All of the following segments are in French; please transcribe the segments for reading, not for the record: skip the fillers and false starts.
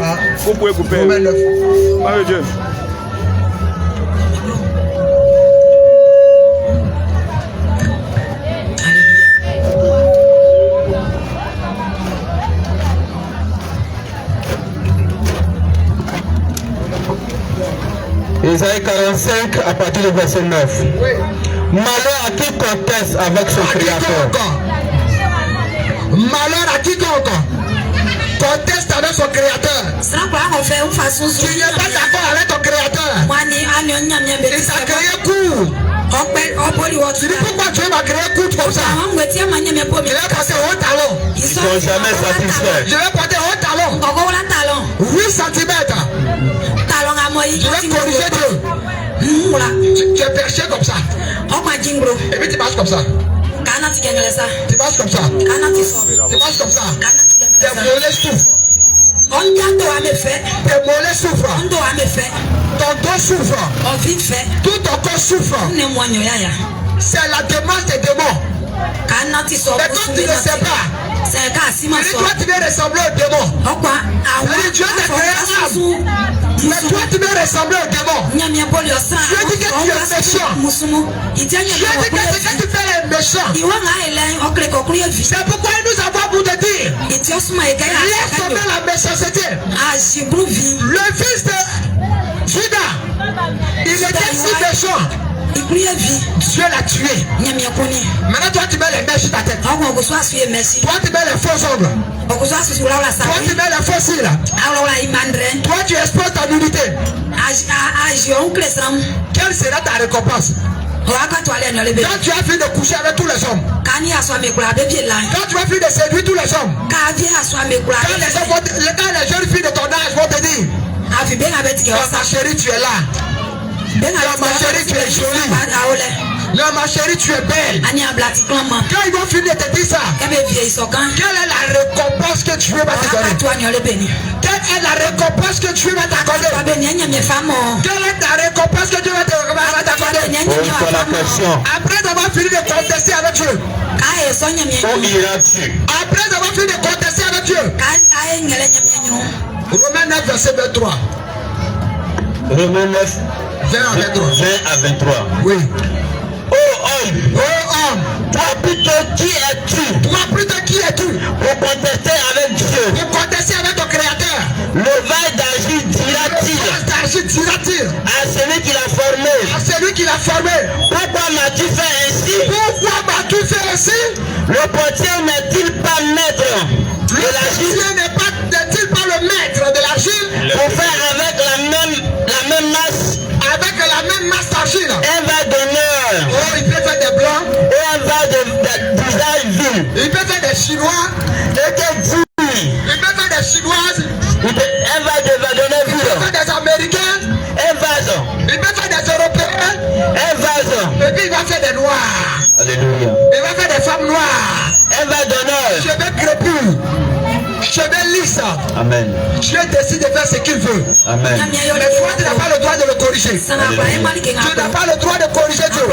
ça. Vous pouvez couper. Romains 9. Marie Dieu. Isaïe 45 à partir du verset 9. Oui. Malheur à qui conteste avec son créateur. Malheur à quiconque conteste avec son créateur. Tu n'es pas d'accord avec ton créateur. Il t'a créé court. Tu dis pourquoi Dieu m'a créé court comme ça? Je vais porter haut talon. Ils ne sont jamais satisfaits. Je vais porter haut talon. 8 cm. Je vais corriger Dieu. Tu es perché comme ça. Et puis tu marches comme ça. Tu marches comme ça. Tu marches comme ça. Tes mollets souffrent. Tes mollets souffrent. Ton dos souffre. Tout ton corps souffre. C'est la démarche des démons. Mais quand tu ne sais pas, toi tu veux ressembler au démon. Dieu t'a créé âme. Mais toi tu veux ressembler au démon. Dieu dit que tu es méchant. Dieu dit que ce que tu fais est méchant. C'est pourquoi nous avons pour te dire, laisse tomber la méchanceté. Le fils de Judas, il était si méchant. Dieu l'a tué. Maintenant toi tu mets les mèches sur ta tête. Toi tu mets les faux ongles. Toi tu mets les faux cils. Toi tu exposes ta nudité. Quelle sera ta récompense? Quand tu as fini de coucher avec tous les hommes, quand tu as fini de séduire tous les hommes, quand les jeunes filles de ton âge vont te dire, oh, ma chérie tu es là, non, ma chérie tu es jolie, non, ma chérie tu es belle. Quand ils vont finir de te dire ça, quelle est la récompense que Dieu va te donner? Quelle est la récompense que Dieu va t'accorder? Quelle est la récompense que Dieu va t'accorder? Après avoir fini de contester avec Dieu, après avoir fini de contester avec Dieu, Romains 9 verset 23. Romains 9 20 à 23. Oui. Oh homme, toi plutôt qui es-tu? Pour contester avec Dieu. Pour contester avec ton créateur. Le vaille d'agir dira-t-il à celui qui l'a formé. Pourquoi m'as-tu fait ainsi? Le potier n'est-il pas maître de l'argile? N'est-il pas le maître de l'argile? Pour faire avec la même masse. Avec la même masse d'argile. Un vaille d'honneur. Oh, il peut faire des blancs. Et un vaille d'usage vil. Il peut faire des chinois. Et des durs. Il peut faire des chinoises. Un vaille de vadonneur vil. Il peut faire des américains. Un vase. Il peut faire des européens. Un vase. Et puis il va faire des noirs. Alléluia. Il va faire des femmes noires. Un vaille d'honneur. Cheveux crépus. Cheveux lisses. Amen. Dieu décide de faire ce qu'il veut. Amen. Mais toi, tu n'as pas le droit de le corriger. Tu n'as pas le droit de corriger Dieu.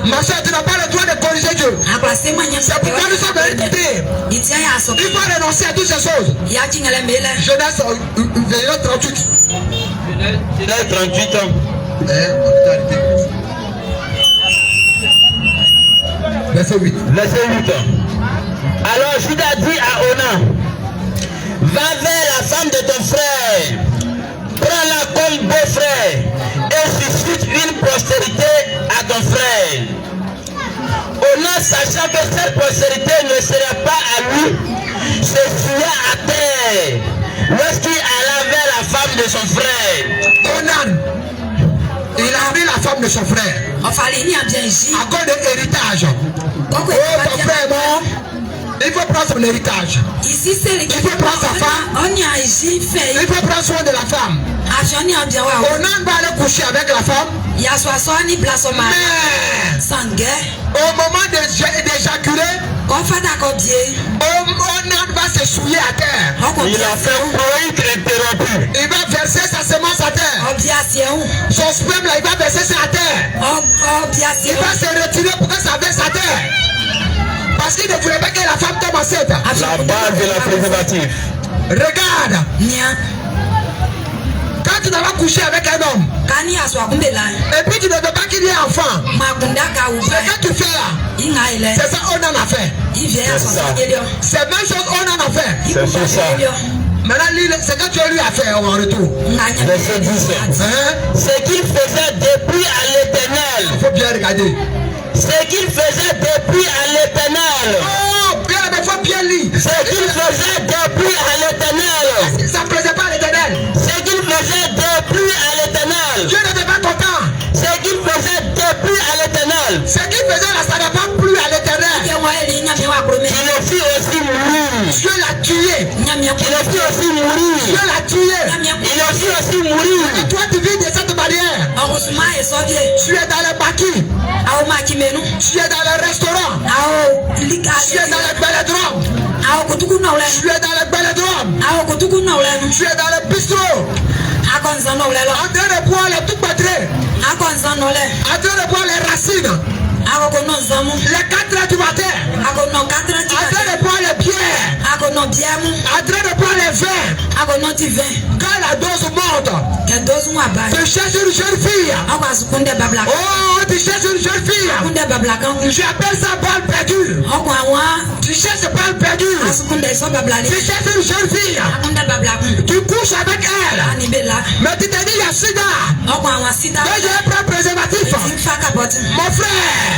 Ma soeur, tu n'as pas le droit de corriger Dieu. C'est pourquoi nous sommes venus te dire. Il faut renoncer à toutes ces choses. Genèse 38. Genèse 38 ans. Verset 8. Verset 8 ans. Alors Judas dit à Onan, va vers la femme de ton frère, prends-la comme beau-frère et suscite une postérité à ton frère. Onan, sachant que cette postérité ne sera pas à lui, se fia à terre lorsqu'il alla vers la femme de son frère. Onan, il a pris la femme de son frère à cause de l'héritage. Oh, ton frère est mort. Il faut prendre son héritage. Il faut prendre sa femme. Il faut prendre soin de la femme. Onan va aller coucher avec la femme. Mais au moment d'éjaculer, Onan va se souiller à terre. Il a fait un broïque interrompu. Il va verser sa semence à terre. Son sperme là, il va verser ça à terre. Il va se retirer pour que ça verse à terre. Parce qu'il ne voulait pas que la femme tombe enceinte. La base de la préservative. Regarde. Quand tu vas coucher avec un homme, et puis tu ne veux pas qu'il y ait enfant, ce que tu fais là, c'est ça on en a fait. C'est la même chose on en a fait. C'est ça. Maintenant, c'est que tu lui as fait en retour. Verset 17. Ce qu'il faisait depuis à l'éternel. Il faut bien regarder. Ce qu'il faisait depuis à l'éternel. Oh, bien, il faut bien lire. Ce qu'il faisait depuis à l'éternel. Ça ne plaisait pas à l'éternel. Ce qu'il faisait depuis à l'éternel. Dieu n'était pas content. Ce qu'il faisait depuis à l'éternel. Ce qu'il faisait là, ça n'a pas plu à l'éternel. Il le fit aussi mourir. Dieu l'a tué. Il le fit aussi mourir. Dieu l'a tué. Il le fit aussi mourir. Et toi, tu vis de cette manière. Tu es dans les maquis. Tu es dans les restaurants. Tu es dans les bélodromes. Tu es dans les bélodromes. Tu es dans les bistrots. En train de boire les tout battrés. En train de boire les racines. Les 4 heures du matin. En train de boire les bières. En train de boire les vins. Quand la dose monte, tu cherches une jeune fille. Oh, tu cherches une jeune fille. J'appelle ça balle perdue. Tu cherches balle perdue. Tu cherches une jeune fille. Tu couches avec elle. Mais tu te dis, il y a sida. Mais j'ai pris un préservatif. Mon frère,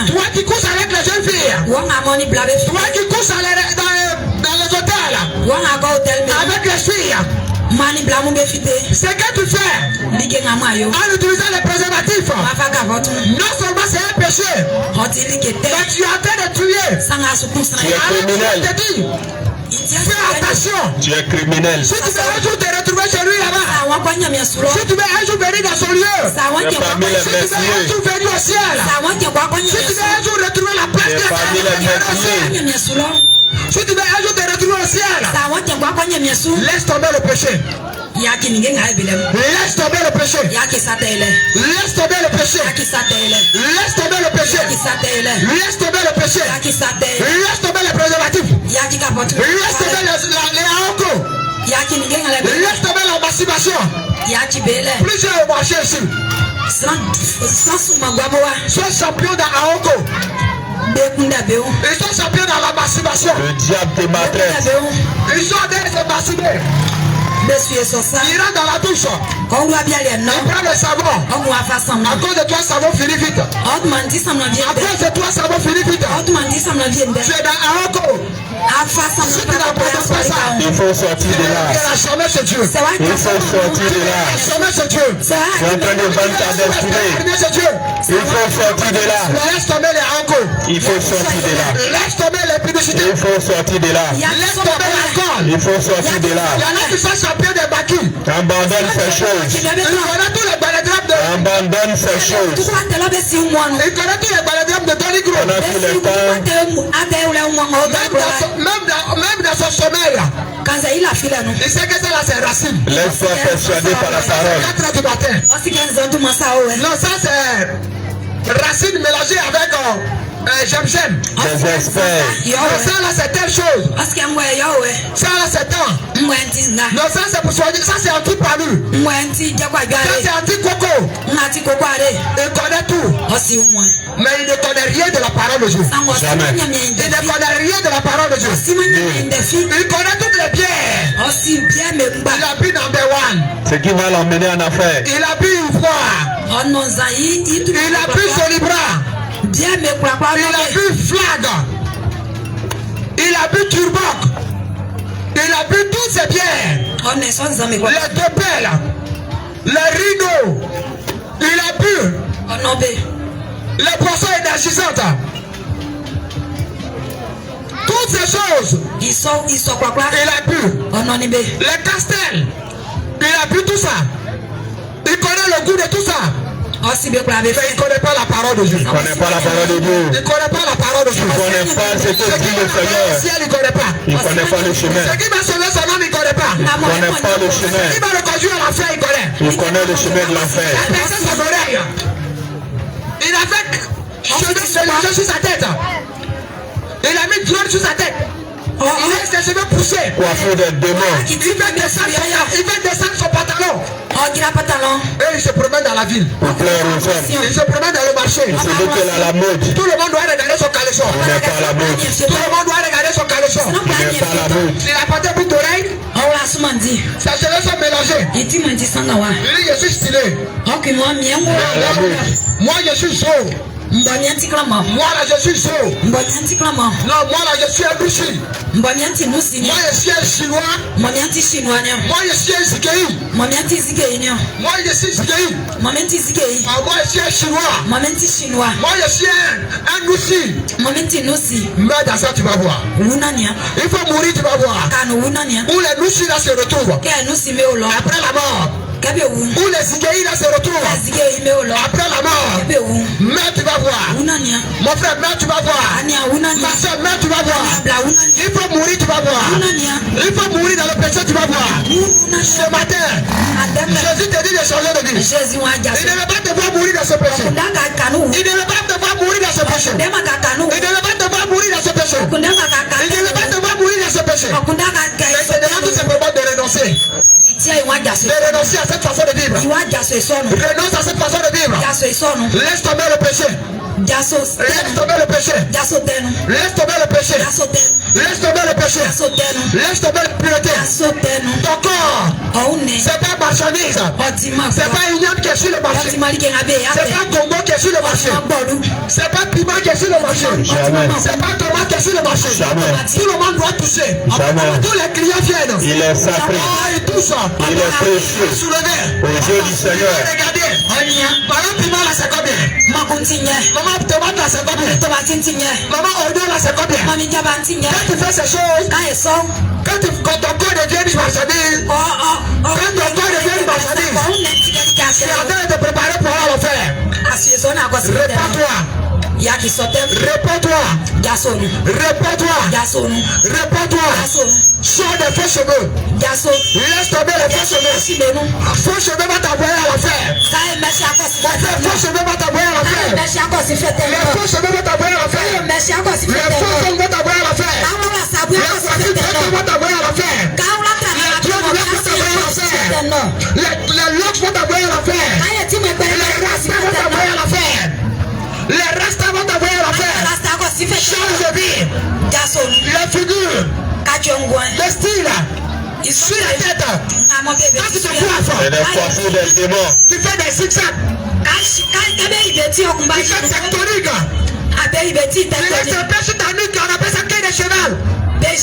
toi qui couches avec les jeunes filles, toi qui couches dans les hôtels, avec les filles, ce que tu fais en utilisant les préservatifs, non seulement c'est un péché, mais tu es en train de tuer. Tu es criminel. Fais attention. Tu es criminel. Si tu veux un jour te retrouver chez lui là-bas, si tu veux un jour venir dans son lieu, si tu veux un jour venir au ciel, si tu veux un jour retrouver la place de la si tu veux un jour te retrouver au ciel, laisse tomber le péché. Laisse tomber le péché. Laisse tomber le péché. Laisse tomber le péché. Laisse tomber le péché. Laisse tomber les préservatifs. Laisse tomber les aoko. Laisse tomber la masturbation. Plusieurs marchés ici. Sois champion dans Aoko. Ils sont champions dans la masturbation. Le diable te maltraite. Ils sont en train de se masturber. Il rentre dans la douche. Il prend le savon. À cause de toi, savon finit vite. À cause de toi, savon finit vite. Tu es dans Aoko. Si tu n'as pas ça, il faut sortir de là. Il a charmé chez Dieu. Il faut sortir de là. Charmé chez Dieu. Tu es en train de vendre ta destinée. Il faut sortir de là. Laisse tomber les Aoko. Il faut sortir de là. Laisse tomber les publicités. Il faut sortir de là. Laisse tomber l'alcool. Il faut sortir de là. Il y en a qui sont champions des bâtis. Abandonne ces choses. Il connaît tous les baladrums de. Abandonne ces choses. Il connaît tous les baladrums de Tony Gros. On a tout le temps. Même dans son sommeil. Il sait que ça là c'est racine. Laisse-toi persuader par la parole. 4 heures du matin. Non, ça c'est racine mélangée avec j'aime. Des experts. Ça là c'est telle chose. Ça là c'est temps. Non, ça c'est pour soigner. Ça c'est anti-palu. Ça c'est anti-coco. Il connaît tout. Mais il ne connaît rien de la parole de Dieu. Jamais. Il ne connaît rien de la parole de Dieu. Il connaît toutes les bières. Il a bu number 1. Ce qui va l'emmener en affaire. Il a bu une fois. Il a bu Solibra. Il a bu Flag. Il a bu Turboc. Il a bu toutes ces bières. Les Topel. Les Rideaux. Il a bu les poissons énergisantes. Toutes ces choses. Il a bu. Les Castel. Il a bu tout ça. Il connaît le goût de tout ça. Mais il ne connaît pas la parole de Dieu. Il ne connaît pas la parole de Dieu. Il ne connaît pas la parole de Dieu. Il ne connaît pas ce que dit le Seigneur. Il ne connaît pas. Il ne connaît pas le chemin. Ce qui va sauver son âme, il ne connaît pas. Il ne connaît pas le chemin. Ce qui va le conduire à l'enfer, il connaît. Il connaît le chemin de l'enfer. Il a percé son oreille. Il a fait chemin sur sa tête. Il a mis drôle sur sa tête. ses cheveux poussés. Coiffure de démons. Il veut descendre son pantalon. Et il se promène dans la ville. Pour plaire aux hommes. Il se promène dans le marché. Il se dit qu'elle a la mode. Tout le monde doit regarder son caleçon. Il n'est pas la mode. Tout le monde doit regarder son caleçon. Il n'est pas la mode. Il a porté une boucle d'oreille. Ses cheveux sont mélangés. Il dit je suis stylé. Moi je suis chaud. Moi là je suis chaud. Non, moi là je suis un Russi. Moi je suis un Chinois. Moi je suis un Zigei. Moi je suis Zigei. Moi je suis un Chinois. Moi je suis un Russi. Mais dans ça tu vas voir. Il faut mourir, tu vas voir. Où les Russi là se retrouvent après la mort. Où les Zigei là se retrouvent après la mort. Mais tu vas voir. Mon frère, mais tu vas voir. Ma soeur, mais tu vas voir. Il faut mourir, tu vas voir. Il faut mourir dans le péché, tu vas voir. Ce matin, Jésus te dit de changer de vie. Il ne veut pas te voir mourir dans ce péché. Il ne veut pas te voir mourir dans ce péché. Il ne veut pas te voir mourir dans ce péché. Il ne veut pas te voir mourir dans ce péché. Mais c'est devant tout simplement de renoncer. De renoncer à cette façon de vivre. Renonce à cette façon de vivre. Laisse tomber le péché. Laisse tomber le péché. Laisse tomber le péché. Laisse tomber le péché. Laisse tomber la pureté. Ton corps, c'est pas marchandise. C'est pas une qui est sur le marché. C'est pas Congo qui est sur le marché. C'est pas piment qui est sur le marché. C'est pas tomate qui est sur le marché. Tout le monde doit toucher. Tous les clients viennent. Il est sacré. Il touche. Il est précieux. Soulevé. Au Dieu du Seigneur. Regardez. Par exemple, piment là c'est combien? Maman tomate là c'est combien? Maman oignon là c'est combien? Quand tu fais ces choses, quand ton corps devient une marchandise, quand ton corps devient une marchandise, tu es en train de te préparer pour aller le faire. Réponds-toi. Réponds-toi. Réponds-toi. Réponds-toi. Sors des faux cheveux. Laisse tomber les faux cheveux. Faux cheveux va t'envoyer à l'enfer. Faux cheveux va t'envoyer à l'enfer. Les faux cheveux vont t'envoyer à l'enfer. Les faux hommes vont t'envoyer à l'enfer. Les voitures vont t'envoyer à l'enfer. Les locks vont t'envoyer à l'enfer. Les restes vont t'envoyer à l'enfer. Change de vie. La figure. Le style. Sur la tête. Quand tu te coiffes, C'est des coiffures des démons. tu fais des zigzags. Tu fais tectonique. Tu laisses un peu sur ta nuque, on appelle ça quai de cheval. Tu as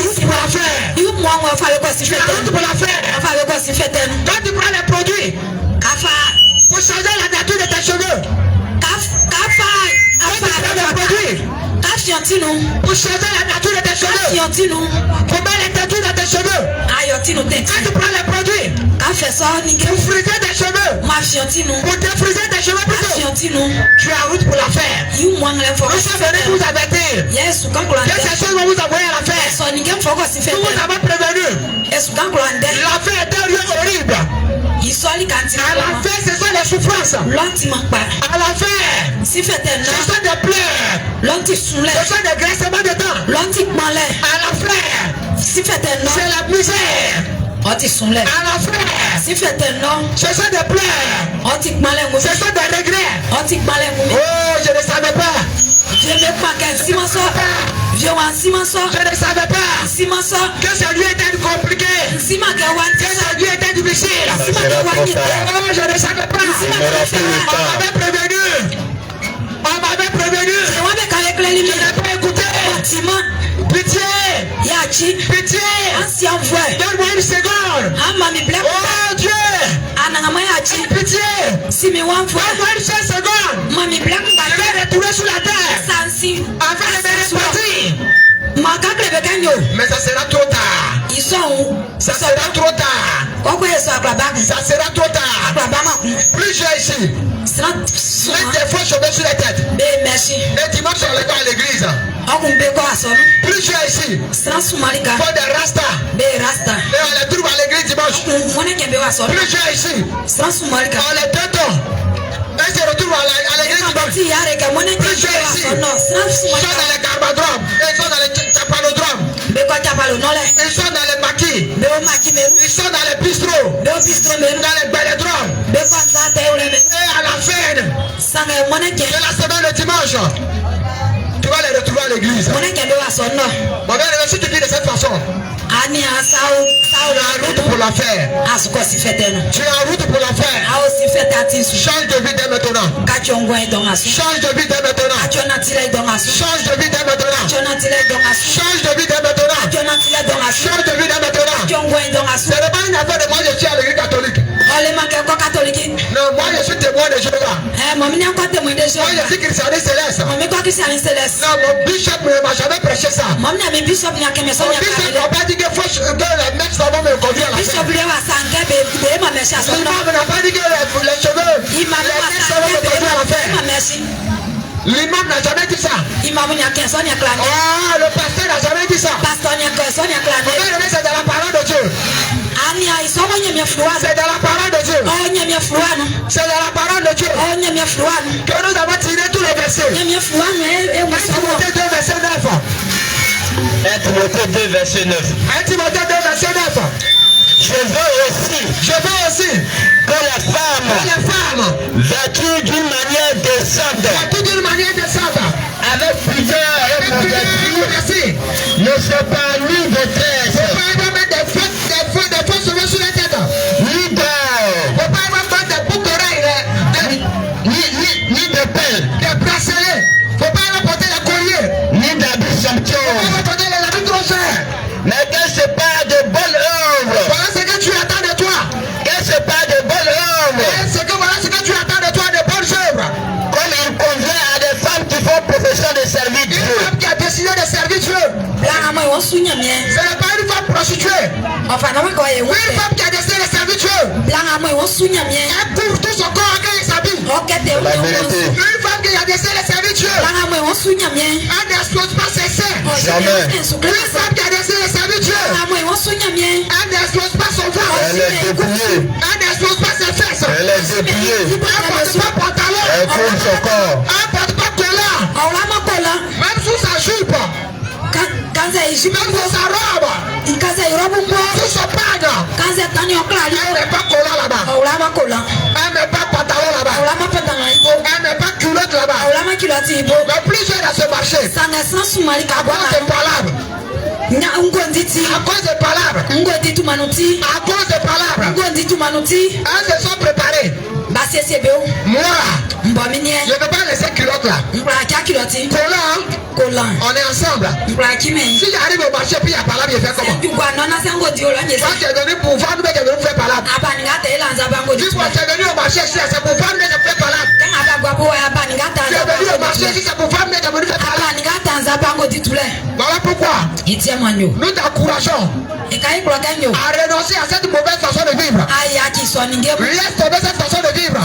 route pour la faire. Tu as route pour la faire. Quand tu prends les produits pour changer la nature de tes cheveux. Pour changer la nature de tes cheveux. Pour mettre les tatous dans tes cheveux. Quand tu prends les produits pour friser tes cheveux. Pour défriser tes cheveux plutôt. Tu as route pour la faire. Nous sommes venus vous avertir que ces choses vont vous envoyer à la faire. Nous vous avons prévenu. L'affaire est un lieu horrible. À la fin, ce sont les souffrances. À la fin, ce sont des pleurs. Ce sont des graissements de dents. À la fin, c'est la misère. À la fin, ce sont des pleurs. Ce sont des regrets. Oh, je ne savais pas. Je ne savais pas que ça lui était compliqué. Que ça lui était difficile. Ce sera trop tard. Oh, je ne savais pas. On m'avait prévenu. Je n'ai pas écouté. Pitié. Pitié. Donne-moi une seconde. Oh Dieu. Pitié. Donne-moi une seule seconde. Je vais retourner sur la terre. Afin de me repartir. Mais ça sera trop tard. Ça sera trop tard. Ça sera trop tard. Plus j'ai ici. Mets des faux cheveux sur la tête. Et dimanche on les va à l'église. Plus j'ai ici. Faut des rastas. Et on les trouve à l'église dimanche. Plus j'ai ici. On les tête. Et se retrouve à l'église du peuple. Ils sont ici. Ils sont dans les garbadromes. Ils sont dans les chapalodromes. Ils sont dans les maquis. Ils sont dans les bistrots. Dans les balédromes. Et à la fin de la semaine le dimanche, tu vas les retrouver à l'église. Mon bien, si tu dis de cette façon, tu es en route pour la faire. Tu es en route pour la faire. Change de vie dès maintenant. Change de vie dès maintenant. Change de vie dès maintenant. Change de vie dès maintenant. Change de vie dès maintenant. Ce n'est pas une affaire de moi, je suis à l'église catholique. Non, moi je suis témoin de Jéhovah. Moi je suis christianiste céleste. Non, mon bishop ne m'a jamais prêché ça. Mon bishop n'a pas dit que les mecs vont me conduire à la fin. L'imam n'a pas dit que les cheveux, les mecs vont me conduire à la fin. L'imam n'a jamais dit ça. Oh, le pasteur n'a jamais dit ça. C'est de la parole de Dieu. C'est de la parole de Dieu. C'est de la parole de Dieu que nous avons tiré tous les versets. 1 Timothée 2 verset 9. 1 Timothée 2 verset 9. 1 Timothée 2 verset 9. Je veux aussi que la femme vêtue d'une manière décente, avec pudeur et modestie, ne se parle ni de tresse, des fausses cheveux sur la tête, ni d'or, ni de pelle, des bracelets, faut pas porter les colliers, ni d'habits somptueux, faut pas porter les habits trop chers, mais qu'elle se parle de bonnes œuvres. Voilà ce que tu attends de toi. Qu'elle se parle de bonnes œuvres. Voilà ce que tu attends de toi, de bonnes œuvres. Comme il convient à des femmes qui font profession de servir Dieu. Une femme qui a décidé de servir Dieu. Ce n'est pas une femme prostituée. Une femme qui a décidé de servir Dieu. Elle couvre tout son corps quand elle s'habille. La vérité. Une femme qui a décidé de servir Dieu. Elle n'expose pas ses seins. Jamais. Une femme qui a décidé de servir Dieu. Elle n'expose pas son ventre. Elle est dépouillée. Elle n'expose pas ses fesses. Elle est dépouillée. Elle ne porte pas pantalon. Elle couvre son corps. Elle ne porte pas collant. Même sous sa jupe. Même sous sa robe. Sous son pad. Elle n'est pas collant là-bas. Elle n'est pas pantalon là-bas. Elle n'est pas culotte là-bas. Mais plus jeune à ce marché. À cause des palabres. À cause des palabres. À cause des palabres. Elles se sont préparées. Moi, je ne peux pas laisser culotte là. Collant. On est ensemble. Si j'arrive au marché puis il y a palabre, je fais comment? Moi tu es venu pour vendre, mais tu es venu faire palabre. Tu es venu au marché si c'est pour vendre, mais je fais palabre. Tu es venu au marché si c'est pour vendre, mais tu es venu faire palabre. Voilà pourquoi nous t'encourageons à renoncer à cette mauvaise façon de vivre. Laisse tomber cette façon de vivre.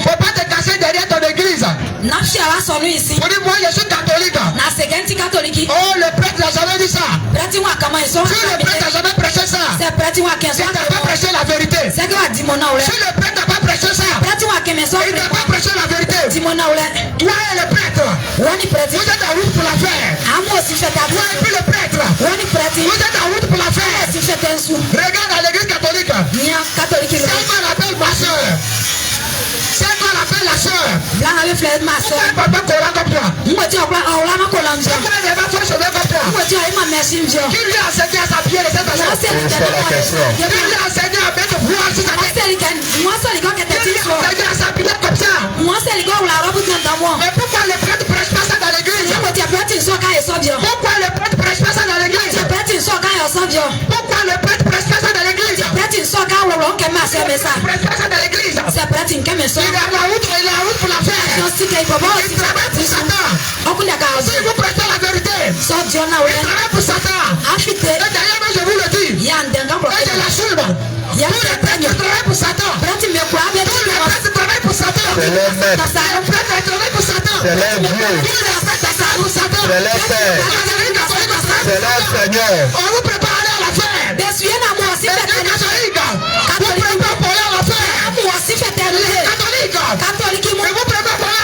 Faut pas te cacher derrière ton église. Pour dire moi je suis catholique. Oh le prêtre n'a jamais dit ça. Si le prêtre n'a jamais prêché ça, il n'a pas prêché la vérité. Si le prêtre n'a pas prêché ça, il n'a pas prêché la vérité. Toi et le prêtre, vous êtes en route pour la faire. Toi et puis le prêtre, vous êtes en route pour la faire. Regarde à l'église catholique. C'est quoi l'appelle ma soeur? C'est quoi l'appelle la soeur? Pourquoi elle ne peut pas collant comme toi? Pourquoi elle n'est pas fait cheveux comme toi? Qui lui a enseigné à s'habiller de cette façon? Qui lui a enseigné à mettre voile sur sa tête? Qui lui a enseigné à s'habiller comme ça? Mais pourquoi les prêtres ne prêchent pas ça dans l'église? Pourquoi les prêtres ne prêchent pas ça dans l'église? Pourquoi les prêtres ne prêchent pas ça dans l'église? Prêche pas ça dans l'église. Il est en route pour la faire. Il travaille pour Satan. Si vous prêchez la vérité, il travaille pour Satan. Et d'ailleurs, je vous le dis, et je l'assume. Tous les prêtres travaillent pour Satan. Tous les prêtres travaillent pour Satan. C'est les maîtres. Les prêtres travaillent pour Satan. C'est les dieux. Tous les prêtres travaillent pour Satan. C'est les pères. C'est les seigneurs. On vous prépare à la faire. Vous préparez pour aller à la faire. Catholique. Mais vous préparez pour aller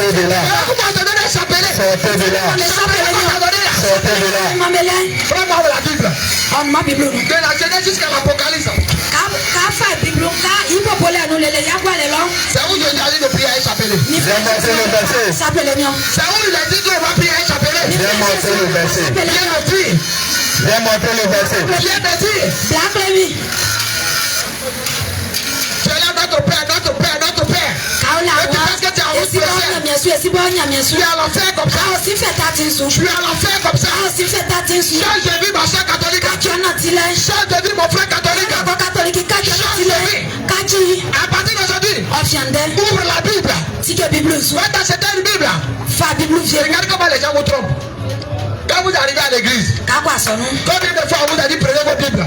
Sortez de là. Sortez de là. Sortez de là. Prends-moi la Bible. De la Genèse jusqu'à l'Apocalypse. C'est où Dieu a dit de prier à un chapelet. J'ai montré le verset. C'est où il a dit qu'on va prier à un chapelet. J'ai montré le verset. Viens me dire. J'ai montré le verset. Viens me dire. Tu es là, notre Père, notre Père, notre Père. Et tu penses que tu as envie de faire. Tu es à l'enfer comme ça. Tu es à l'enfer comme ça. Change de vie, ma soeur catholique. Change de vie, mon frère catholique. Change de vie. À partir d'aujourd'hui, ouvre la Bible. Va t'acheter une Bible. Regardez comment les gens vous trompent. Quand vous arrivez à l'église, combien de fois on vous a dit prenez vos Bibles?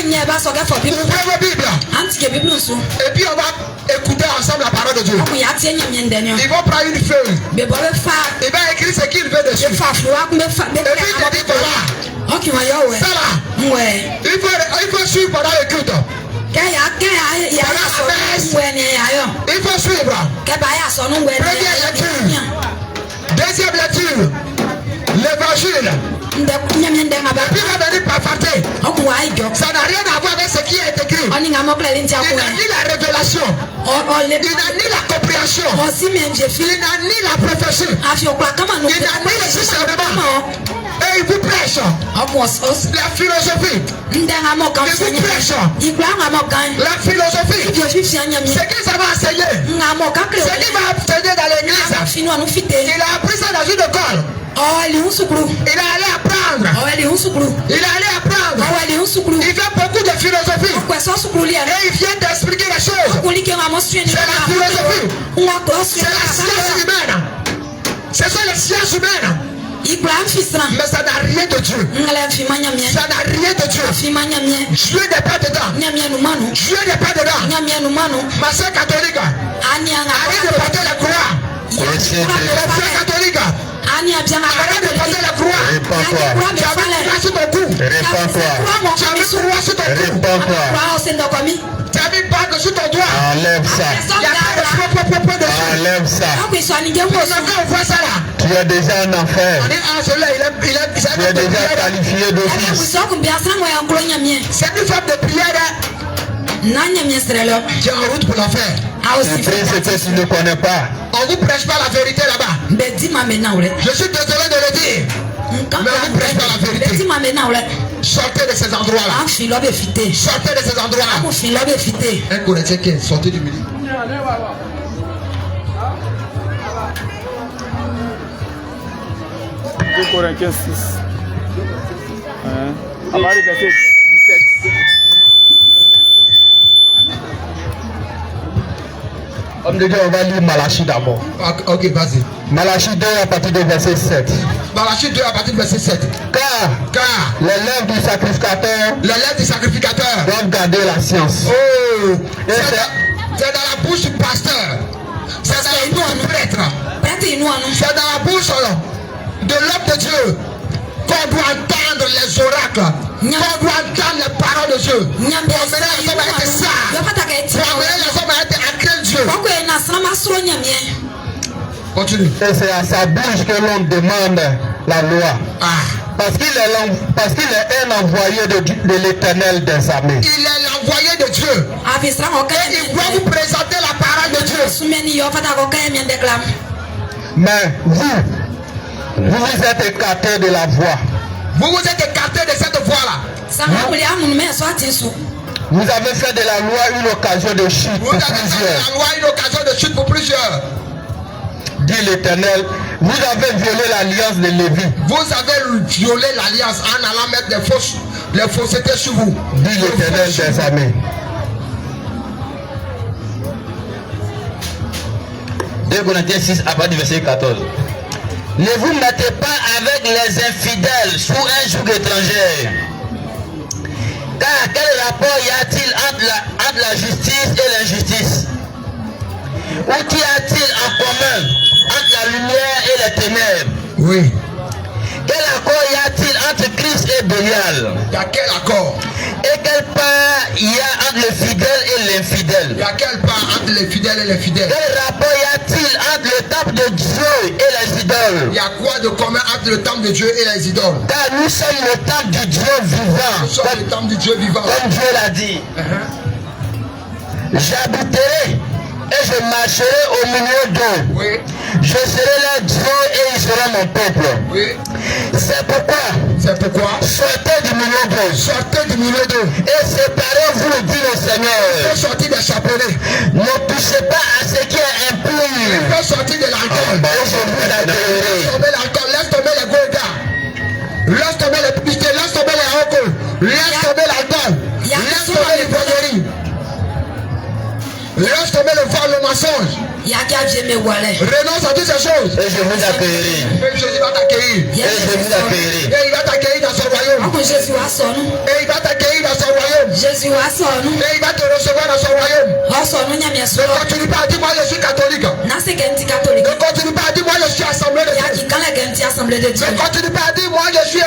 Ouvrez vos Bibles. Et puis on va écouter ensemble la parole de Dieu. Ils vont prendre une feuille. Il va écrire ce qu'il veut dessus. Et puis il te dit voilà. Ça là. Il faut suivre pendant le culte. Il faut suivre. Première lecture. Deuxième lecture. L'évangile. Et puis il va venir parfaiter. Ça n'a rien à voir avec ce qui est écrit. Il n'a ni la révélation. Il n'a ni la compréhension. Il n'a ni la prophétie. Il n'a ni le discernement. Et il vous prêche la philosophie. Il vous prêche la philosophie. Ce que ça va enseigner. Ce qu'il va enseigner dans l'église. Il a appris ça dans une école. Il est allé apprendre. Il fait beaucoup de philosophie. Et il vient d'expliquer les choses. C'est la philosophie. C'est la science humaine. Ce sont les sciences humaines. Mais ça n'a rien de Dieu. Ça n'a rien de Dieu. Dieu n'est pas dedans. Dieu n'est pas dedans. Ma soeur catholique, arrête de porter la croix. Ma soeur catholique, arrête de porter la croix. Répands-toi. Tu as mis la croix sur ton cou. Répands-toi. Tu as mis la croix sur ton cou. Répands-toi. Tu as mis une bague sur ton doigt. Enlève ça. Il y a pas de dessus. Enlève ça. On voit ça là. Tu es déjà en enfer. On est celui-là, il est Tu es déjà qualifié d'office. C'est une forme de prière. Tu es en route pour l'enfer. Tu pries ce que tu ne connais pas. On ne vous prêche pas la vérité là-bas. Je suis désolé de le dire. Mais on ne vous prêche pas la vérité. Sortez de ces endroits-là. Sortez de ces endroits-là. Un Corinthien qui est sorti du milieu. 2 Corinthiens 6. À partir du verset 17. Homme de Dieu, on va lire Malachie d'abord. Ok, vas-y. Malachie 2 à partir du verset 7. Malachie 2 à partir du verset 7. Car les lèvres du sacrificateur doivent garder la science. Oh, c'est dans la bouche du pasteur. C'est dans la bouche du prêtre. C'est dans la bouche de l'homme de Dieu qu'on doit entendre les oracles. Qu'on doit entendre les paroles de Dieu. Pour amener les hommes à être sages. Pour amener les hommes à être à craindre Dieu. Continue. Et c'est à sa bouche que l'on demande la loi. Parce qu'il est un envoyé de l'Éternel des armées. Il est l'envoyé de Dieu. Et il doit vous présenter la parole de Dieu. Mais vous êtes écartés de la voie. Vous êtes écartés de cette voie-là. Vous avez fait de la loi une occasion de chute pour plusieurs. Vous avez fait de la loi une occasion de chute pour plusieurs. Dit l'Éternel, vous avez violé l'alliance de Lévi. Vous avez violé l'alliance en allant mettre les faussetés sur vous. Dit l'Éternel des armées. 2 Corinthiens 6 à partir du verset 14. Ne vous mettez pas avec les infidèles sous un joug étranger. Car quel rapport y a-t-il entre la justice et l'injustice? Ou qu'y a-t-il en commun entre la lumière et les ténèbres? Oui. Quel accord y a-t-il entre Christ et Bélial? Il y a quel accord? Et quelle part il y a entre le fidèle et l'infidèle? Il y a quelle part entre les fidèles et les fidèles? Quel rapport y a-t-il entre le temple de Dieu et les idoles? Il y a quoi de commun entre le temple de Dieu et les idoles? Car nous sommes le temple du Dieu vivant. Nous sommes le temple du Dieu vivant. Comme Dieu l'a dit. J'habiterai et je marcherai au milieu d'eux. Oui. Je serai leur Dieu et ils seront mon peuple. Oui. C'est pourquoi sortez du milieu d'eux. Sortez du milieu d'eux. Et séparez-vous, dit le Seigneur. Sortez des chapelets. Ne touchez pas à ce qui est impur. Il faut sortir de l'alcool. Laisse tomber l'alcool. Laisse tomber les gourgas. Laisse tomber les publicités. Laisse tomber les alcools. Laisse tomber l'alcool. Laisse tomber les bonneries. Laisse tomber le vol, le mensonge. Renonce à toutes ces choses. Et je vous accueillerai. Et Jésus va t'accueillir. Et je vous accueillerai. Et il va t'accueillir dans son royaume. Et il va t'accueillir dans son royaume. Et il va te recevoir dans son royaume. Ne continue pas à dire moi je suis catholique. Ne continue pas à dire moi je suis assemblée de Dieu. Ne continue pas à dire moi je suis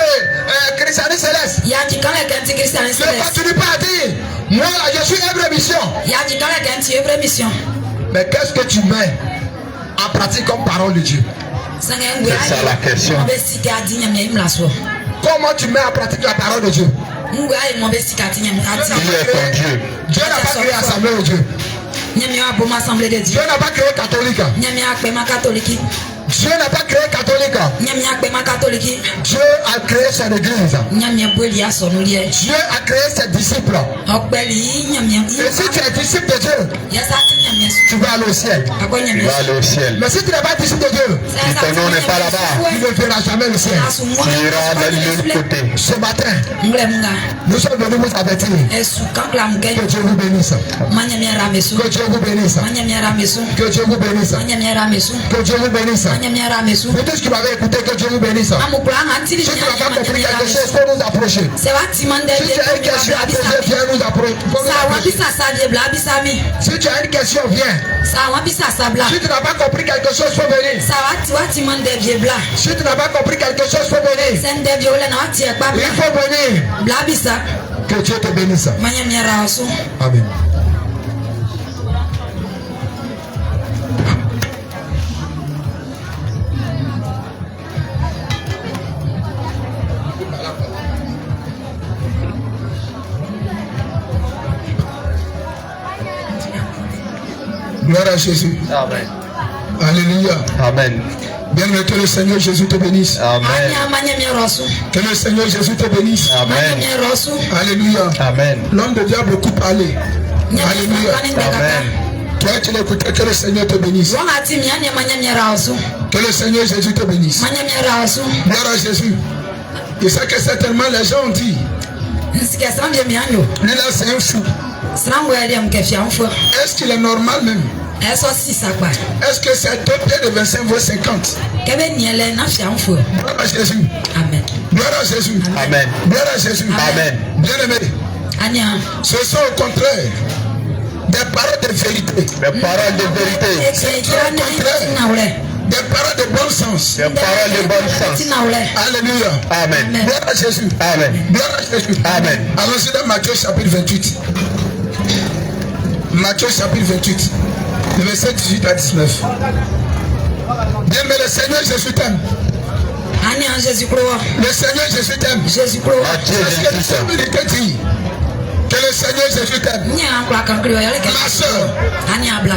christianiste céleste. Ne continue pas à dire moi là je suis Hébreu mission. Mais qu'est-ce que tu mets en pratique comme parole de Dieu? C'est ça la question. Comment tu mets en pratique la parole de Dieu? Il est ton Dieu. Dieu n'a pas créé l'assemblée de Dieu. Dieu n'a pas créé catholique. Dieu n'a pas créé catholique. Dieu a créé son église. Dieu a créé ses disciples. Et si tu es disciple de Dieu, tu vas aller au ciel. Tu vas aller au ciel. Mais si tu n'es pas disciple de Dieu, Si ton nom n'est pas là-bas, tu ne verras jamais le ciel. tu iras de l'autre côté. Ce matin, nous sommes venus vous avertir. Que Dieu vous bénisse. Que Dieu vous bénisse. Que Dieu vous bénisse. Que Dieu vous bénisse. Vous tous qui m'avez écouté, que Dieu vous bénisse. Si tu n'as pas compris quelque chose, il faut nous approcher. Si tu as une question à poser, viens nous approcher. Si tu as une question, viens. Si tu n'as pas compris quelque chose, il faut venir. Si tu n'as pas compris quelque chose, il faut venir. Il faut venir. Que Dieu te bénisse. Amen. Gloire à Jésus. Amen. Alléluia. Amen. Bien-aimé, que le Seigneur Jésus te bénisse. Amen. Que le Seigneur Jésus te bénisse. Amen. Alléluia. Amen. L'homme de Dieu a beaucoup parlé. Alléluia. Amen. Toi qui l'écoutes, que le Seigneur te bénisse. Que le Seigneur Jésus te bénisse. Gloire à Jésus. Et ça que certainement les gens ont dit. Lui là c'est un fou. Est-ce qu'il est normal même? Est-ce que c'est 2 pieds de 25 vaut 50? Gloire à Jésus. Amen. Gloire à Jésus. Amen. Gloire à Jésus. Amen. Bien-aimé, ce sont au contraire des paroles de vérité. Des paroles de vérité. C'est au contraire des paroles de bon sens. Des paroles de bon sens. Alléluia. Amen. Gloire à Jésus. Amen. Gloire à Jésus. Amen. Allons-y dans Matthieu chapitre 28. Matthieu chapitre 28. Le verset 18 à 19. Bien, mais le Seigneur Jésus t'aime. Le Seigneur Jésus t'aime. Matthieu Parce que le Seigneur dit que le Seigneur Jésus t'aime. Ma soeur,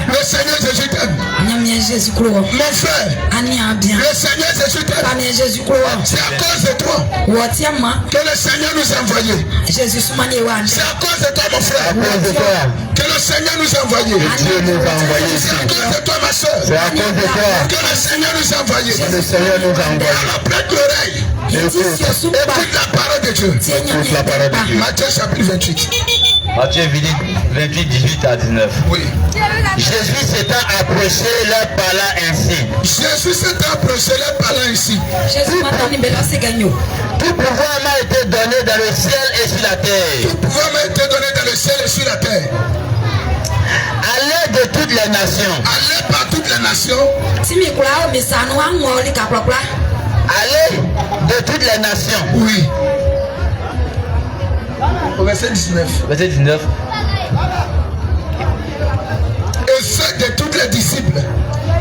le Seigneur Jésus t'aime. Mon frère, le Seigneur Jésus t'aime. C'est à cause de toi que le Seigneur nous a envoyés. C'est à cause de toi, mon frère, que le Seigneur nous a envoyés. Dieu nous a envoyés ici. C'est à cause de toi, ma soeur, C'est à cause de toi que le Seigneur nous a envoyés. que le Seigneur nous a envoyés. Alors prête l'oreille. Écoute la parole de Dieu. Écoute la parole de Dieu. Matthieu chapitre 28. Matthieu 28, 18 à 19. Oui. Jésus s'étant approché, leur parla ainsi. Jésus s'est approché, leur parlant ainsi. Tout pouvoir m'a été donné dans le ciel et sur la terre. Tout pouvoir m'a été donné dans le ciel et sur la terre. Allez de toutes les nations. Allez par toutes les nations. Allez de toutes les nations. Oui. Au verset 19. Verset 19. Et faites de toutes les disciples.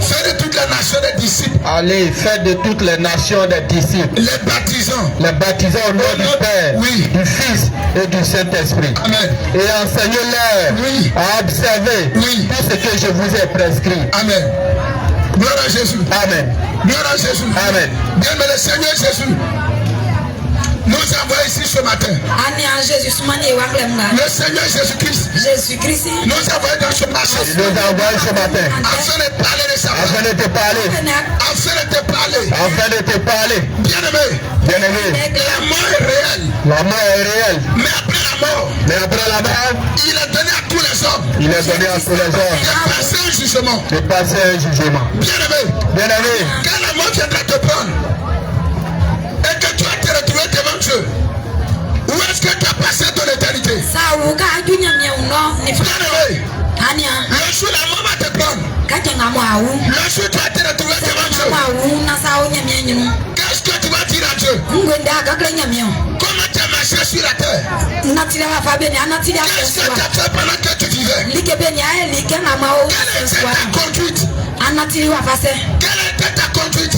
Faites de toutes les nations des disciples. Allez, faites de toutes les nations des disciples. Les baptisants. Les baptisants au nom du Père, oui, du Fils et du Saint-Esprit. Amen. Et enseignez-leur oui, à observer oui, tout ce que je vous ai prescrit. Amen. Gloire à Jésus. Amen. Gloire à Jésus. Amen. Bien-aimé le Seigneur Jésus nous envoie ici ce matin. Le Seigneur Jésus-Christ nous envoie dans ce marché. Nous envoie ce matin. Afin de parler de sa Afin de te parler. Afin de te parler. Afin de te parler. Bien-aimé. Bien-aimé. La mort est réelle. La mort est réelle. Mais après la mort. Mais après la mort. Il est donné à tous les hommes. Il est donné à tous les hommes. De passer un jugement. De passer un jugement. Bien-aimé. Bien-aimé. Quand la mort viendra te prendre. Et que tu vas te retrouver devant Dieu. Où est-ce que tu as passé ton éternité? Bien-aimé. Le jour la mort va te prendre. Le jour tu vas te retrouver devant Dieu. Qu'est-ce que tu vas dire à Dieu? Comment tu as marché sur la terre? Qu'est-ce que tu as fait pendant que tu vivais? Quelle était ta conduite? Quelle était ta conduite?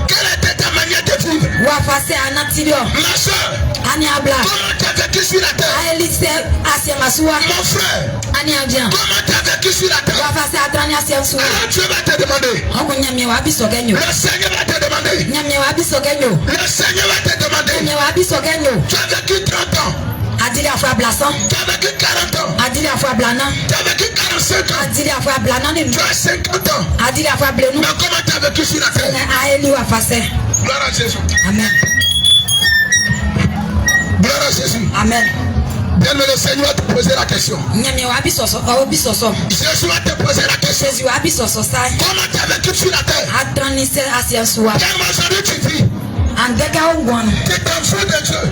Quelle était ta manière de vivre? Ma soeur, comment tu as vécu sur la terre? Mon frère, comment tu as vécu sur la terre? Alors Dieu va te demander. Le Seigneur va te demander. Le Seigneur va te demander. Tu as vécu 30 ans. Tu as vécu 40 ans. Tu as vécu 45 ans. Tu as 50 ans. Mais comment tu as vécu sur la terre? Gloire à Jésus. Amen. Gloire à Jésus. Amen. Bien le Seigneur va te poser la question. Jésus va te poser la question. Comment tu as vécu sur la terre? Bien aujourd'hui tu vis. Tu t'en fous de Dieu.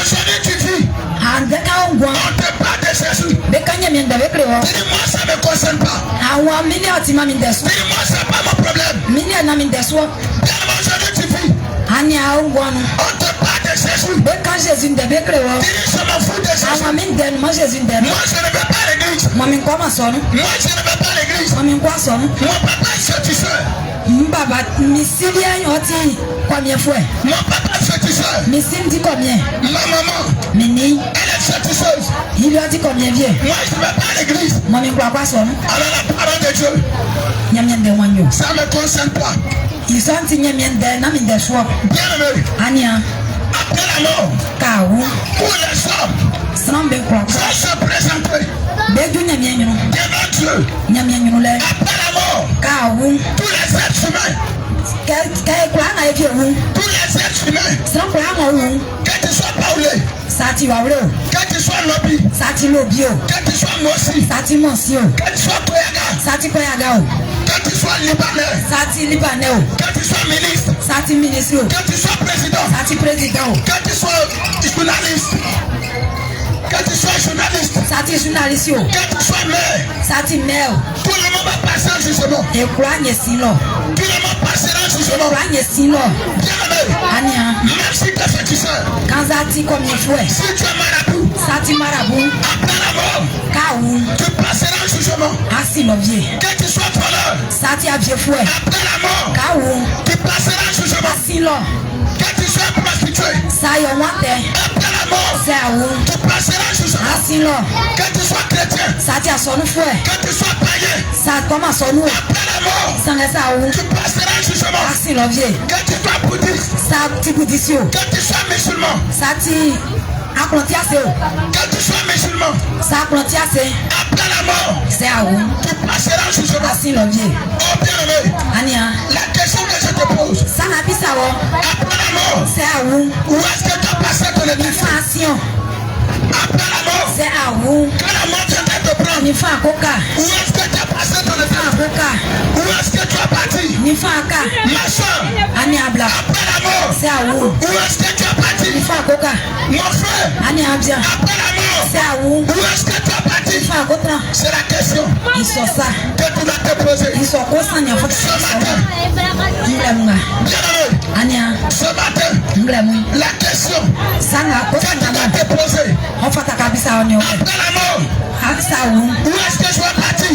Aujourd'hui tu vis. On te parle de Jésus. Dis-moi ça ne me concerne pas. Dis-moi ça n'est pas mon problème. Bien aujourd'hui tu vis. On te parle de Jésus. Dis je m'en fous de Jésus. Moi je ne vais pas à l'église. Moi je ne vais pas à l'église. Mon papa est féticheur. Mon papa est féticheur. Ma maman, elle est féticheuse. Il lui a dit combien vient. Moi je ne vais pas à l'église. Moi je ne crois pas ça. Alors la parole de Dieu, ça ne me concerne pas. Ils sont bien aimé. Après la mort, pour les hommes, ça se présenterait devant Dieu. Après la mort, tous les êtres humains, que tu sois Paulé, que tu sois Lobby, que tu sois Mossi, que tu sois Koyaga, que tu sois Libanais, que tu sois ministre, que tu sois président, que tu sois journaliste, que tu sois journaliste, que tu sois maire, tout le monde va passer un jugement. Tout le monde passera un jugement. Bien-aimé, même si tu es féticheur, si tu es marabout, après la mort, tu passeras un jugement. Que tu sois voleur, après la mort, tu passeras un jugement. Que tu sois prostitué, après la mort, tu passeras un jugement. Que tu sois chrétien, que tu sois païen, après la mort, tu passeras un jugement. Que tu sois bouddhiste, que tu sois musulman, que tu sois musulman, après la mort, tu passeras un jugement. Oh bien-aimé, la question que je te pose, après la mort, où est-ce que tu as passé ton éternité? Après la mort, quand la mort viendra te prendre, où est-ce que tu as passé ton éternité? Où est-ce que tu as parti? Ma soeur, après la mort, où est-ce que tu as parti? Mon frère, après la mort, où est-ce que tu as parti? C'est la question que tu dois te poser ce matin. Bien-aimé, Ania. Ce matin, la question qui t'a été posée. Après la mort, où est-ce que je vais partir?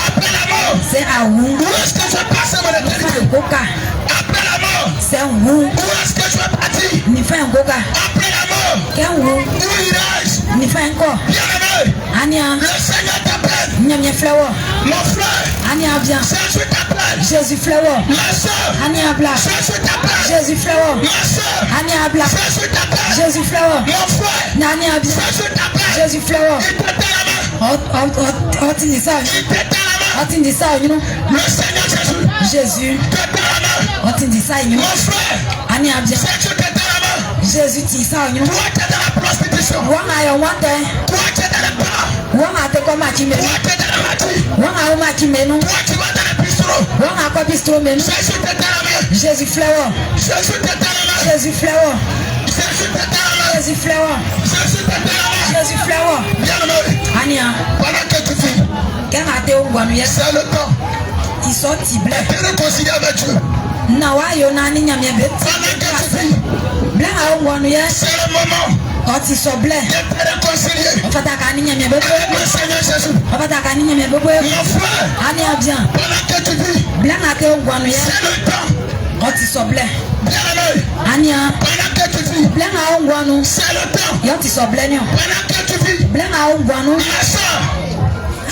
Après la mort, où est-ce que je vais passer mon éternité? Après la mort, où est-ce que je vais partir? Après la mort, où irai-je? Bien-aimé, le Seigneur t'appelle. Mon frère, Jésus t'appelle. Jésus flower. Ma soeur, Jésus t'appelle. Jésus flower. Ma soeur, Jésus t'appelle. Jésus flower. Mon frère, Jésus t'appelle. Jésus flower. Il t'éteint la main. Il t'éteint la main. Le Seigneur Jésus t'éteint la main. Mon frère, Jésus t'éteint la main. Jésus tisa onyo. Toi qui es dans la prostitution. Wanga yo wante. Toi qui es dans le bar. Wanga te ko machi menu. Toi qui es dans la magie. Wanga o machi menu. Toi qui vas dans le bistrot. Wanga ko bistro menu. Jésus t'éteint la main. Jésus flower. Jésus t'éteint la main. Jésus flower. Jésus t'éteint la main. Jésus flower. Jésus t'éteint la main. Jésus flower. Bien-aimé. Ania. Pendant que tu vis. Kenga te ongwanu yes. C'est le temps. Ils sont tiblés. Et te réconcilier avec Dieu. Nawa yo nani nyamye bet. Pendant que tu vis. Blanc ongwanu yes. C'est le moment. Quand ils sont blés. De te réconcilier. On fait ta canine nyamye bet. Avec le Seigneur Jésus. On fait ta canine nyamye bet. Mon frère. Ania bien. Pendant que tu vis. Blanc te ongwanu yes. C'est le temps. Quand ils sont blés. Bien-aimé. Ania. Pendant que tu vis. Blanc ongwanu. C'est le temps. Yo ils sont blés nyo. Pendant que tu vis. Blanc ongwanu. Ma soeur.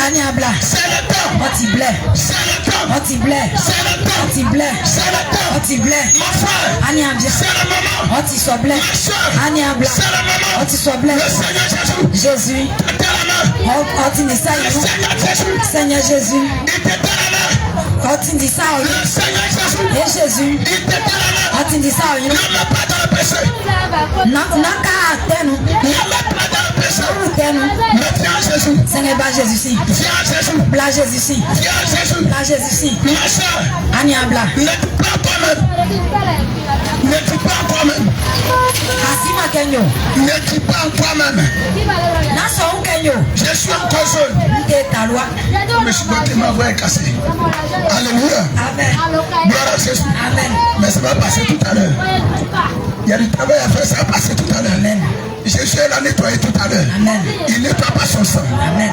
Ania bla. C'est le temps. Quand ils blés. C'est le temps. Quand ils blés. C'est le temps. Quand ils blés. C'est le temps. Quand ils blés. Mon frère. Ania bien. C'est le moment. Quand ils sont blés. Ma soeur. Ania bla. C'est le moment. Quand ils sont blés. Le Seigneur Jésus. Jésus. T'éteins la main. Quand ils disent ça, Le Seigneur Jésus. Seigneur Jésus. Il t'éteint la main. Quand ils disent ça, Le Seigneur Jésus. et Jésus. Il t'éteint la main. Quand ils disent ça, Ne mets pas dans le péché. Naka atenu. Ne mets pas dans le péché. Atenu. Mais viens à Jésus. Seigneur bla Jésus si. Viens à Jésus. Bla Jésus si. Viens à Jésus. Bla Jésus si. Ma soeur. Ania bla. Ne tue pas toi-même. Ne tue pas toi-même. Asima kenyo. Ne tue pas toi-même. Naso kenyo. Je suis encore jeune. Nte talwa. Mais je suis bloqué, ma voix est cassée. Alléluia. Amen. Gloire à Jésus. Amen. Mais ça va passer tout à l'heure. Il y a du travail à faire, ça va passer tout à l'heure. Amen. Jésus l'a nettoyé tout à l'heure. Amen. Il nettoie pas son sang. Amen.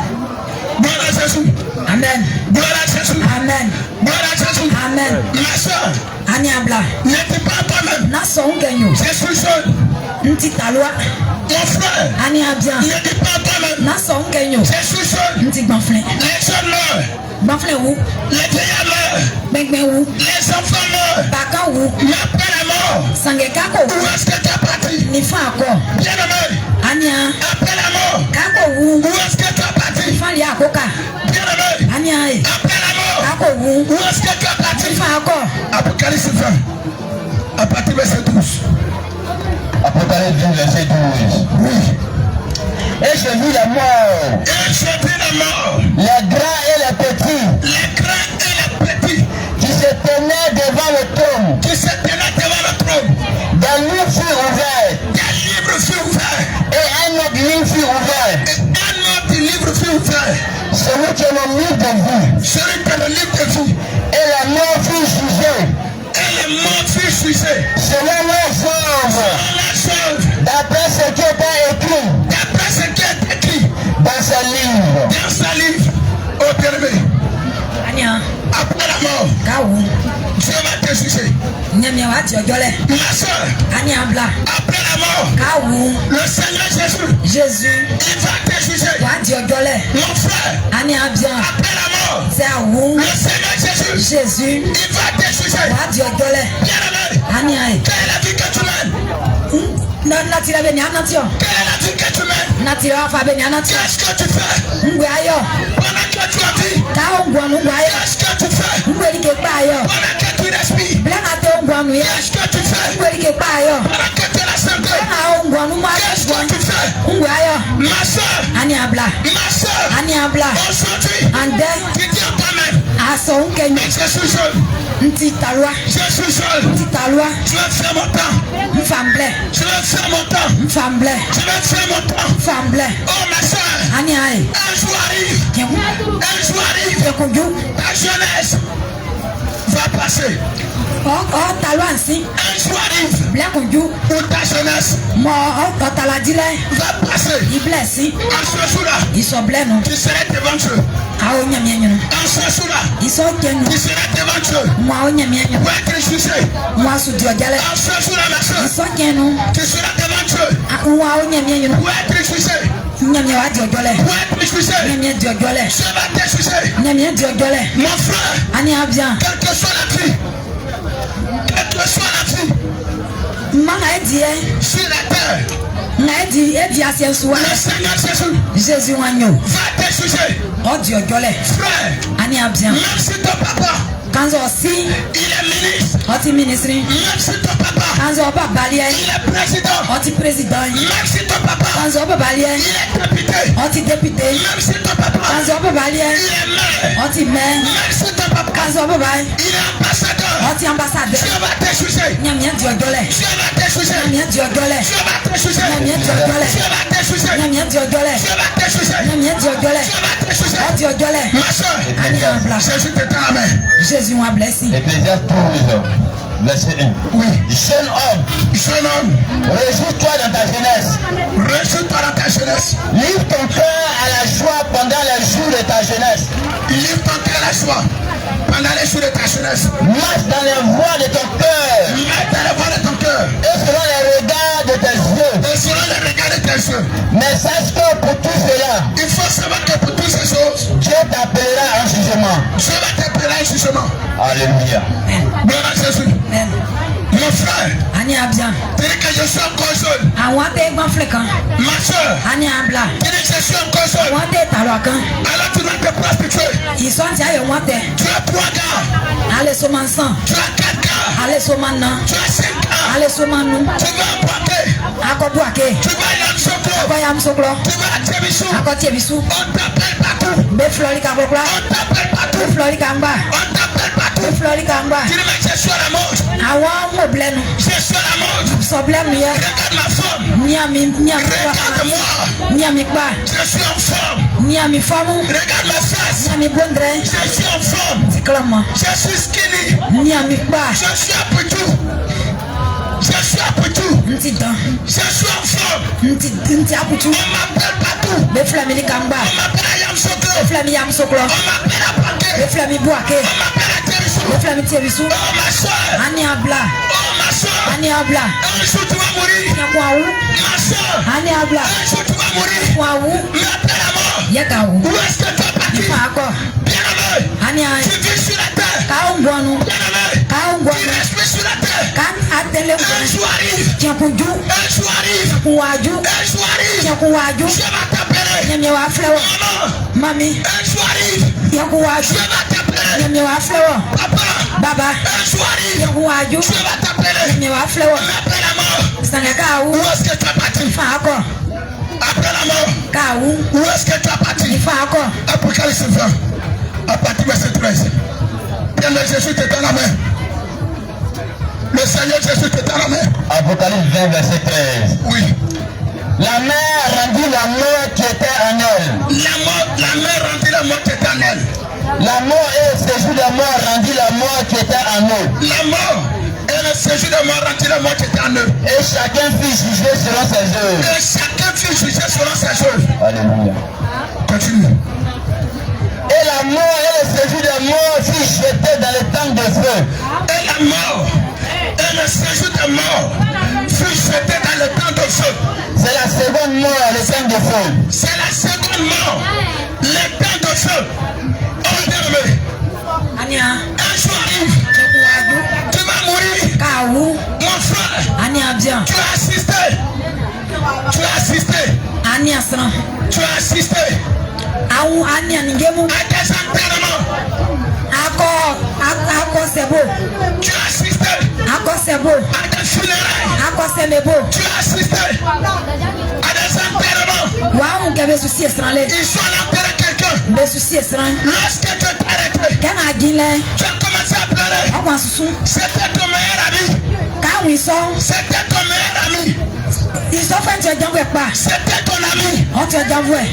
Gloire à Jésus. Amen. Gloire à Jésus. Amen. Gloire à Jésus. Amen. Ma soeur, Ania bla. ne tue pas toi-même. Naso kenyo. Je suis jeune. Nti talwa. Mon frère, Ania bien. ne tue pas toi-même. Naso kenyo. Je suis jeune. Nti banfle. Les jeunes meurent. Banfle wu. Les vieillards meurent. Bengben wu. Les enfants meurent. Baka wu. Mais après la mort, Sangekako où wu. est-ce que tu es parti? Ni fa akọ. Bien-aimé, Ania. après la mort, Kako wu. où est-ce que tu es parti? Fa li akoka. Bien-aimé, Ania e. après la mort, Kako wu. où est-ce que tu es parti? Fa akọ. Apocalypse 20, à partir du verset 12. Apocalypse 12, verset 12. Oui. Et je vis la mort, Et j'ai vu la mort, les grands et les petits, les grands et les petits, qui se tenaient devant le trône. qui se tenaient devant le trône. Des livres furent ouverts, Des livres furent ouverts. et un autre livre fut ouvert. Et un autre livre fut ouvert. Celui qui est le livre de vie. Celui qui est le livre de vie. Et la mort fut jugée Et les morts furent jugés. selon leurs œuvres, Dans la œuvre, d'après ce qui était écrit d'après ce qui est écrit dans ce livre. dans ce livre. Oh bien-aimé, Ania. après la mort, Ka wu. Dieu va te juger. Nyamye wa ti ojole. Ma soeur, Ania bla. après la mort, Ka wu. le Seigneur Jésus, Jésus. il va te juger. Wa ti ojole. Mon frère, Ania bien. après la mort, C'est à wu. le Seigneur Jésus, Jésus. il va te juger. Wa ti ojole. Bien-aimé, Ania e. quelle est la vie que tu mènes? Nati la beni anatio. Quelle est la vie que tu mènes? Nati la fa beni anatio. Qu'est-ce que tu fais Ngwe ayo. pendant que tu as vie? Ka ongwanu ngwe ayo. Qu'est-ce que tu fais Ngwe like pa ayo. pendant que tu respires? Blanc te ongwanu ya. Qu'est-ce que tu fais Ngwe like pa ayo. pendant que tu es la santé? Blanc ongwanu ma. Qu'est-ce que tu fais? Ngwe ayo. Ma soeur, Ania bla. ma soeur, Ania bla. aujourd'hui, Ande. tu dis à toi-même, Aso nkenyo. je suis jeune, Nti talwa. je suis jeune, Nti talwa. je vais faire mon temps, Mfamble. je vais faire mon temps, Mfamble. je vais faire mon temps. Mfamble. Oh ma soeur, Ania e. un jour arrive, Yeku. un jour arrive, Yeku ju. ta jeunesse va passé. Talon ainsi. Un jour arrive. Black on you. Où ta jeunesse va passer. Il blesse. En ce jour-là, ils sont blés, non? tu serais devant Dieu. En ce jour-là, ils sont tu serais devant Dieu. Moi, on y a bien. Pour être jugé. Moi, sous Dieu, galère. En ce jour-là, ma soeur, ils sont non? tu seras devant Dieu. Moi, on y a bien. Pour être jugé. Pour être jugé. Dieu va te juger. Mon frère, quelle que soit la vie, sur la terre, le Seigneur Jésus va te juger. Frère, même si ton papa, il est ministre, même si ton papa, il est président, même si ton papa, il est député, même si ton papa, il est maire, même si ton papa, il est ambassadeur, Dieu va te juger. Dieu va te juger. Dieu va te juger. Ma soeur, Jésus te tend la main. Jésus m'a blessé. Ecclésiaste 12, verset 1. Oui. Jeune homme, réjouis-toi dans ta jeunesse. Réjouis-toi dans ta jeunesse. Livre ton cœur à la joie pendant les jours de ta jeunesse. Livre ton cœur à la joie pendant les jours de ta jeunesse. Marche dans les voies de ton cœur. Marche dans les voies de ton cœur. Et selon les regards de tes yeux. Et selon les regards de tes yeux. Mais sache que pour tout cela, il faut savoir que pour toutes ces choses, Dieu t'appellera en jugement. Dieu va t'appeler en jugement. Alléluia. Gloire à Jésus. Mon frère, tu dis que je suis encore jeune. Ma soeur, tu dis que je suis encore jeune. Alors tu dois te prostituer. Tu as 3 gars. Tu as 4 gars. Tu as 5 gars. Tu vas boiter. Tu vas à Yamsoklo. Tu vas à Tébissou. On t'appelle partout. On t'appelle partout. On t'appelle partout. Tu dis mais je suis à la mode. Je suis à la mode. Regarde ma forme. Regarde-moi. Je suis en forme. Regarde ma face. Je suis en forme. Je suis skinny. Je suis à Poutou. Je suis à Poutou. Je suis en forme. On m'appelle partout. On m'appelle à Yamsoklo. On m'appelle à Paquet. On m'appelle à Tébissou. Oh ma soeur. Oh ma soeur. Un jour tu vas mourir. Ma soeur. Un jour tu vas mourir. Mais après la mort, où est-ce que tu es parti? Bien-aimé, tu vis sur la terre. Bien-aimé, tu respires sur la terre. Un jour arrive. Dieu va t'appeler. Maman. Un jour arrive. Dieu va t'appeler. Papa. Un jour arrive. Dieu va t'appeler. Mais après la mort, où est-ce que tu es parti? Après la mort, où est-ce que tu es parti? Apocalypse 20, à partir du verset 13. Bien-aimé, Jésus te tend la main. Le Seigneur Jésus te tend la main. Apocalypse 20, verset 13. Oui. La mer rendit la mort qui était en elle. La mer rendit la mort qui était en elle. La mort et le séjour de mort rendit la mort qui était en eux. La mort et le séjour de mort rendit la mort qui était en eux. Et chacun fut jugé selon ses œuvres. Et chacun fut jugé selon ses œuvres. Alléluia. Continue. Et la mort et le séjour de mort fut jeté dans le temps de feu. Et la mort et le séjour de mort fut jeté dans le temps de feu. C'est la seconde mort, le temps de feu. C'est la seconde mort, le temps de feu. Oh bien-aimé, un jour arrive, tu vas mourir. Mon frère, tu as assisté. Tu as assisté. Tu as assisté à des enterrements. Tu as assisté à des funérailles. Tu as assisté à des enterrements. Ils sont enterrés quelqu'un. Lorsque tu es arrêté, tu as commencé à pleurer. C'était ton meilleur ami. C'était ton meilleur ami. C'était ton ami.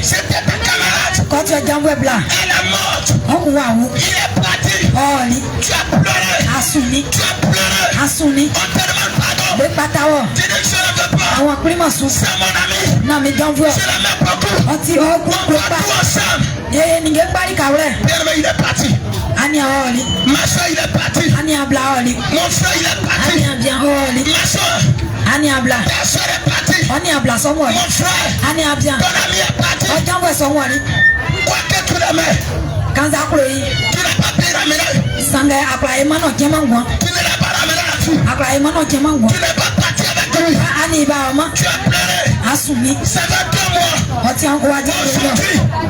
C'était ta camarade. Quand tu as jambe blanc. Elle est morte. Oh waouh. Il est parti. Oh li. Tu as pleuré. Asuni. Tu as pleuré. Asuni. On te demande pardon. Le patawa. Tu dis que je ne veux pas. Awa prima sou. C'est mon ami. Non mais jambe. Je l'aime beaucoup. Oti oh On ku va pa. tout ensemble. Eh ninge bali kawle. Bien-aimé, il est parti. Ani oli. Ma soeur, il est parti. Ani abla oli. Mon frère, il est parti. Ani abia oli. Ma soeur, Ani abla. ta soeur est partie. Ani abla so mo. Mon frère, Ani abia. ton ami est parti. O jambe so mo ni. Quoi que tu l'aimes, Kanza kulo yi. tu n'as pas pu ramener. Sange akla emano kemangwa. Tu ne l'as pas ramené là-dessus. Akla emano kemangwa. Tu n'es pas parti avec lui. Ani ba ma. Tu as pleuré. Asuni. Ça fait 2 mois. Oti anko waji anko.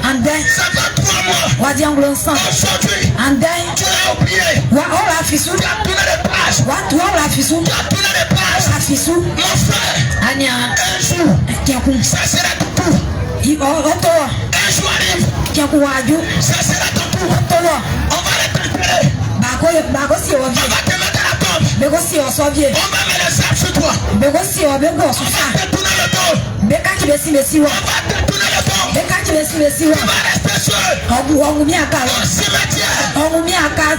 And then Ça fait 3 mois. waji anko san. Aujourd'hui, And then tu as oublié. wa ola fisu. Tu as tourné les pages. Wa tu ola fisu. Tu as tourné les pages. Afisu. Mon frère, Ania un jour, kiaku. ça sera ton tour. I oto Un jour arrive, kiaku waju. ça sera ton tour. Oto On va les préparer. bako si On ovie. va te mettre à la tombe. Beko si osovie. On va mettre les arbres sur toi. Beko si obeko On sufa. va te tourner le dos. Beka ki besi besi wa. On va te tourner le dos. Beka ki besi besi wa. Tu vas rester seul. Ongu mi aka. Au cimetière. Ongu mi aka.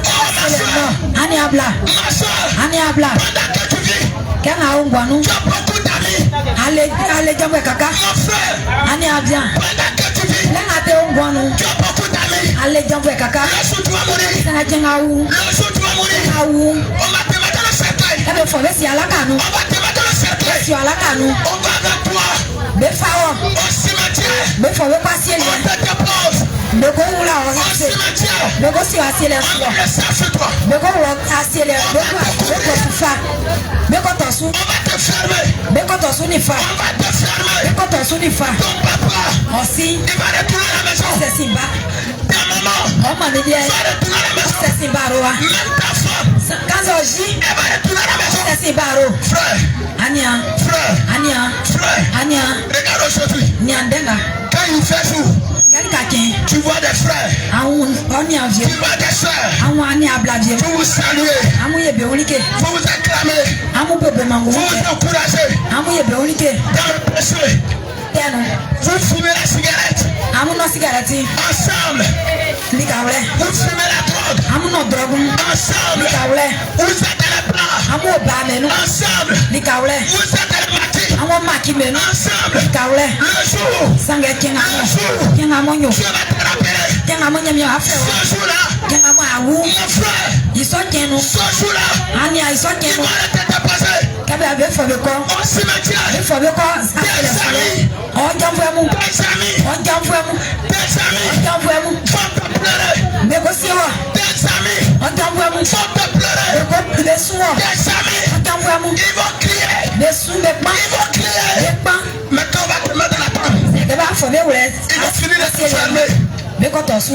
Ani abla. Ma soeur, Ani abla. pendant que tu vis, Kenga ongwanu. tu as beaucoup d'amis. Ale jambe kaka. Mon frère, Ani abia. pendant que tu vis, Lenga te ongwanu. tu as beaucoup d'amis. Ale jambe kaka. Le jour tu vas mourir. Senga jenga wu. Le jour tu vas mourir. Awu. On va te mettre dans le cercueil. Ebe fo besi alakanu. On va te mettre dans le cercueil. Si alakanu. On va avec toi Befawo. au cimetière. Befo be kwasi On ele. te dépose Beko wula au ose. cimetière. Beko si asiele On so. va laisser sur toi. Beko wo asiele. Beko sufa. Beko tosu. On va te fermer. Beko tosu ni fa. On va te fermer. Beko tosu ni fa. Ton papa, Osi. il va retourner à la maison. Se simba. Ta maman Oma mi die. va retourner à la maison. Se simba roa. Même ta femme, Kanzo ji. elle va retourner à la maison. Se simba ro. Frère, Ania. frère, Ania. frère, Ania. regarde aujourd'hui. Nyandenga. Quand il fait jour, Kali kakin. tu vois des frères, Awun oni avie. tu vois des soeurs. Awun ani ablavie. Vous vous saluez, Amu ye be olike. vous vous acclamez, Amu bebe mango. vous vous encouragez Amu ye be olike. dans le péché. Tenu. Vous fumez la cigarette Amu no cigarette. ensemble. Likawle. Vous fumez la drogue Amu no drogun. ensemble. Likawle. Vous êtes dans les plans Amu oba menu. ensemble. Likawle. Vous êtes dans les maquis Amu maki menu. ensemble. Likawle. Le jour, Sange kenga mo. Kenga mo nyo. tu vas te rappeler. Kenga mo nyami afe. Ce jour-là, Kenga mo awu. mon frère, Iso kenu. ce jour-là, Ani a iso tu kenu. vas te déposer Kabe abe fo be ko. au cimetière. Fo be ko asele sele. O jamfu emu. Tes amis, O jamfu emu. tes O amis jamfu emu. vont te pleurer. Beko siwa. Tes amis O jamfu emu. vont te pleurer. Beko besuwa. Tes amis, O jamfu emu. ils vont crier. Besu be pa. Ils vont crier. Be pa. Maintenant, on va te mettre dans la tente. Sege ba fo be wure. Ils vont finir de te fermer. Beko tosu.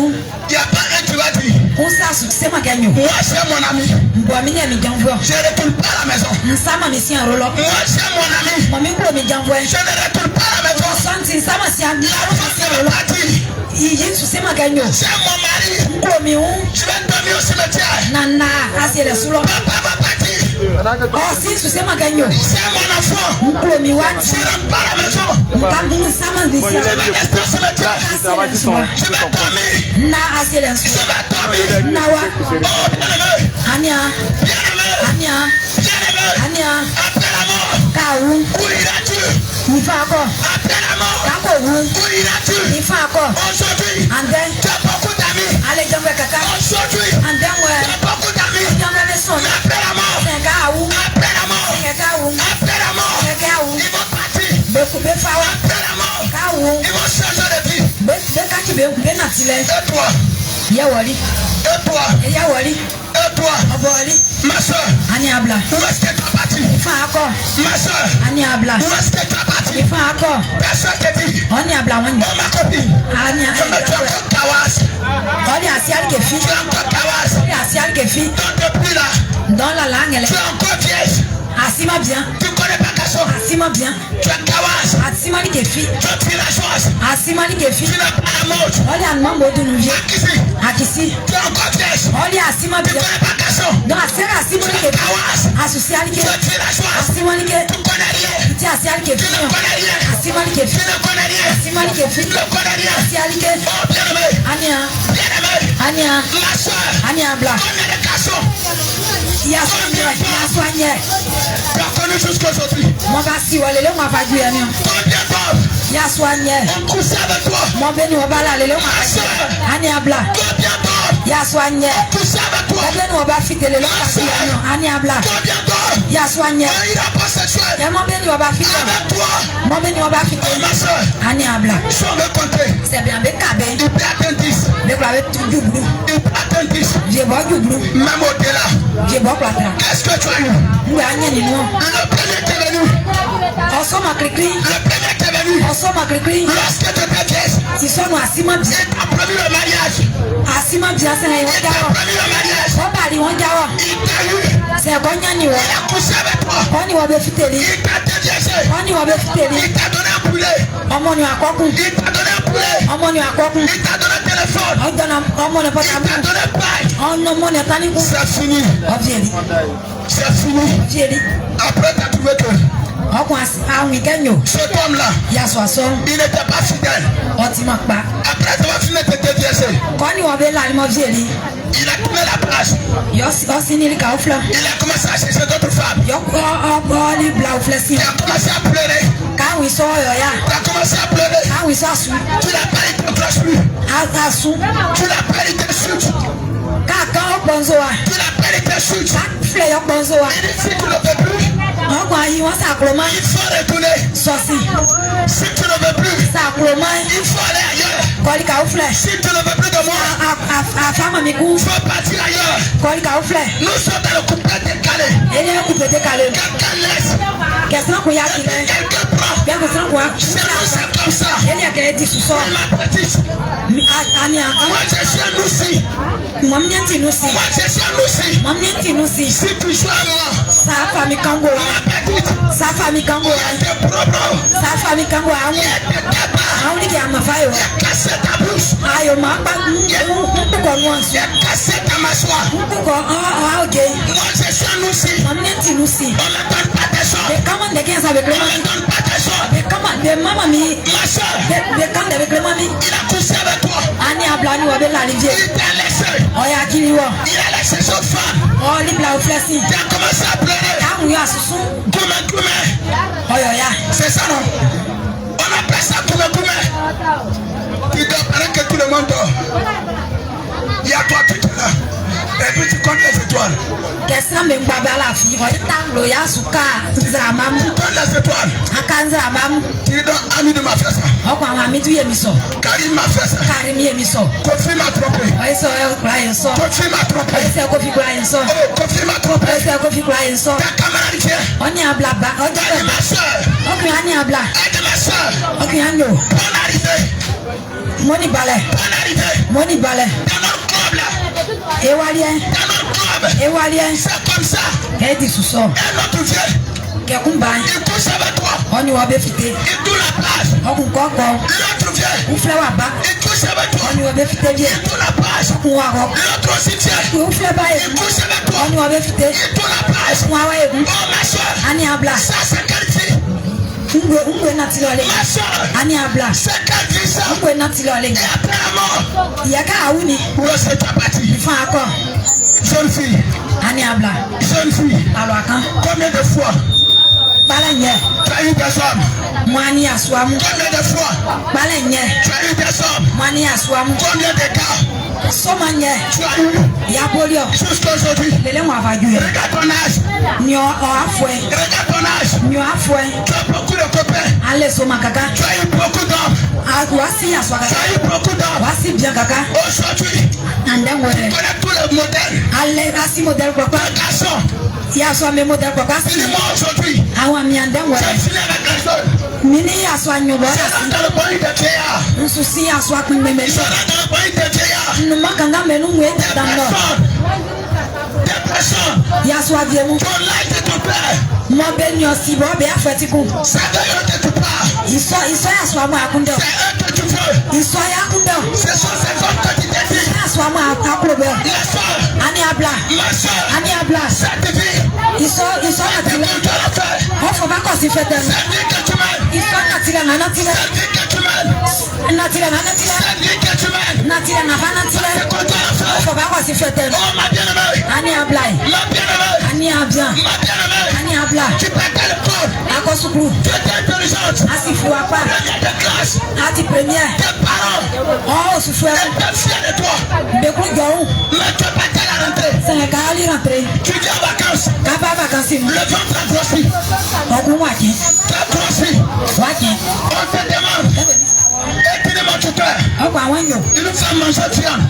Il n'y a pas un qui va dire, Unsa su sema ganyo. moi c'est mon ami. Mbwa mi ne mi jamfu. Je ne retourne pas à la maison. Nsama mi si anrolo. Moi c'est mon ami. Mami klo mi jamfu. Je ne retourne pas à la maison. Santi nsama si andi. La femme ne va pas dire, Iyi su sema ganyo. c'est mon mari. Klo mi un. Je vais dormir au cimetière. Nana asele sulo. Papa va partir. Oh si su sema ganyo. C'est mon enfant. Klo mi Je wati. ne rentre pas à la maison. Nkambu nsama ndi Je si. vais rester au cimetière. Je vais dormir. Na asele Je sulo. vais dormir. Nawa. Oh bien-aimé. Ania. Bien-aimé. Ania. Bien-aimé. Ania. Après la mort, Kawu. où iras-tu? Nifa ako. Après la mort, Kako wu. où iras-tu? Nifa ako. Aujourd'hui, Ande. tu as beaucoup d'amis. Ale jamwe kaka. Aujourd'hui, Ande tu mwe. as beaucoup d'amis. Jamwe be son. Mais après la mort, Sega awu. après la mort, Sega wu. après la mort, Sega awu. ils vont partir. Beku be fawa. Après la mort, Kawu. ils vont changer de vie. Be kaki be natile. Et toi, Ya wali. et toi, Ya wali. et toi, Oboli. ma soeur, Ani abla. où est-ce que tu as parti? Ifa ako. Ma soeur, Ani abla. où est-ce que tu as parti? Ifa ako. Personne te dit, Oni abla wani. oh ma copine, Ani tu as encore Kawas, Oni asiali ke fi. tu as encore Kawas. Oni asiali ke fi. Donc depuis là, Dans la langue tu es encore vieille. Asima bien. Tu connais pas Kasso. Asima bien. Tu es Kawas. Asima ni ke fi. Tu es villageoise. Asima ni ke fi. Tu n'as pas la mode. Oli anmambo du nuvie. Ici, Akisi. tu es encore vieille. Oli asima Tu bien. connais pas Kasso. Donc asera asima ni ke fi. Kawas. Asusiali Tu ke. es villageoise. Asima ni ke. Tu connais rien. Ti asiali ke Tu fi. ne connais rien. Simali qui est Tu ne connais rien. Simali qui est Tu ne connais rien. Sialité. Oh, bien-aimé. Ania. Bien-aimé. Ania. Ma soeur. Ania bla. Combien de garçons Yaswanye. tu as connu jusqu'aujourd'hui? Mon basi walele mwa faju ya miyo. Combien d'hommes Yaswanye. ont couché avec toi? Mon beni wabala lele mwa faju. Ania bla. Combien d'hommes Yaswanye. ont couché avec toi? Beni wabafite lele mwa faju ya miyo. Ania bla. Combien d'hommes Yaswanye. ont eu un rapport sexuel Ya mon beni wabafite. avec toi? Mon beni wabafite. Ma soeur, Ania bla. sans me compter, C'est bien bekabe. il peut atteindre 10. Le klabe jublu. Il peut atteindre 10. Je bois jublu. Même au-delà. Je bois platra. Qu'est-ce que tu as eu? Mwe anye ni no. Le premier qui est venu. Oso makrikri. Le premier qui est venu. Oso makrikri. Lorsque tu étais vieille, Isono asima bia. il t'a promis le mariage. Asima bia se na Il yon t'a jawo. promis le mariage. Obali won jawo. Il t'a eu. Se gonya ni wo. Il a couché avec toi. Oni wo be fiteli. Il t'a déviégé. Oni wo be fiteli. Il t'a donné un poulet. Omo ni akoku. Il t'a donné un poulet. Omo ni akoku. Il t'a donné un téléphone. Odona omo ne Il pota t'a mu. donné un bail. Ono mo ne tani ku. C'est fini. Ovieli. C'est fini. Ovieli. Après, tu as trouvé que Okun awin kenyo. cet homme-là, Ya so aso. il n'était pas fidèle. Oti ma pa. Après avoir fini de te déviéger, Koni wo be la ni mo vieli. il a trouvé la place. Yo si ni ka ofla. Il a commencé à chercher d'autres femmes. Yo o li bla oflesi. Il a commencé à pleurer. Ka wi so yo ya. Il a commencé à pleurer. Ka wi so asu. Tu n'as pas été proche lui. Asu. Tu n'as pas été chute. Ka okponzo wa. Tu n'as pas été chute. Ka fle yo okponzo wa. Il dit si tu ne veux plus, Okun ayi won sakroma. il faut retourner. Sosi. Si tu ne veux plus, Sakroma. il faut aller ailleurs. Koli ka ofle. Si tu ne veux plus de moi, Afama mi ku. il faut partir ailleurs. Koli ka ofle. Nous sommes dans le couplet décalé. Ele ku pete kale. Quelqu'un laisse, Kesna ku ya kile. quelqu'un prend. Bien que sana ku. C'est nous, c'est comme ça. Ele ya kele di suso. Ma petite, Ani moi je suis un Lucie. Mam nyanti nusi. Moi je suis un Lucie. Mam nyanti nusi. Si tu joues à moi, Sa fami kango. ma petite, Sa fami kango. tes problèmes, Sa fami kango awu. tes tabacs, Awu ni ki amafayo. cassez ta bouche, Ayo ma pa ko nuansu. cassez ta mâchoire. Ko oge. Moi je suis un Lucie. Mam nyanti nusi. On ne donne pas tes soeurs. De kama de kensa be On krema. ne donne pas tes soeurs. De kama de mama mi. Ma soeur, De kama de krema mi. il a couché avec toi. Ani abla ni wa be la livie. Il t'a laissé. Oya kiri wo. Il a laissé son femme. O li bla oflesi. Tu as commencé à pleurer. Awu ya susu. Goumé. Oyo ya. C'est ça non? On appelle ça goumé. Tu dois paraître que tout le monde dort. Il y a toi tout là. Et puis tu comptes les étoiles. Kesna me ngbabe ala fi. O tanglo ya suka. Nzra mamu. Tu comptes les étoiles. Aka nzra mamu. Tu dis donc Ami de m'a fait ça. Okun awon ami tu ye mi so. Karim m'a fait ça. Karim ye mi so. Kofi m'a trompé. Oye so yo kura yen so. Kofi m'a trompé. Oye se ko fi kura yen so. Oh, Kofi m'a trompé. Oye se ko fi kura yen so. Ta camarade vient. Oni abla ba. Oje Elle est be. ma soeur. Okun ani abla. Elle est ma soeur. Okun anyo. Bonne arrivée. Moni bale. Bonne arrivée. Moni bale. Dans notre club là. Ewalien. Dans notre club. Ewalien. C'est comme ça. Edi suso. Un autre vient. Kekumba. Il couche avec toi. Oni wa be fite. Il tourne la page. Okun koko. L'autre vient. Ufle wa ba. Il couche avec toi. Oni wa be fite bien. Il tourne la page. Okun wa ro. L'autre aussi vient. Ufle ba Il e. couche avec toi. Oni wa be fite. Il tourne la page. Okun wa e. Oh ma soeur. Ani abla. Ça c'est quelle fille? Ngwe na tilole. Ma soeur. Ani abla. C'est quelle fille ça? Ngwe na tilole. Et après la mort. Yaka awuni. Où est-ce que tu as parti? Ifa akọ. Jeune fille. Ani abla. Jeune fille. Alo akan. Combien de fois Bala nye. tu as eu des hommes? Mwani aswamu. Combien de fois Bala nye. tu as eu des hommes? Mwani aswamu. Combien de cas Soma nye. tu as eu Ya bolio. jusqu'à aujourd'hui? Lele mwa vaju ye. Regarde ton âge. Nyo o afwe. Regarde ton âge. Nyo afwe. Tu as beaucoup de copains. Ale soma kaka. Tu as eu beaucoup d'hommes. Wasi aswa Tu kaka. as eu beaucoup d'hommes. Wasi bien kaka. Aujourd'hui, Anden tu wele. connais tous les modèles. Ale asi model kwakwa. Un garçon, Ya aswa me model kwakwa si. dis-moi aujourd'hui, Awa mi anden tu wele. as fini avec les jeunes. Mini aswa nyobo. Tu rentres dans le pays de vieillard. Nsusi aswa kwenmeme. Tu rentres dans le pays de vieillard. Numa kanga menu mwe Des dando. personnes. Ya aswa viemu. Ton life de ton père. Mo be nyo si bo be afetiku. Ça d'ailleurs que tu parles. Iso ya aswa mo akundo. C'est eux que tu veux. Iso ya akundo. Ce sont ces hommes que tu décides. Ya aswa mo akulobe. La soeur, Ani abla. ma soeur, Ani abla. cette vie, Iso c'est atile. pour toi la faire. O faut pas qu'on s'y fait C'est lui que tu m'aimes. il faut natira na natira C'est lui que tu m'aimes. natira na natira C'est lui que tu m'aimes. natira na va natira C'est quoi toi l'enfant? faut pas qu'on s'y fait Oh ma bien-aimée. ani ablai Ma bien-aimée. ani abia Ma bien-aimée. ani abla Tu pétais le corps. akosukuru Tu étais intelligente. asifu apa Première de classe. ati première Tes parents oh sufu étaient fiers de toi. bekun jɔn Mais tu pétais la rentrée. sɛnɛgali rentré Tu viens en vacances. kaba vacances mu Le ventre a grossi. ɔkun wa jɛ Tu as grossi. wa jɛ On te demande. Et tu demandes tout à ɔkun àwọn yɔ une femme mange viande.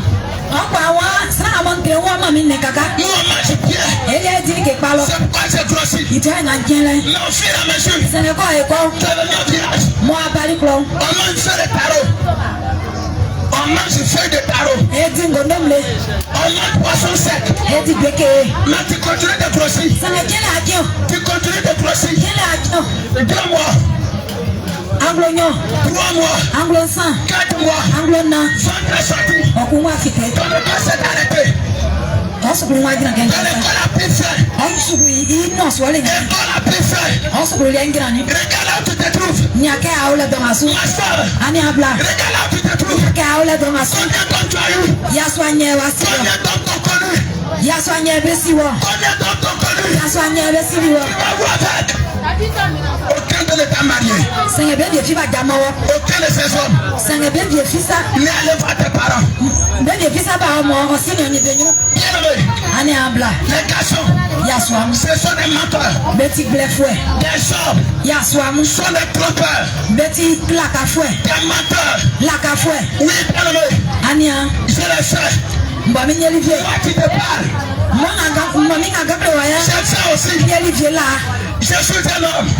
ɔkun àwọn sani àwọn tẹ wọn ma mi nɛ kaka Nous on mange bien. ele yɛ diri ke kpa lɔ C'est pourquoi j'ai grossi. ìtọ́ yɛ na jɛ lɛ Mais au fur et à mesure, sɛnɛkɔ yɛ kɔ tu es venu au village. mɔ abali kplɔ On mange feuille de taro. On mange feuille de taro. edi ngondomle On mange poisson sec. edi beke Mais tu continues de grossir. sɛnɛkɛlɛ adiɔ Tu continues de grossir. kɛlɛ adiɔ 2 mois, anglo nyɔ 3 mois, anglo san 4 mois. anglo na Ventre est sorti. ɔkun wa fitɛ Ton école s'est arrêtée. ɔsukuru wa jira Ton kɛntɛn école a pris fin. ɔsukuru i nɔsɔle ɲɛ École a pris fin. ɔsukuru yɛ ngira ni Regarde là où tu te trouves. nyakɛ awo lɛ dɔnmasu Ma soeur, ani abla regarde là où tu te trouves. nyakɛ awo lɛ dɔnmasu Combien d'hommes tu as eu? yasu anyɛ wa si wɔ Combien d'hommes t'ont connu? yasu anyɛ bɛ si wɔ Combien d'hommes t'ont connu? yasu anyɛ bɛ si wɔ Tu vas voir avec. Aucun de n'est pas marié. sɛŋɛ bɛ die fi ba jama wɔ Aucun de ces hommes sɛŋɛ bɛ die fi sa n'est allé voir tes parents. bɛ die fi sa ba wɔ mɔ ɔsi ni ɔnyi bɛ nyu Bien-aimé, ani abla les garçons, yasu amu ce sont des menteurs. bɛ ti gblɛ fʋɛ Des hommes yasu amu sont des trompeurs. bɛ ti laka fʋɛ Des menteurs. laka fʋɛ Oui, bien-aimé, ani a je le sais. mbɔ mi nyɛli vie Toi qui te parles, mbɔ mi ka gɛgɛ wɔ yɛ je sais aussi. nyɛli vie la Je suis un homme.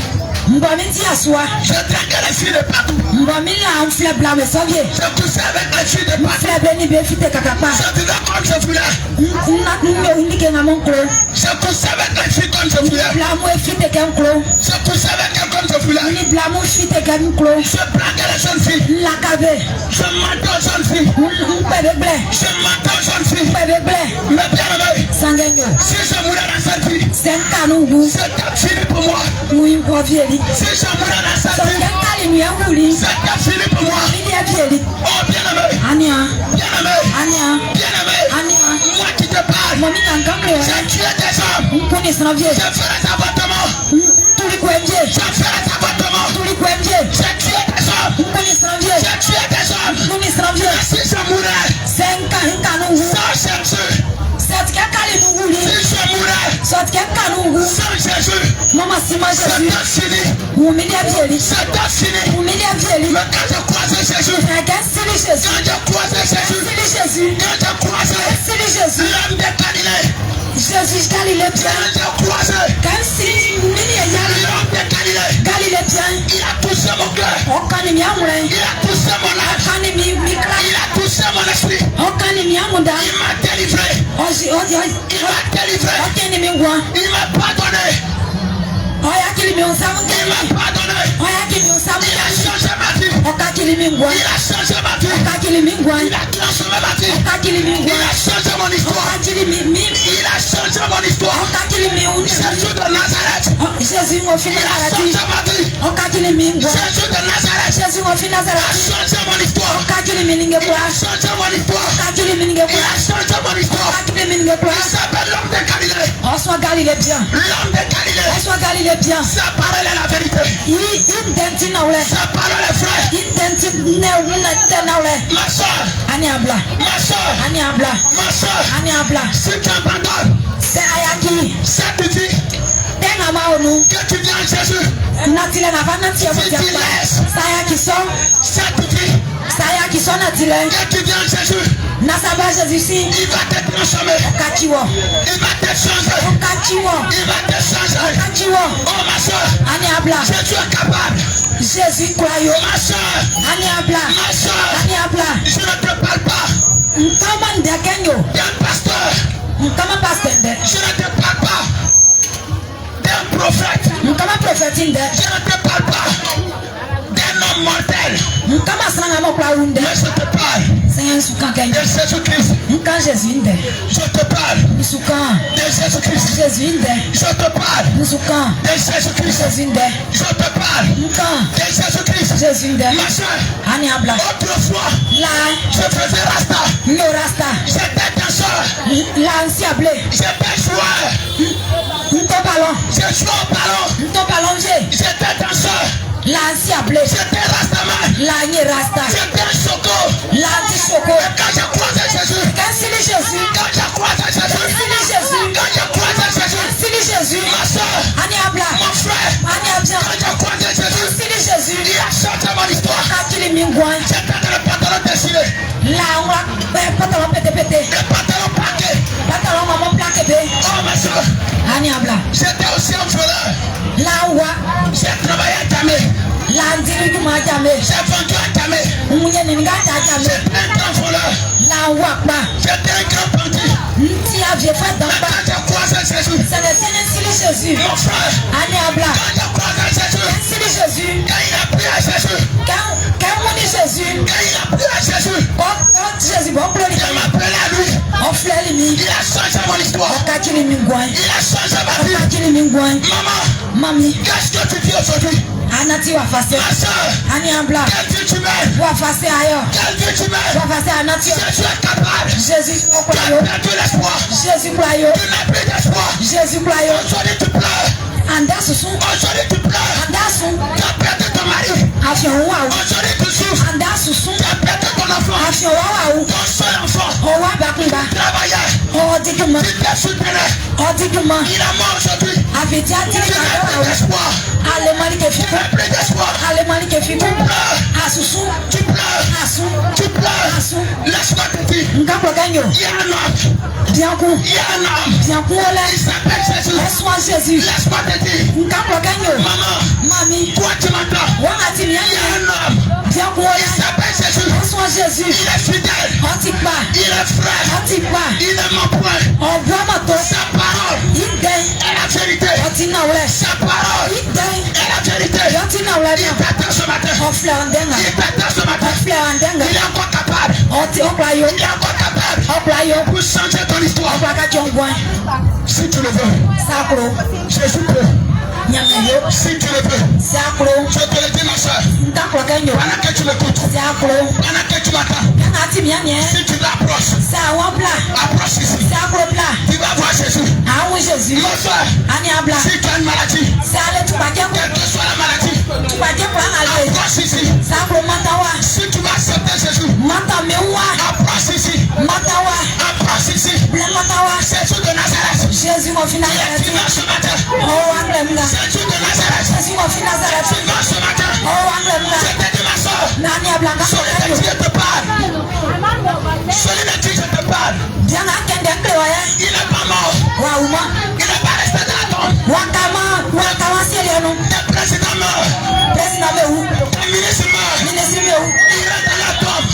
mbɔ mi ti yasua Je drague les filles de partout. mbɔ mi la n filɛ bila mɛ sɔvie Je couchais avec les filles de n partout. filɛ bɛ ni bɛ fite kakakpa Je vivais comme je voulais. n dike ŋa mo nklo Je couchais avec les filles comme je voulais. bila mo fite kɛ nklo Je couchais avec elles comme je voulais. ni bila mo fite kɛ nklo Je blaguais les jeunes filles. n laka bɛ Je mentais aux jeunes filles. n kpɛ bɛ gblɛ Je mentais aux jeunes n filles. kpɛ bɛ gblɛ Mais bien-aimé, sangɛ nyo si je mourais dans cette vie, sɛ n kanu wu c'était fini pour moi. ŋun kɔ vieli Si je mourais dans cette sɛ vie, n kali nu yɛ wuli c'était fini pour moi. ni yɛ vieli Oh bien-aimé, ania bien-aimé, ania bien-aimé, ania moi qui te parle, mɔ mi ka n kan kile wɛ j'ai tué des hommes. n kun ni sɔnvie Je ferai avortement. n tuli ko vie Je ferai avortement. tuli ko vie J'ai tué des hommes. n kun ni sɔnvie J'ai tué des hommes. n kun ni sɔnvie Si je mourais sɛ n kanu wu sans Jésus, sɛtikɛ kali nu wuli si je mourais sɔtikɛ kanu wu sans Jésus, mama si ma c'est Jésus fini. wumi ni vieli C'est fini. wumi ni vieli Mais quand j'ai croisé Jésus, kɛ sili Jésus quand j'ai croisé Jésus, sili Jésus quand j'ai croisé sili Jésus l'homme de Galilée, Jésus Galilée bien quand j'ai croisé kɛ sili mini yɛ yali l'homme de Galilée, Galilée bien il a touché mon cœur, ɔkani mi aŋlɛ il a touché mon âme, ɔkani mi kila il a touché mon esprit, ɔkani mi aŋuda il m'a délivré, ɔsi il m'a délivré, ɔkini mi wɔ il m'a pardonné, ɔyakili mi nsamu il kɛmi m'a pardonné, ɔyakili mi nsamu il a kɛmi changé ma vie, ɔkakili mi wɔ il a changé ma vie, ɔkakili mi wɔ il a transformé ma vie, ɔkakili mi il wɔ a changé mon histoire, ɔkakili mi il a changé mon histoire, ɔkakili mi wɔ Jésus de Nazareth, Jésus ŋɔ fi il a Nazareti changé ma vie, ɔkakili mi wɔ Jésus de Nazareth, Jésus ŋɔ fi il a Nazareti changé mon histoire, ɔkakili mi ninge il bɔ a changé mon histoire, ɔkakili mi ninge il bɔ a changé mon histoire, ɔkakili mi ninge bɔ il s'appelle l'homme de Galilée, ɔsɔ Galilée bien l'homme de Galilée, ɔsɔ Galilée bien sa parole est la vérité, i ntɛnti nawlɛ sa parole est vraie, i ntɛnti nɛ nawlɛ ma soeur, ani abla ma soeur, ani abla ma soeur, ani abla si tu abandonnes sɛ ayaki cette vie, tɛŋa ma onu que tu viens à Jésus, natilɛ nafa natiɛ mo tɛ kpa sayaki sɔn cette vie, sayaki sɔn natilɛ que tu viens à Jésus, nasaba Jésus si il va te transformer, ɔkati wɔ il va te changer, ɔkati wɔ il va te changer. ɔkati wɔ Oh ma soeur, ani abla Jésus est capable. Jésus kura yo Ma soeur, ani abla ma soeur, ani abla je ne te parle pas nkama ndɛkɛ yo d'un pasteur, nkama pastor ndɛ je ne te parle pas d'un prophète, nkama prophète ndɛ je ne te parle pas d'un homme est mortel. Mais je te parle de Jésus-Christ. Je te parle de Jésus-Christ. Je te parle de Jésus-Christ. Je te parle de Jésus-Christ. Ma soeur, autrefois, je faisais rasta. J'étais danseur. J'étais joueur. J'ai joué au ballon. J'étais danseur. J'étais rastaman. J'étais un choco. Et quand j'ai croisé Jésus, quand j'ai croisé Jésus, ma soeur, mon frère, quand j'ai croisé Jésus, il a changé mon histoire. J'étais dans le pantalon déchiré. Les pantalons plaqués. Oh ma soeur, j'étais aussi un voleur. J'ai travaillé à Tamé. J'ai vendu à Tamé. J'étais un grand voleur. J'étais un grand bandit. Mais quand j'ai croisé Jésus, mon frère, quand j'ai croisé Jésus, quand il a pris à Jésus, il m'a appelé à lui. Il a changé mon histoire. Il a changé ma vie. Maman, qu'est-ce que tu dis aujourd'hui? Ma soeur, quelle vie tu mènes? Quelle vie tu mènes? Jésus est capable. Tu as perdu l'espoir. Tu n'as plus d'espoir. Aujourd'hui tu pleures. Aujourd'hui tu pleures. Tu as perdu ton mari. Aujourd'hui tu souffres. Tu as perdu ton enfant. Ton seul enfant. Travailleur. Tu t'es soutenu. Il a mort aujourd'hui. Tu n'as plus d'espoir. Tu n'as plus d'espoir. Tu pleures. Laisse-moi te dire. Il y a un homme. Il s'appelle Jésus. Laisse-moi te dire. Maman, toi tu m'entends. Il y a un homme. Il s'appelle Jésus. Il est fidèle. Il est frère. Il est mon point. Sa parole est la vérité. Sa parole est la vérité. Il t'attend ce matin. Il est encore capable. Pour changer ton histoire. Si tu le veux, Jésus peut. Si tu le veux, je te le dis ma soeur. Pendant que tu l'écoutes, pendant que tu m'attends, si tu t'approches, approche ici. Tu vas voir Jésus. Ma soeur, si tu as une maladie, quelle que soit la maladie, approche ici. Si tu vas accepter Jésus, approche ici. Approche ici. Jésus de Nazareth. Jésus mon final Tu vas ce matin. Jésus de Nazareth. Tu vas ce matin. C'était de ma soeur. Celui de Dieu te parle. Celui de Dieu te parle. Il n'est pas mort. Il n'est pas resté dans la tombe. Le président meurt. Le ministre meurt. Il reste dans la tombe.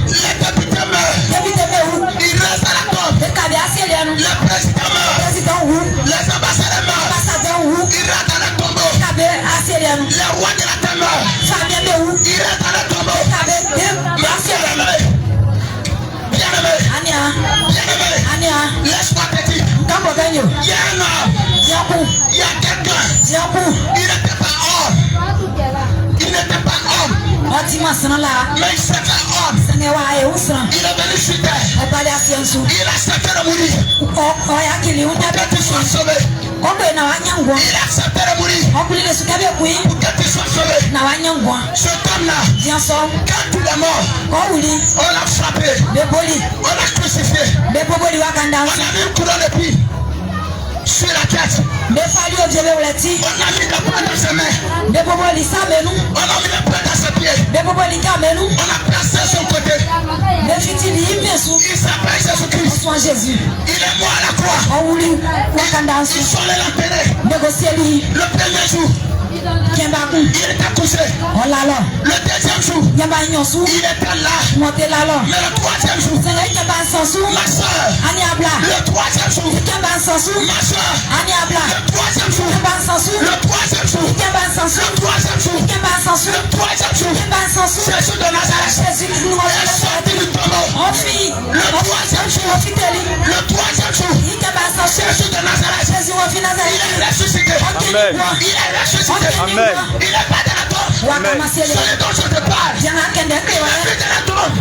Les députés meurent. Il reste dans la tombe. Le président meurt. Les ambassadeurs meurent. Il reste dans la tombe. Le roi de la terre meurt. Il reste dans la tombe. Bien-aimé, laisse-moi te dire. Il y a un homme. Il y a quelqu'un. Il n'était pas homme. Il n'était pas homme. Mais il s'est fait homme. Il est venu sur terre. Il a accepté de mourir. Pour que tu sois sauvé. Il a accepté de mourir. Pour que tu sois sauvé. Cet homme-là, quand il est mort, on l'a frappé. On l'a crucifié. On a mis une couronne de pie sur la tête. On a mis le poing dans ses mains. On a mis le poing dans ses pieds. On a placé son côté. Il s'appelle Jésus-Christ. Il est mort à la croix. Ils sont allés l'enterrer. Le premier jour. Il était couché. Le deuxième jour, il était là. Mais le troisième jour, ma soeur. Le troisième jour, ma soeur. Le troisième jour, le troisième jour, le troisième jour, le troisième jour, Jésus de Nazareth est sorti du tombeau. Le troisième jour, Jésus de Nazareth, il est ressuscité. Amen. Il est ressuscité. Amen. Il n'est pas dans la tombe. Celui dont je te parle, il n'est plus dans la tombe.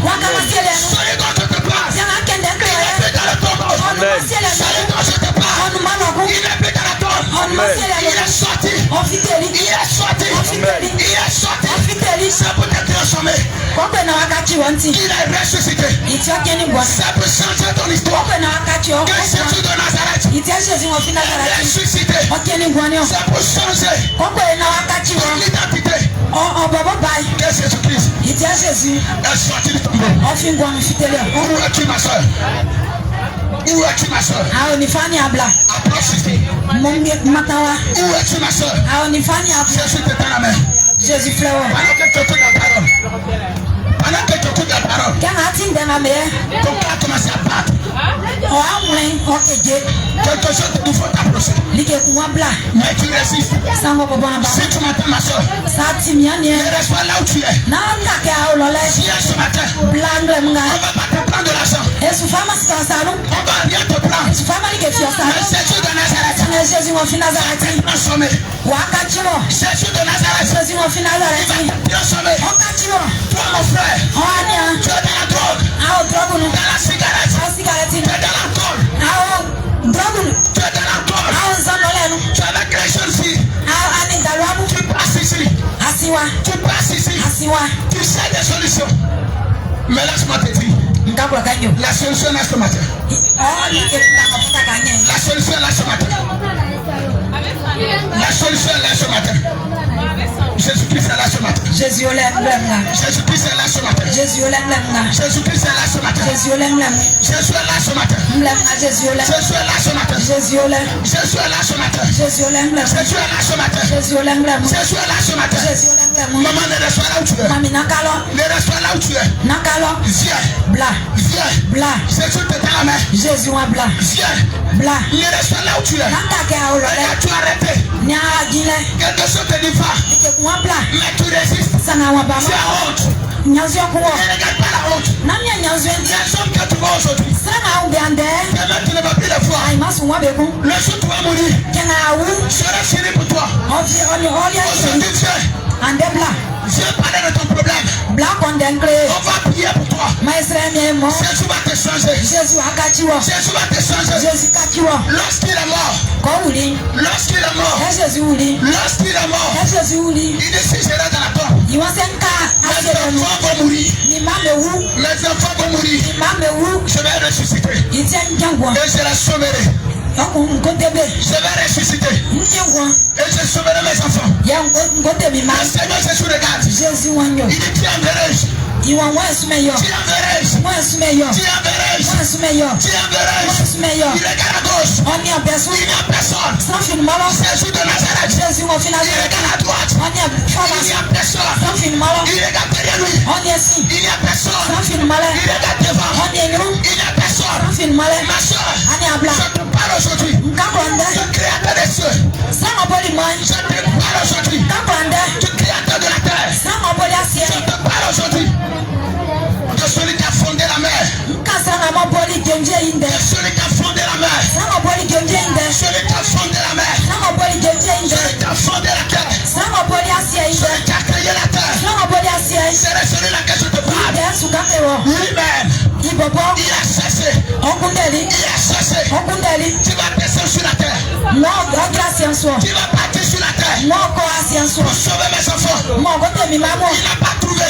Celui dont je te parle, il n'est plus dans la tombe. Celui dont je te parle, il n'est plus dans la tombe. Il est sorti. Il est sorti. Il est sorti. C'est pour te transformer. Il est ressuscité. Ça peut changer ton histoire. Que Jésus de Nazareth est ressuscité. Ça peut changer ton identité. Que Jésus-Christ est sorti du tombeau. Où es-tu, ma soeur? Où es-tu, ma soeur? Approche ici. Où es-tu, ma soeur? Jésus te tend la main. Jésus frère. Pendant que tu écoutes la parole. Pendant que tu écoutes la parole. Ton cœur commence à battre. Quelque chose de nouveau t'approcher. Mais tu résistes. Si tu m'entends, ma soeur, ne reste pas là où tu es. Viens ce matin. On ne va pas te prendre de l'argent. On va rien te prendre. Mais Jésus de Nazareth est transformé. Jésus de Nazareth, il va te transformer. Toi, mon frère, tu es dans la drogue, dans la cigarette, tu es dans l'alcool, tu es dans l'alcool, tu es avec les jeunes filles, tu passes ici, tu passes ici, tu sais des solutions. Mais laisse-moi te dire, la solution est ce matin. La solution est là ce matin. La solution est là ce matin. Jésus-Christ est là ce matin. Jésus Jésus-Christ est là ce matin. Jésus Jésus-Christ est là ce matin. Jésus est là ce matin. Jésus est là ce matin. Jésus est là ce matin. Jésus est là ce matin. Jésus est là ce matin. Maman, ne reste pas là où tu es. Ne reste pas là où tu es. Viens. Jésus te tend la main. Viens. Ne reste pas là où tu es. Tu as arrêté. Quelque chose te dit va. Mais tu résistes. Tu as honte. Ne regarde pas la honte. Les hommes que tu vois aujourd'hui. Demain tu ne vas plus les voir. Le jour tu vas mourir sera fini pour toi. Aujourd'hui viens parler de ton problème. On va prier pour toi. Jésus va te changer. Jésus va te changer. Lorsqu'il est mort, il dit si je reste dans la tombe, mes enfants vont mourir. Je vais ressusciter. Et je la sauverai. Je vais ressusciter. Et je sauverai mes enfants. Le Seigneur Jésus regarde. Il dit tu enverrai-je. Tu enverrai-je. Il regarde à gauche. Il n'y a personne. Jésus de Nazareth. Il regarde à droite. Il n'y a personne. Il regarde derrière lui. Il n'y a personne. Il regarde devant. Il n'y a personne. Ma soeur, je te parle aujourd'hui. Le créateur des cieux. Je te parle aujourd'hui. Le créateur de la terre. Je te parle aujourd'hui. De celui qui a fondé la mer. De celui qui a fondé la mer. Celui qui a fondé la mer. Celui qui a fondé la terre. Celui qui a créé la terre. C'est celui-là que je te parle. Lui-même. Il a cessé. Tu vas descendre sur la terre. Tu vas partir sur la terre. Pour sauver mes enfants. Il n'a pas trouvé.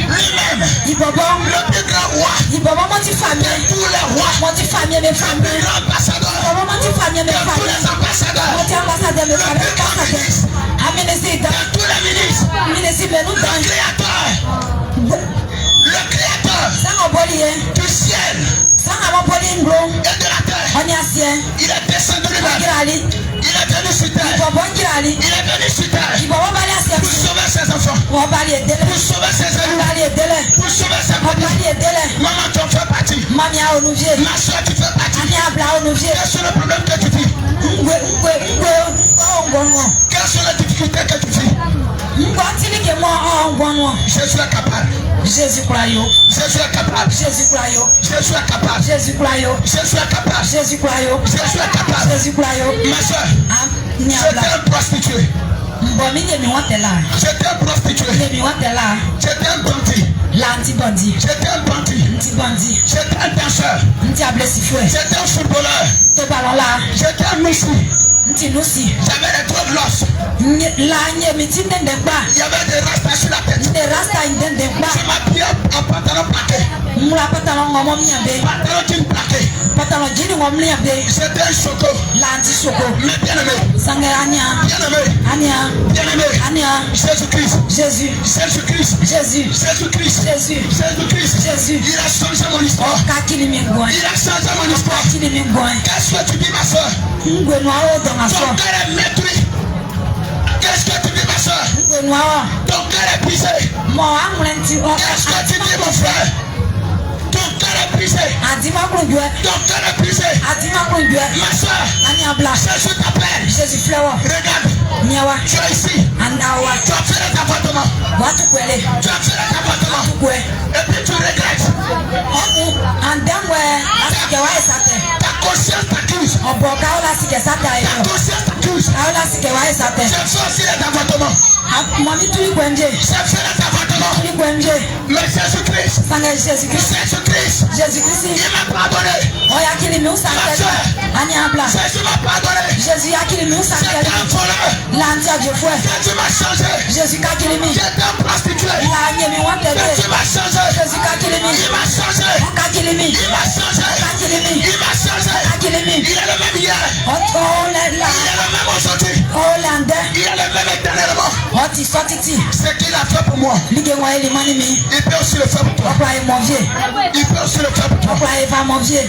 Lui-même. Le plus grand roi. De tous les rois. Le plus grand ambassadeur. De tous les ambassadeurs. Le plus grand ministre. De tous les ministres. Le créateur du ciel et de la terre. Il est descendu lui-même. Il est venu sur terre. Il est venu sur terre. Pour sauver ses enfants. Pour sauver ses amis. Pour sauver ses familles. Maman, tu en fais partie. Ma soeur, tu fais partie. Quels sont les problèmes que tu vis? Quelles sont les difficultés que tu vis? Jésus est capable. Jésus croit. Jésus est capable. Jésus croit. Jésus est capable. Jésus croit. Jésus est capable. Jésus croit. Jésus est capable. Jésus croit. Ma soeur, j'étais un prostitué. J'étais un prostitué. J'étais un bandit. J'étais un bandit. J'étais un danseur. J'étais un footballeur. J'étais un moussi. J'avais des drogues losses. Il y avait des rastas sur la tête. Je m'habillais en pantalon plaqué. Pantalon jean plaqué. J'étais un choco. Mais bien aimé. Jésus-Christ. Il a changé mon histoire. Qu'est-ce que tu dis, ma soeur? Ton cœur est meurtri. Qu'est-ce que tu dis, ma soeur? Ton cœur est brisé. Qu'est-ce que tu dis, mon frère? Ton cœur est brisé. Ton cœur est brisé. Ma soeur, Jésus t'appelle. Regarde. Tu es ici. Tu as fait les appartements. Et puis tu regrettes. Ta conscience t'accuse. J'ai fait aussi les appartements. Mais Jésus-Christ, il m'a pardonné. Jésus m'a pardonné. J'étais un voleur. Jésus m'a changé. J'étais un prostitué. Jésus m'a changé. Il m'a changé. Il est le même hier. Il est le même aujourd'hui. Il est le même éternellement. Ce qu'il a fait pour moi, il peut aussi le faire pour toi. Il peut aussi le faire pour toi.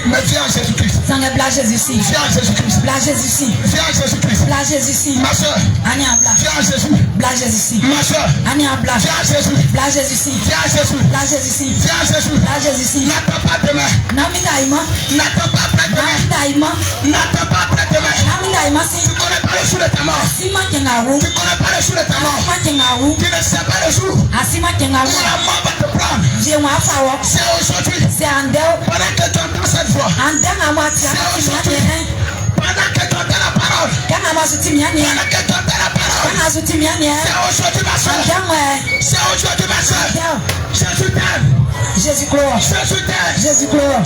Mais viens en Jésus-Christ. Viens en Jésus-Christ. Viens en Jésus-Christ. Ma soeur, viens en Jésus. Ma soeur, viens en Jésus. Viens en Jésus. N'attends pas demain. N'attends pas après demain. N'attends pas après demain. Tu connais pas le jour de ta mort. Tu connais pas le jour de ta mort. Tu ne sais pas le jour où la mort va te prendre. C'est aujourd'hui. Pendant que tu entends cette voix. C'est aujourd'hui. Pendant que tu entends la parole. C'est aujourd'hui, ma soeur. C'est aujourd'hui, ma soeur. Jésus t'aime. Jésus croit. Jésus t'aime.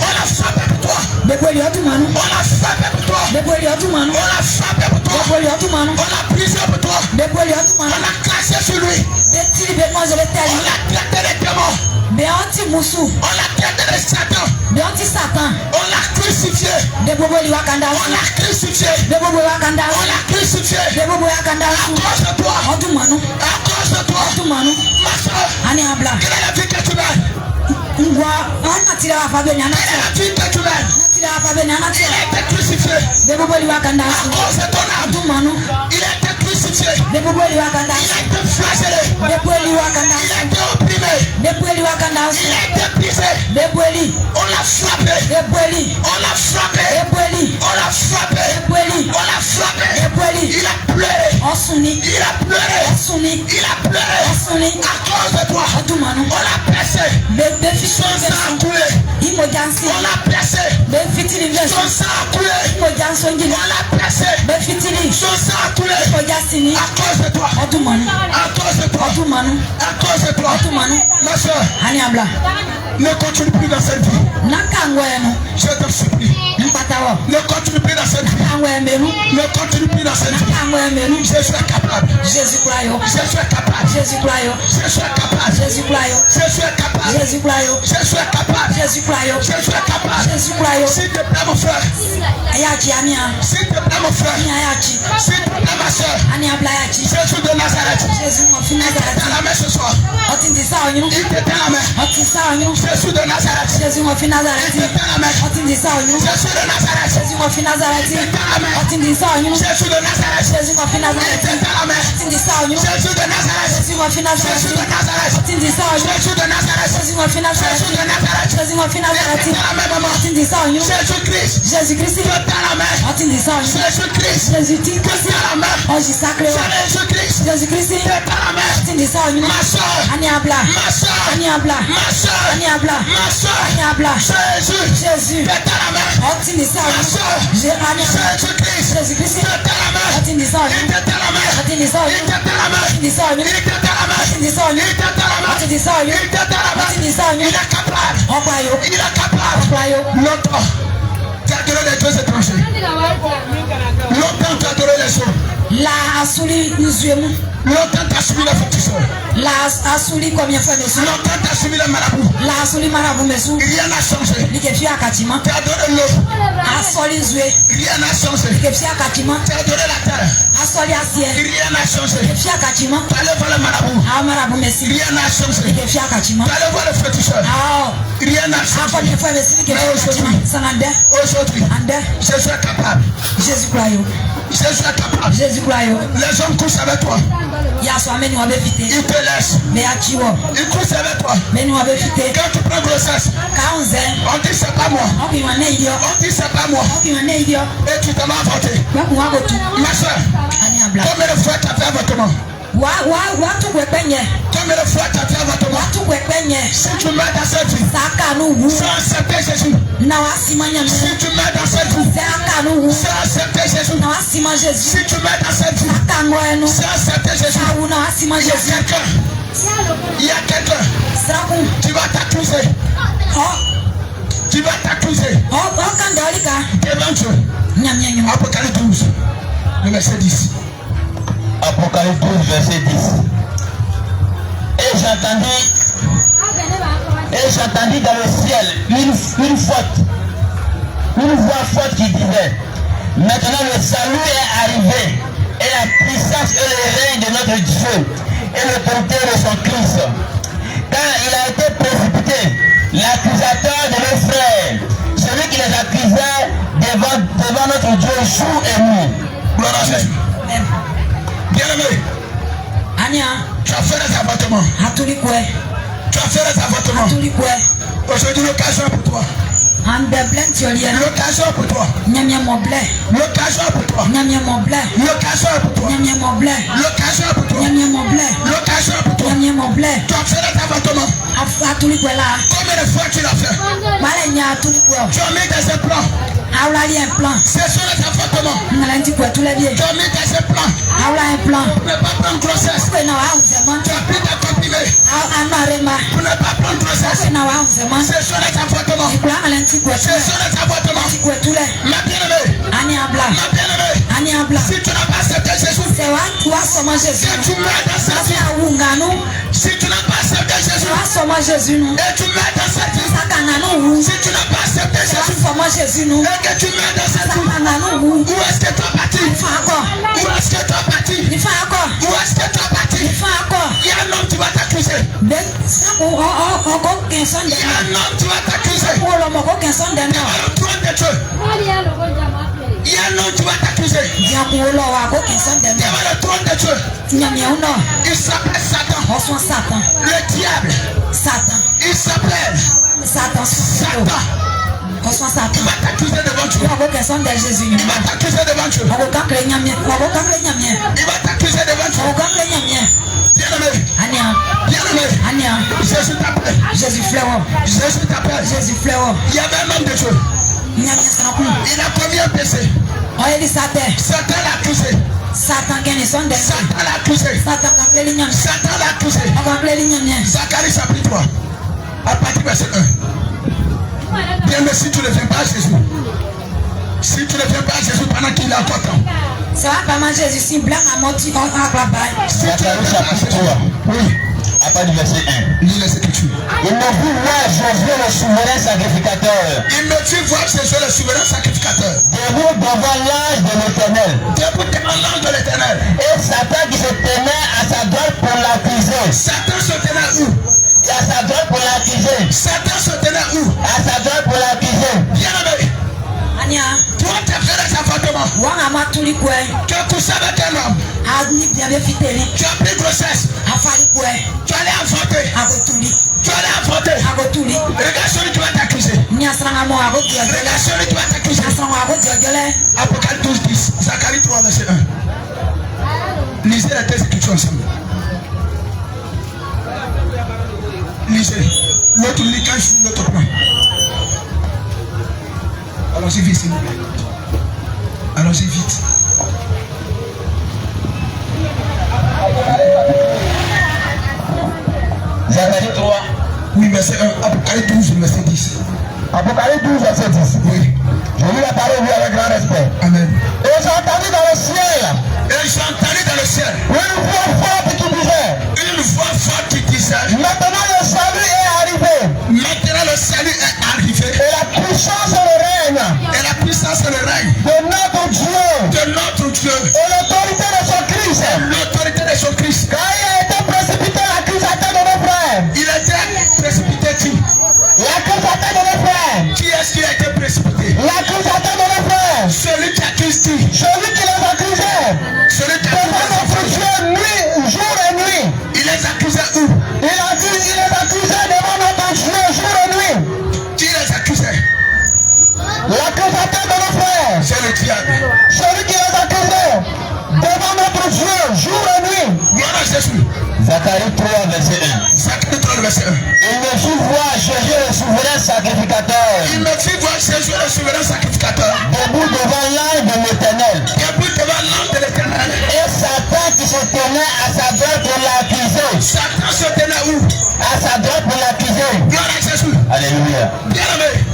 On a frappé pour toi. On a frappé pour toi. On a frappé pour toi. On a brisé pour toi. On a cassé sur lui. On a traité les démons. On l'a traité de Satan. On l'a crucifié. On l'a crucifié. À cause de toi. À cause de toi. Ma soeur, quelle est la vie que tu mènes? Quelle est la vie que tu mènes? Il a été crucifié. À cause de ton âme. Il a été crucifié. Il a été flagellé. Il a été opprimé. Il a été brisé. On l'a frappé. On l'a frappé. On l'a frappé. On l'a frappé. Il a pleuré. Il a pleuré. Il a pleuré. À cause de toi. On l'a percé. Son sang a coulé. On l'a percé. Son sang a coulé. On l'a percé. Son sang a coulé. À cause de toi. À cause de toi. À cause de toi. Ma soeur, ne continue plus dans cette vie. Je te supplie. Ne continue plus dans cette vie. Ne continue plus dans cette vie. Jésus est capable. Jésus est capable. Jésus est capable. Jésus est capable. Jésus est capable. S'il te plaît, mon frère. S'il te plaît, mon frère. S'il te plaît, ma soeur. Jésus de Nazareth. Dans la main ce soir. Il te tend la main. Jésus de Nazareth. Jésus de Nazareth. Il te tend la main. Jésus de Nazareth. Jésus de Nazareth. Il te tend la main. Jésus de Nazareth. Jésus de Nazareth. Il te tend la main. Jésus de Nazareth. Jésus de Nazareth. Jésus de Nazareth. Jésus de Nazareth. Jésus de Nazareth. Jésus de Nazareth. Il te tend la main, maman. Jésus-Christ. Jésus-Christ. Il te tend la main. Jésus-Christ. Jésus-Christ. Il te tend la main. Jésus-Christ. Jésus-Christ. Il te tend la main. Ma soeur. Ma soeur. Ma soeur. Jésus. Il te tend la main. Ma soeur. Jésus-Christ. Jésus-Christ. Il te tend la main. Il te tend la main. Il te tend la main. Il te tend la main. Il te tend la main. Il te tend la main. Il te tend la main. Il est capable. Il est capable. Longtemps, tu as adoré les dieux étrangers. Longtemps, tu as adoré les hommes. La asuli nzwemu. Longtemps, tu as suivi les féticheurs. La asuli combien fois mesu. Longtemps, tu as suivi les marabouts. La asuli marabu mesu. Rien n'a changé. Likefi akatima. Tu as adoré l'eau. Asoli zwe. Rien n'a changé. Likefi akatima. Tu as adoré la terre. Asoli asie. Rien n'a changé. Likefi akatima. Tu allais voir les marabouts. Ah marabu mesu. Rien n'a changé. Likefi akatima. Tu allais voir les féticheurs. Ah. Rien n'a changé. Combien fois mesu likefi akatima. Sanande. Aujourd'hui, Jésus est capable. Jésus croyons. Jésus est capable. Jésus croyons. Les hommes couchent avec toi. Yaswameni wabefite. Ils te laissent. Mais achiwo. Ils couchent avec toi. Meni wabefite. Quand tu prends grossesse, Kaunze. on dit c'est pas moi. Obi wane idio. On dit c'est pas moi. Obi wane idio. Et tu t'en vas avorter. Wakuwagotu. Ma soeur, Ani abla. combien de fois tu as fait avortement? Watu kwepenye. Combien de fois tu as fait avortement? Watu kwepenye. Si tu mets dans cette vie, Saka nuhu. sans accepter Jésus. Na wasimanya Si nuhu. tu mets dans cette vie, Saka nuhu. sans accepter Jésus. Na wasima Jésus. Si tu mets dans cette vie, Saka ngoenu. sans accepter Jésus. Sawu na wasima Il y a Jésus. quelqu'un. Il y a quelqu'un. Sraku. Tu vas t'accuser. Tu vas t'accuser Okandolika. devant Dieu. Nyamnyanyu. Apocalypse 12, le verset 10. Apocalypse 12, verset 10. Et j'entendis dans le ciel une voix forte qui disait: maintenant le salut est arrivé, et la puissance et le règne de notre Dieu, et l'autorité de son Christ. Car il a été précipité, l'accusateur de nos frères, celui qui les accusait devant notre Dieu jour et nuit. Gloire à Jésus. Bien-aimé, Anya. tu as fait les avortements. Hatulikwe. Tu as fait les avortements. Hatulikwe. Aujourd'hui, l'occasion pour toi. L'occasion pour toi. L'occasion pour toi. L'occasion pour toi. L'occasion pour toi. L'occasion pour toi. Tu as fait les avortements. Combien de fois tu l'as fait? Tu as mis des implants. Ce sont les avortements. Tu as mis des implants. Pour ne pas prendre grossesse. Tu as pris des comprimés. Pour ne pas prendre grossesse. Ce sont les avortements. Ce sont les avortements. Ma bien-aimée. Ma bien-aimée. Si tu n'as pas accepté Jésus, si tu mets dans cette vie, si tu n'as pas accepté Jésus, et tu mets dans cette vie, si tu n'as pas accepté Jésus, et que tu mets dans cette vie, où est-ce que tu as bâti? Où est-ce que tu as bâti? Où est-ce que tu as bâti? Il y a un homme qui va t'accuser. Il y a un homme qui va t'accuser. Devant le trône de Dieu. Il y a un homme qui va t'accuser. Devant le trône de Dieu. Il s'appelle Satan. Le diable. Il s'appelle Satan. Il va t'accuser devant Dieu. Il va t'accuser devant Dieu. Il va t'accuser devant Dieu. Bien-aimé, Jésus t'appelle. Jésus t'appelle. Il y avait un homme de Dieu. Il a commis un péché. Satan l'a accusé. Satan l'a accusé. Zacharie chapitre 3, à partir du verset 1. Bien, mais si tu ne viens pas à Jésus, si tu ne viens pas à Jésus pendant qu'il est encore temps, c'est pas mal Jésus si blanc à moitié en rabat. Si tu ne viens pas à Jésus, oui. À partir du verset 1. Lis les Écritures. Il me dit voir Josué le souverain sacrificateur. Il me dit voir Josué le souverain sacrificateur. Debout devant l'ange de l'Éternel. Debout devant l'ange de l'Éternel. Et Satan qui se tenait à sa droite pour l'accuser. Satan se tenait où? Satan se tenait où? À sa droite pour l'accuser. Bien-aimé. Ania. Toi, tu as fait des avortements. Wanga matuli kwe. Tu as couché avec un homme. Adni bien fiteli. Tu as pris grossesse. Afali kwe. Tu allais avorter. Agotuli. Tu allais avorter. Agotuli. Regarde celui qui va t'accuser. Nyasranga mo agotuli. Regarde celui qui va t'accuser. Nyasranga agotuli. Apocalypse 12, 10. Zacharie 3, verset 1. Lisez les deux écritures ensemble. Lisez. L'autre lit quand je suis l'autre plan. Allons-y vite, s'il vous plaît. Allons-y vite. Zacharie 3. Oui, verset 1. Apocalypse 12, verset 10. Apocalypse 12, verset 10. Oui. Je lis la parole avec grand respect. Amen. Et j'ai entendu dans le ciel. Et j'ai entendu dans le ciel Une voix forte qui disait. une voix forte qui disait. Maintenant le salut est arrivé. Maintenant le salut est arrivé. Et la puissance et le règne. Et la puissance et le règne De notre Dieu. de notre Dieu. Et l'autorité de son Christ. L'autorité de son Christ. Quand il a été précipité l'accusateur de nos frères. Il a été précipité qui? L'accusateur de nos frères. Qui est-ce qui a été précipité? L'accusateur de nos frères. Celui qui accuse qui? Celui qui les accusait. Celui qui Devant notre accuse. Dieu nuit, jour et nuit. Il les accusait où? Il les accusait devant notre Dieu jour et nuit. Qui les accusait? L'accusateur de nos frères. C'est le diable. Celui qui les accusait devant notre Dieu jour et nuit. Gloire à Jésus. Zacharie 3, verset 1. Zacharie 3, verset 1. Il me fit voir Jésus le souverain sacrificateur. Il me fit voir Jésus le souverain sacrificateur. Debout devant l'ange de l'Éternel. Debout devant l'ange de l'Éternel. Et Satan qui se tenait à sa droite pour l'accuser. Satan se tenait où? À sa droite pour l'accuser. Gloire à Jésus. Alléluia. Bien-aimé.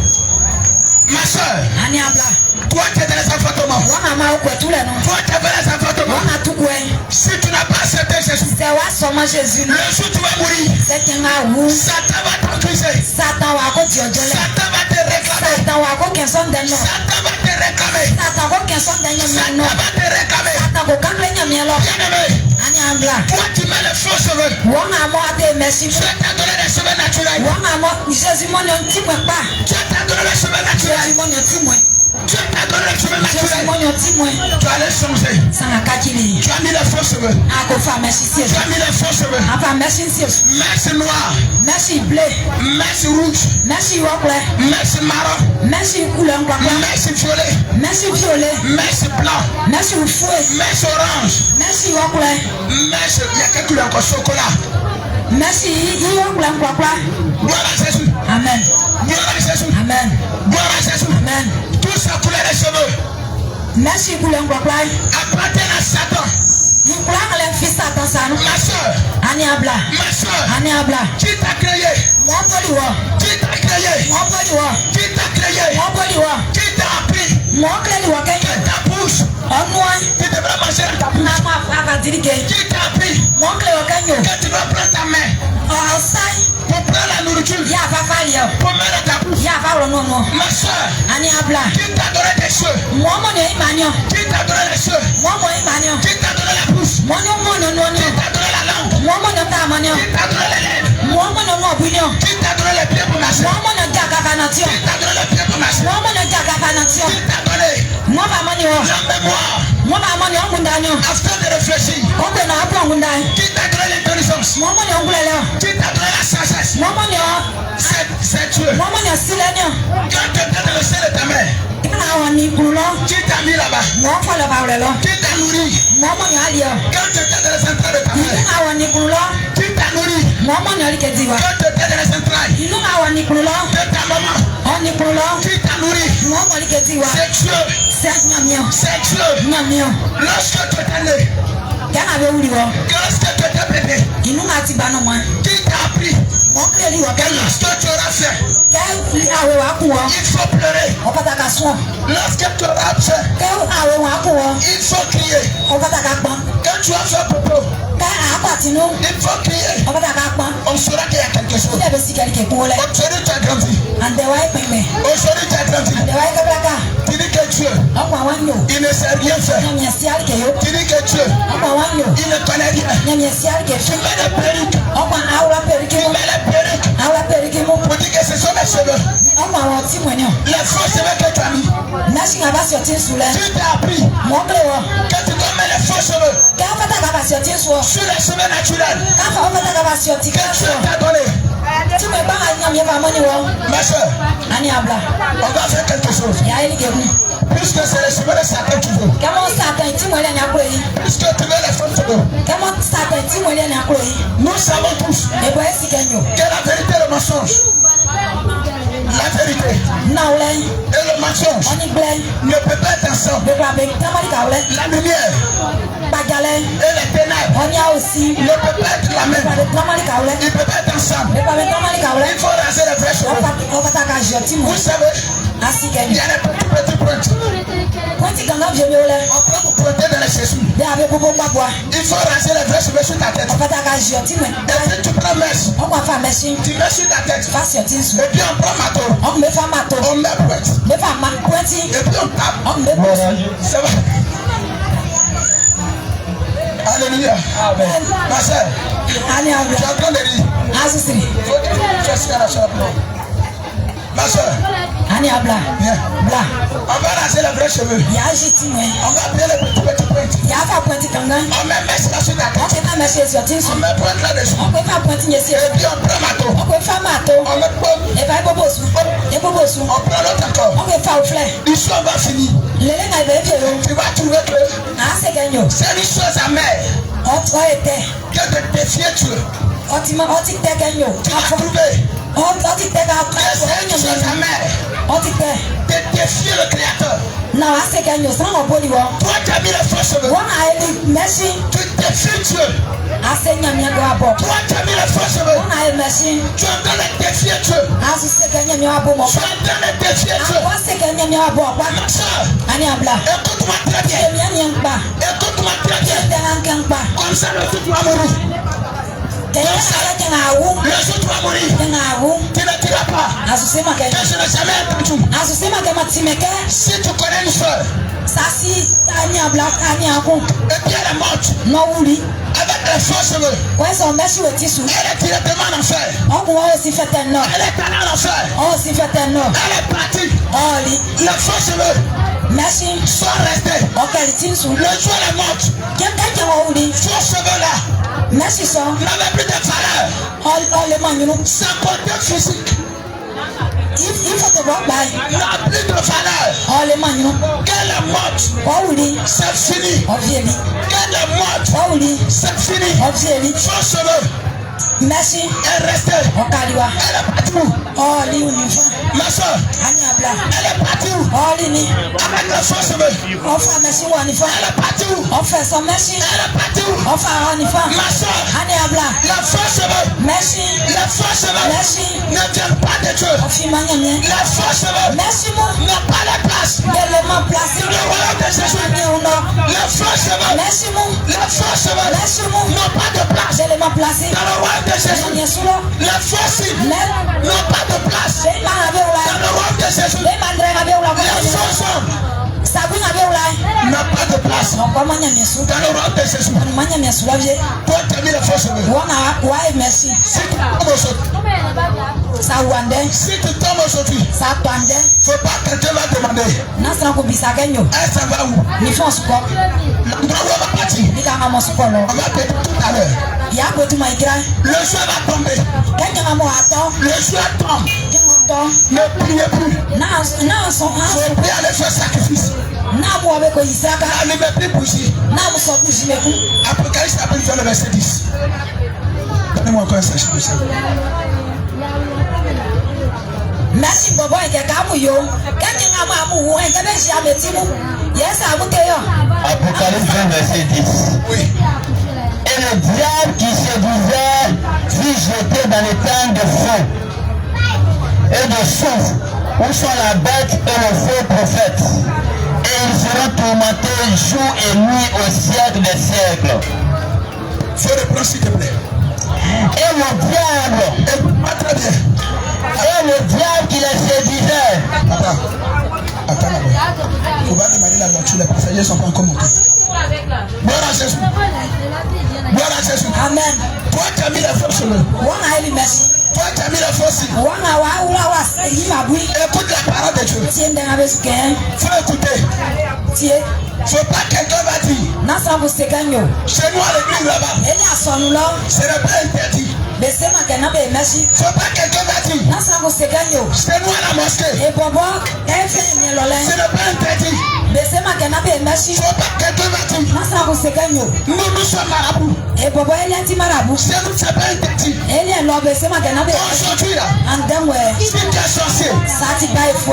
Ma soeur. Aniabla. Toi qui es dans les avortements. Wanga ma okwetu le no. Toi qui as fait les avortements. Wanga tukwe. Si tu n'as pas accepté Jésus, C'est wa soma Jésus. le jour où tu vas mourir, C'est kenga wu. Satan va t'accuser. Satan wa ko diojole. Satan va te réclamer. Satan wa ko kenson de no. Satan va te réclamer. Satan ko kenson de nyamia Satan no. va te réclamer. Satan ko kangle nyamia lo. Bien-aimé, Aniabla. toi qui mets les faux cheveux, Wanga mo ate merci. Dieu t'a donné des cheveux naturels. Wanga mo Jésus mo nyon timwe pa. Dieu t'a donné les cheveux naturels. Jésus mo nyon timwe. Dieu t'a donné les cheveux Jésus mo naturels. nyon timwe. Tu as les changé. Sanga kakili. Tu as mis les faux cheveux. Ako fa merci Tu Jésus. as mis les faux cheveux. Apa merci Jésus. Merci noir. Merci bleu. Merci rouge. Merci wakle. Merci marron. Merci couleur kwakwa. Merci violet. Merci violet. Merci blanc. Merci fouet. Merci orange. Merci wakle. Merci. Il y a quelque chose encore chocolat. Merci wakle kwakwa. Gloire à Jésus. Amen. Gloire à Jésus. Amen. Gloire à Jésus. Amen. Tout ça couleur les cheveux Merci couleur kwakwa. appartient à Satan. Mukula kale fils Satan sanu. Ma soeur. Aniabla. Ma soeur. Aniabla. Qui t'a créé? Mo boli wo. Qui t'a créé? Mo boli wo. Qui t'a créé? Mo boli wo. Qui t'a appris Mo kleli wo que kenyo. ta bouche, Onwa. tu devrais manger dans ta bouche? Na ma fa dirige. Qui t'a appris Mo kleli wo kenyo. que tu dois prendre ta main Osai. pour prendre la nourriture, Ya fa fa yo. pour mettre dans ta bouche? Ya fa wo no no. Ma soeur, Aniabla. qui t'a donné des cheveux? Mo mo ne imanyo. Qui t'a donné les cheveux? Mo mo imanyo. Qui t'a donné la bouche? Mo no mo no no Qui no. t'a donné la langue? Mo mo no ta manyo. Qui t'a donné les lèvres? Mo mo no no bunyo. Qui t'a donné les pieds pour marcher? Mo mo no jaga fanatio. Qui t'a donné les pieds pour marcher? Mo mo no jaga fanatio. Qui t'a donné Mo ba manyo. la mémoire Mo ba manyo ngundanyo. afin de réfléchir? Ko na apo ngundai. Qui t'a donné l'intelligence? Mo mo no ngulele. Qui t'a donné la sagesse? Mo mo no. C'est Dieu. Mo mo no silenyo. Quand tu étais dans le sein de ta mère, Ina wani kulo. qui t'a mis là-bas? Mo fa le ba le lo. Qui t'a nourri? Mo mo no alio. Quand tu étais dans les entrailles de ta mère, Ina wani kulo. qui t'a nourri? Mo mo no likediwa. Quand tu étais dans les entrailles Ina wani kulo. de ta maman, Oni kulo. qui t'a nourri? Mo mo likediwa. C'est Dieu. C'est nyamio. C'est Dieu. Nyamio. Lorsque tu étais né, Kana be wuli wo. lorsque tu étais bébé, Inu ngati bano mo. qui t'a appris Mo kleli wo que kenyo. lorsque tu auras faim, Ke awe wa ku wo. il faut pleurer. O pata ka so. Lorsque tu auras faim, Ke awe wa ku wo. il faut crier. O pata ka pon. Quand tu as fait popo, Ke apatinu. il faut crier. O pata ka pon. On saura qu'il y a quelque chose. Ile be sikali ke kule. Aujourd'hui, tu as grandi. Ande wa ipeme. Aujourd'hui, tu as grandi. Ande wa ikablaka. Tu dis que Dieu, Okwa wanyo. il ne sait rien faire. Nyamia siali ke yo. Tu dis que Dieu, Okwa wanyo. il ne connaît rien. Nyamia siali ke Tu fi. mets des perruques. Okwa aula Tu perikimu. mets les perruques. Aula perikimu. Pour dire Tu t'es appris que tu dois mettre les faux cheveux sur les cheveux naturels que Dieu t'a donné. Ma soeur, on va faire quelque chose. Puisque c'est les cheveux de Satan qui veut. Puisque tu veux les faux cheveux. Nous savons tous que la vérité et le mensonge, la vérité et le mensonge ne peuvent pas être ensemble. La lumière et les ténèbres ne peuvent pas être la même. Ils ne peuvent pas être ensemble. Il faut raser les vrais cheveux. Vous savez, il y a des petits points. On peut vous pointer dans les cheveux. Il faut raser les vrais cheveux sur ta tête. Et puis tu prends mèche. Tu mets sur ta tête. Et puis on prend marteau. On met pointe. Et puis on tape. Ça va. Alléluia. Ma soeur, tu es en train de rire. Tu es sur la chambre. Ma soeur, viens. On va raser les vrais cheveux. On va appeler les petits points. On met mèche là sur ta tête. On met pointe là-dessus. Et puis on prend marteau. On met pomme. On prend l'autre encore. Ici on va finir. Tu vas trouver que c'est une chose amère que de défier Dieu. Tu vas trouver que c'est une chose amère de défier le Créateur. Toi tu as mis les faux cheveux. Tu défies Dieu. Toi tu as mis les faux cheveux. Tu es en train de défier Dieu. Tu es en train de défier Dieu. Ma soeur, écoute-moi très bien. Écoute-moi très bien. Comme ça le tout va mourir. Le jour tu vas mourir. Tu ne diras pas que je n'ai jamais entendu. Si tu connais une soeur et puis elle est morte avec les faux cheveux, elle est directement en enfer. Elle est allée en enfer. Elle est partie. Les faux cheveux sont restés. Le jour elle est morte, faux cheveux là n'avait plus de valeur. Sa côté physique n'a plus de valeur. Qu'elle est morte, c'est fini. Qu'elle est morte, c'est fini. Faux cheveux est restée. Elle est partie où? Ma soeur, elle est partie où? Avec le faux cheveux. Elle est partie où? Elle est partie où? Ma soeur, les faux cheveux ne viennent pas de Dieu. Les faux cheveux n'ont pas la place dans le royaume de Jésus. Les faux cheveux n'ont pas de place dans le royaume de Jésus. Les faux cils n'ont pas de place dans le royaume de Jésus. Les faux hommes n'a pas de place dans le royaume de Jésus. Toi tu as mis les faux cheveux. Si tu tombes aujourd'hui, il ne faut pas que quelqu'un va demander. Elle s'en va où? L'endroit où elle va partir. On va péter tout à l'heure. Le jour va tomber. Le jour tombe. Ne priez plus. Il faut prier aller faire sacrifice. N'allumez plus bougie. Apocalypse chapitre 20 le verset 10. Donnez-moi encore un sachet de ça. Merci Bobo et Kakamuyo. Apocalypse 20 verset 10. Oui. Et le diable qui se disait fut jeté dans les temps de feu et de soufre, où sont la bête et le faux prophète. Et ils seront tourmentés jour et nuit au siècle des siècles. Faut reprendre s'il te plaît. Et le diable, Écoute-moi très bien. et le diable qui les séduisait. Attends là-bas. On va demander la voiture, les passagers ne sont pas encore montés. Gloire à Jésus. Gloire à Jésus. Amen. Toi tu as mis les faux cheveux. Toi tu as as mis le faux signe. Écoute la parole de Dieu. Faut écouter. Faut pas quelqu'un va dire. Chez nous à l'église là-bas. Ce n'est pas interdit. Faut pas quelqu'un va dire. Chez nous à la mosquée. Ce n'est pas interdit. Faut pas quelqu'un va dire. Nous sommes marabouts. Chez nous c'est pas interdit. Aujourd'hui là. Si tu es sorcier.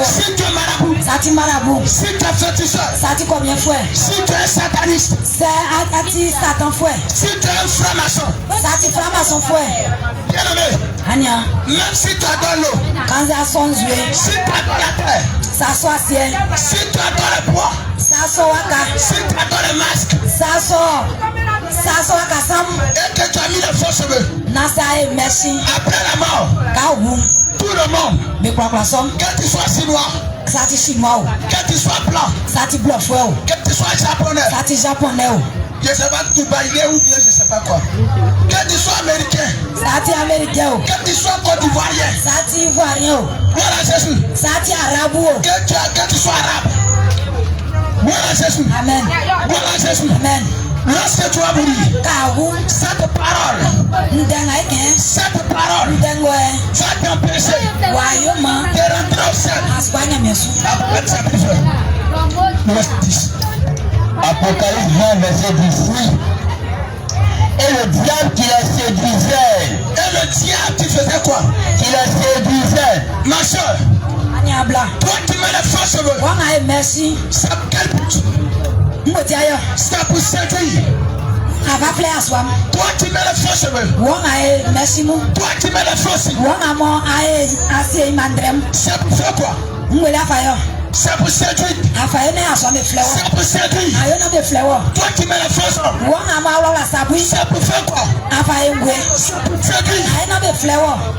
Si tu es marabout. Si tu es féticheur. Si tu es sataniste. Si tu es un franc-maçon. Bien aimé. Même si tu adores l'eau. Si tu adores la terre. Si tu adores le bois. Si tu adores le masque. Et que tu as mis les faux cheveux. Après la mort. Tout le monde. Que tu sois chinois. Que tu sois blanc. Que tu sois japonais. Je ne sais pas Dubaï ou bien je ne sais pas quoi. Que tu sois américain. Que tu sois Côte d'Ivoirien. Voilà Jésus. Que tu sois arabe. Voilà Jésus. Amen. Voilà Jésus. Amen. Lorsque tu vas mourir, cette parole va t'empêcher de rentrer au ciel. Après sacrifice. Verset 10. Apocalypse 20, verset 10. Oui. Et le diable qui la séduisait. Et le diable qui faisait quoi? Qui la séduisait. Ma soeur, toi qui mets les faux cheveux, c'est quel but? C'est pour séduire. Toi qui mets les faux cheveux. Toi qui mets les faux signes. C'est pour faire quoi? C'est pour séduire. C'est pour séduire. Toi qui mets les faux hommes. C'est pour faire quoi? C'est pour séduire.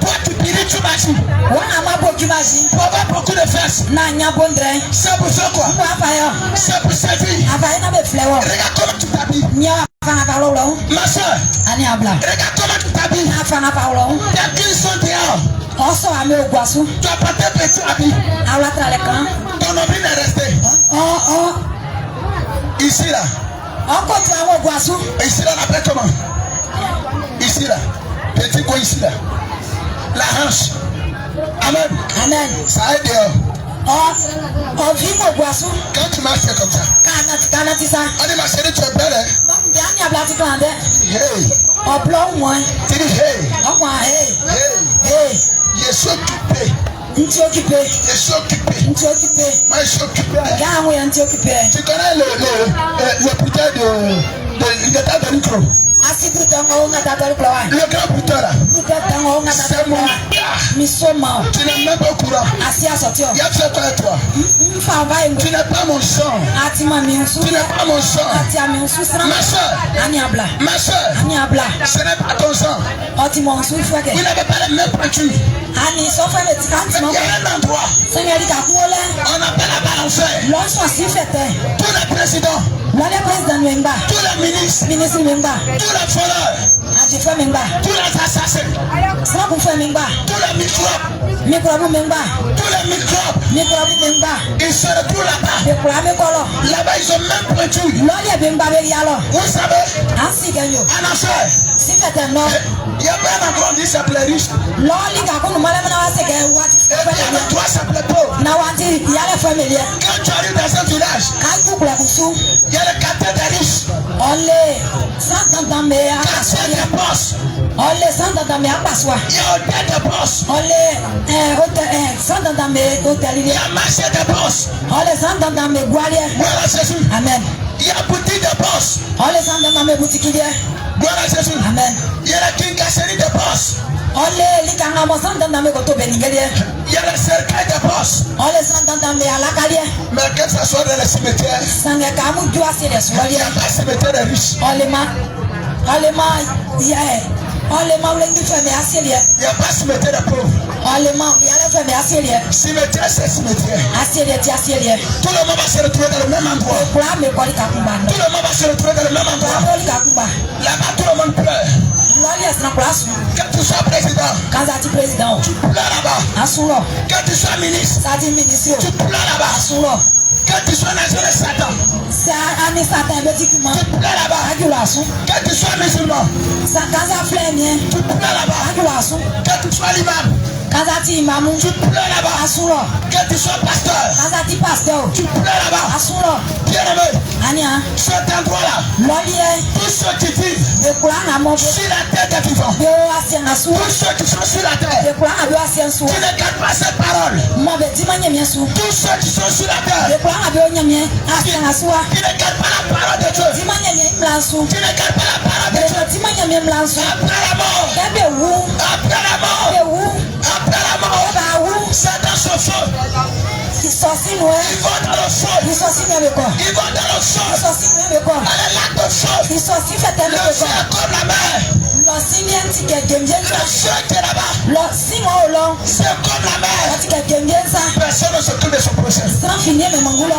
Toi qui pilies tu magie. Pour avoir beaucoup de fesses. C'est pour faire quoi? C'est pour séduire. Regarde comment tu t'habilles. Ma soeur, regarde comment tu t'habilles. Tes culs sont dehors. Tu as porté petit habit. Ton nombril est resté. Ici là. Ici là on appelle comment? Ici là. Petit quoi ici là. La hanche. Amen. Ça aide dehors. Quand tu marches comme ça. On dit ma chérie tu es belle hein? Hey. Tu dis hey. Je suis occupé. Je suis occupé. Moi je suis occupé. Tu connais le putain de micro. Le grand putain là. C'est mon gars. Tu n'es même pas au courant. Il a fait quoi avec toi? Tu n'es pas mon sang. Tu n'es pas mon sang. Ma soeur, ce n'est pas ton sang. Vous n'avez pas les mêmes pointures. Il y a un endroit. On appelle la balancer. Tous les présidents. Tous les ministres. Tous les voleurs. Tous les assassins. Tous les microbes. Ils se retrouvent là-bas. Là-bas, ils ont même pointu. Vous savez, en affaire, il y a pas un endroit où il s'appelait riche. Et toi, s'appelait pauvre. Quand tu arrives dans un village, il y a le quartier des riches. Quartier des boss. Il y a hôtel de boss. Il y a marché de boss. Voilà Jésus. Amen. Il y a boutique de boss. Voilà Jésus. Amen. Il y a la quincaillerie de boss. Il y a le cercueil de boss. Mais que ce soit dans le cimetière, il n'y a pas de cimetière de riches. Il n'y a pas de cimetière de pauvres. Cimetière, c'est cimetière. Tout le monde va se retrouver dans le même endroit. Tout le monde va se retrouver dans le même endroit. Là-bas, tout le monde pleure. Que tu sois président, tu Asulo. Que tu sois ministre. Ça dit ministre. Tu pleures là-bas. Asulo. Que tu sois dans le Satan. C'est un Satan médicament. Tu pleures là-bas. Agulasu. Que tu sois musulman. Ça casa flemme. Tu pleures là-bas. Agulasu. Que tu sois l'imam. Kazati imamu. Tu pleures là-bas. Asulo. Que tu sois pasteur. Kazati pasteur. Tu pleures là-bas. Asulo. Bien-aimé. Ania. Cet endroit-là. Lolie. Tous ceux qui vivent De quoi na mo. sur la terre des vivants. De asien asu. Tous ceux qui sont sur la terre. De quoi na be asien su. Tu ne gardes pas cette parole. Mo be ti manye mi su. Tous ceux qui sont sur la terre. De quoi na be onyame asien asu. Tu ne gardes pas la parole de Dieu. Ti manye mi mlansu. Tu ne gardes pas la parole de Dieu. Ti manye mi mlansu. Après la mort. Ebe wu. Après la mort. Ebe wu. Après la mort. Eba wu. Satan se feu. Isosi no e. Ils vont dans le feu. Isosi no e ko. Ils vont dans le feu. Isosi no e ko. Dans le lac de feu. Isosi fete Le no feu e ko. est comme la mer. Lo si ni enti ke gemje Le feu qui est là-bas. Lo si mo lo. C'est comme la mer. Ati ke gemje sa. Personne ne s'occupe de son prochain. Sans finir me mangulo.